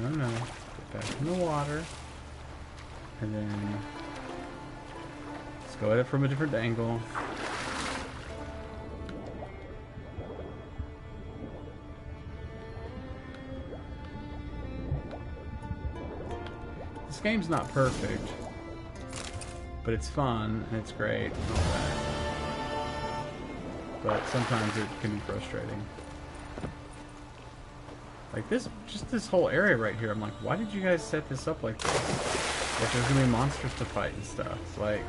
No. Get back in the water. And then let's go at it from a different angle. This game's not perfect, but it's fun and it's great and all that. But sometimes it can be frustrating. Like this, just this whole area right here, I'm like, why did you guys set this up like this? Like there's gonna be monsters to fight and stuff. Like,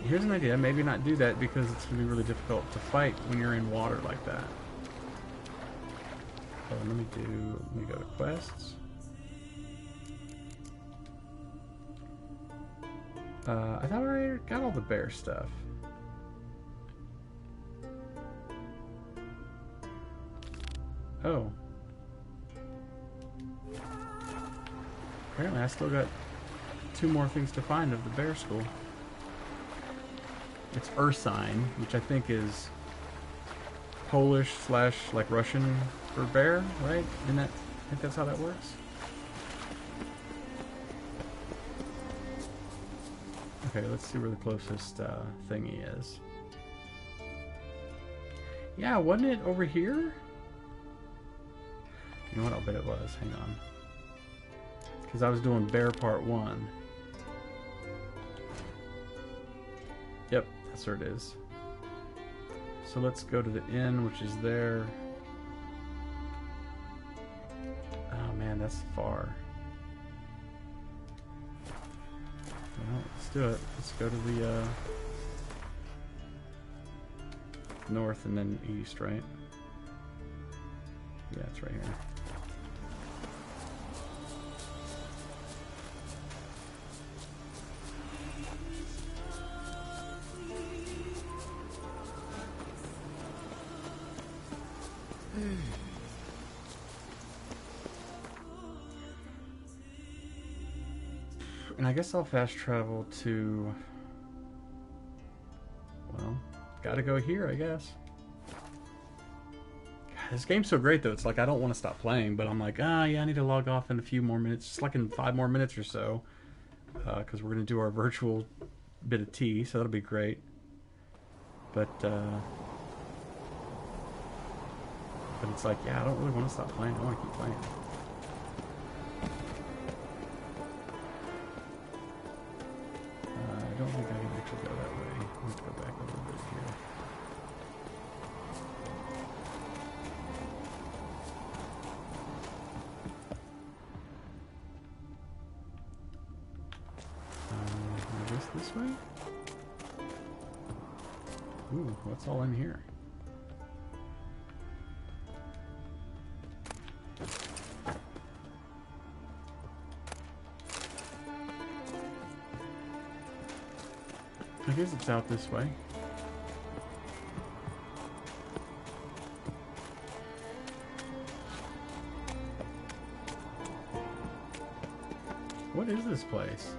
here's an idea, maybe not do that because it's gonna be really difficult to fight when you're in water like that. So let me go to quests. I thought I already got all the bear stuff. Oh. Apparently I still got 2 more things to find of the bear skull. It's Ursine, which I think is Polish / like Russian for bear, right? Isn't that, I think that's how that works. Okay, let's see where the closest thingy is. Yeah, wasn't it over here? You know what? I'll bet it was. Hang on. Because I was doing bear part 1. Yep, that's where it is. So let's go to the inn, which is there. Oh man, that's far. Well, let's do it. Let's go to the north and then east, right? Yeah, it's right here. And I guess I'll fast travel to, well, gotta go here, I guess. God, this game's so great though, it's like I don't want to stop playing, but I'm like, yeah, I need to log off in a few more minutes, just like in 5 more minutes or so, because we're gonna do our virtual bit of tea, so that'll be great. But it's like, yeah, I don't really want to stop playing, I want to keep playing. I don't think I can actually go that way. Let's go back a little bit here. I guess this way? Ooh, what's all in here? I guess it's out this way. What is this place?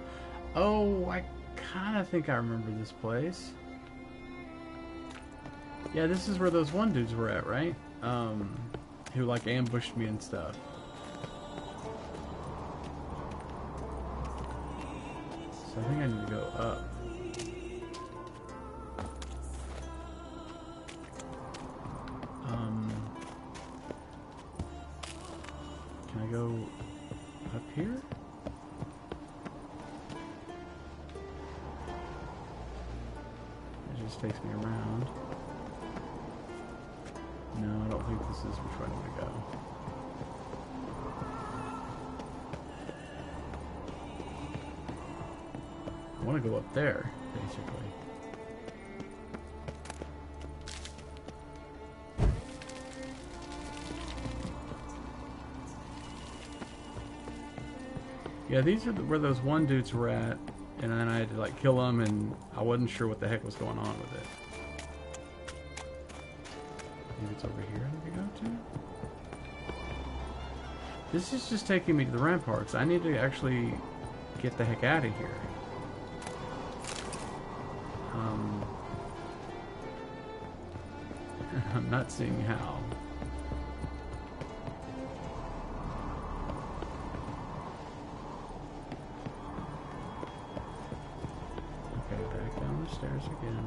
Oh, I kind of think I remember this place. Yeah, this is where those one dudes were at, right? Who like ambushed me and stuff. So I think I need to go up. Can I go up here? It just takes me around. No, I don't think this is which way I want to go. I want to go up there, basically. Yeah, these are where those one dudes were at, and then I had to like kill them, and I wasn't sure what the heck was going on with it. Maybe it's over here I need to go to? This is just taking me to the ramparts. I need to actually get the heck out of here. I'm not seeing how. Okay, back down the stairs again.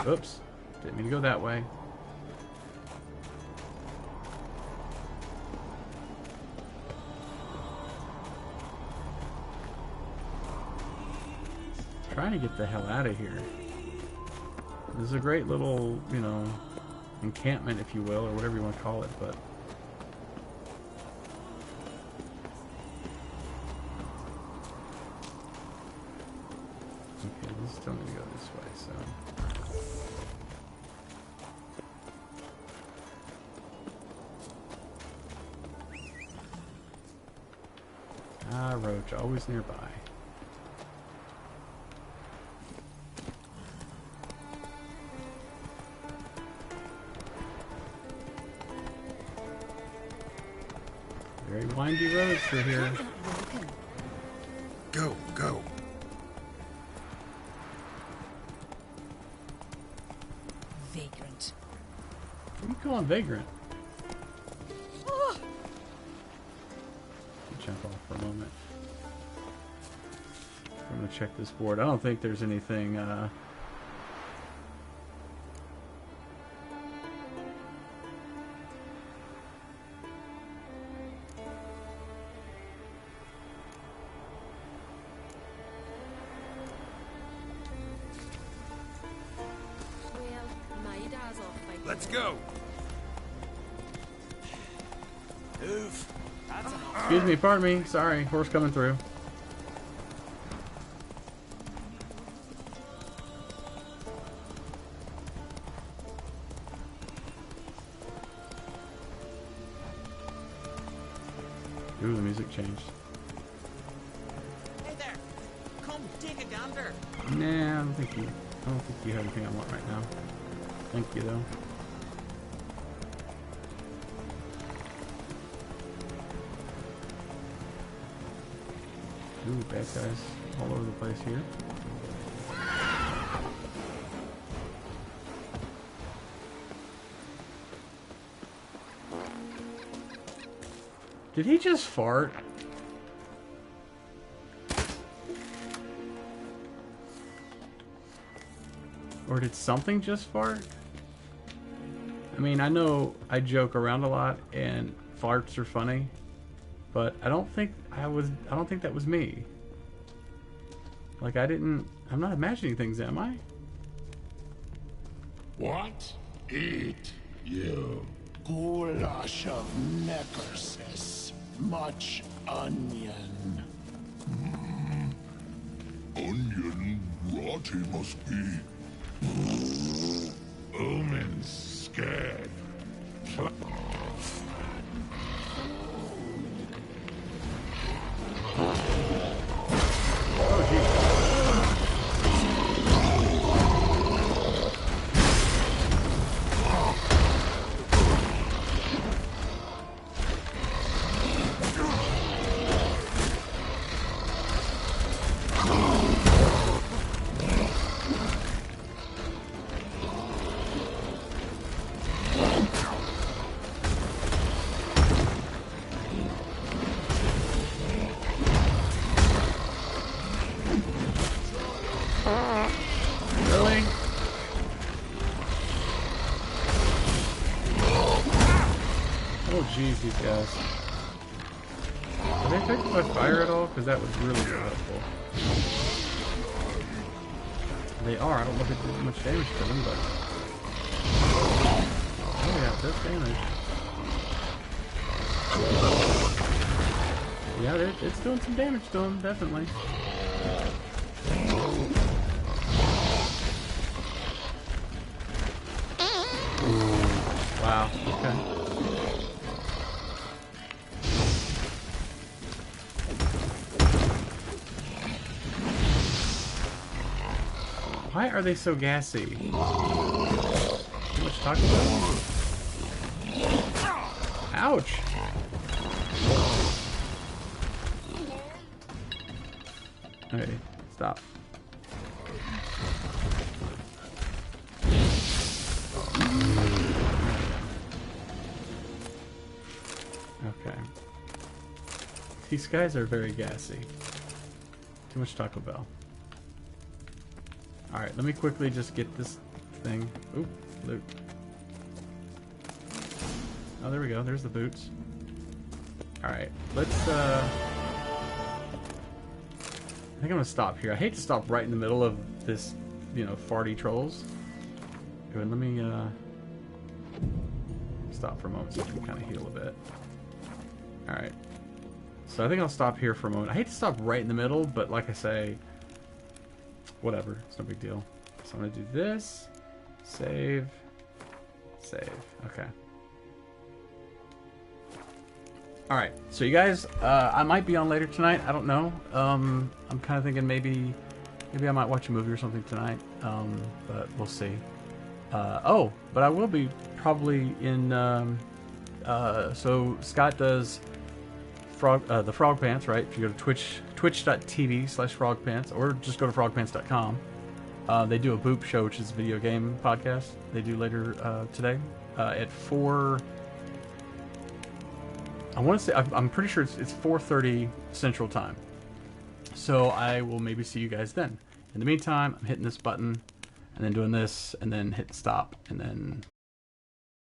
Oops, didn't mean to go that way. Trying to get the hell out of here. This is a great little, you know, encampment, if you will, or whatever you want to call it, but okay, this is telling me to go this way, so Roach, always nearby. Very windy roads through here. Go, go. Vagrant. What are you calling vagrant? Oh. Jump off for a moment. I'm gonna check this board. I don't think there's anything. Let's go. Move. Excuse me, pardon me. Sorry, horse coming through. Ooh, the music changed. Hey there. Come take a gander. Nah, I don't think you have anything I want right now. Thank you though. Ooh, bad guys all over the place here. Did he just fart? Or did something just fart? I mean, I know I joke around a lot and farts are funny, but I don't think that was me. Like I'm not imagining things, am I? What? Eat, you. Goulash of necklaces. Much onion. Onion rot he must be. Omen's scared. Oh, geez. Really? Oh jeez, these guys. Are they affected by fire at all? Because that would really be helpful. They are. I don't know if it did much damage to them, but... Oh yeah, it does damage. Yeah, it's doing some damage to them, definitely. Wow, okay. Why are they so gassy? Too much Taco Bell? Ouch! Okay, stop. Okay. These guys are very gassy. Too much Taco Bell. Alright, let me quickly just get this thing. Oop, loot. Oh, there we go. There's the boots. Alright, let's, I think I'm gonna stop here. I hate to stop right in the middle of this, you know, farty trolls. Good, let me, stop for a moment so I can kind of heal a bit. Alright. So I think I'll stop here for a moment. I hate to stop right in the middle, but like I say, whatever. It's no big deal. So I'm going to do this. Save. Save. Okay. Alright. So you guys, I might be on later tonight. I don't know. I'm kind of thinking maybe I might watch a movie or something tonight. But we'll see. Oh, but I will be probably in... so Scott does the Frog Pants, right? If you go to twitch.tv/frogpants, or just go to frogpants.com. They do a Boop Show, which is a video game podcast. They do later today at 4. I want to say I'm pretty sure it's 4:30 Central Time. So I will maybe see you guys then. In the meantime, I'm hitting this button, and then doing this, and then hit stop, and then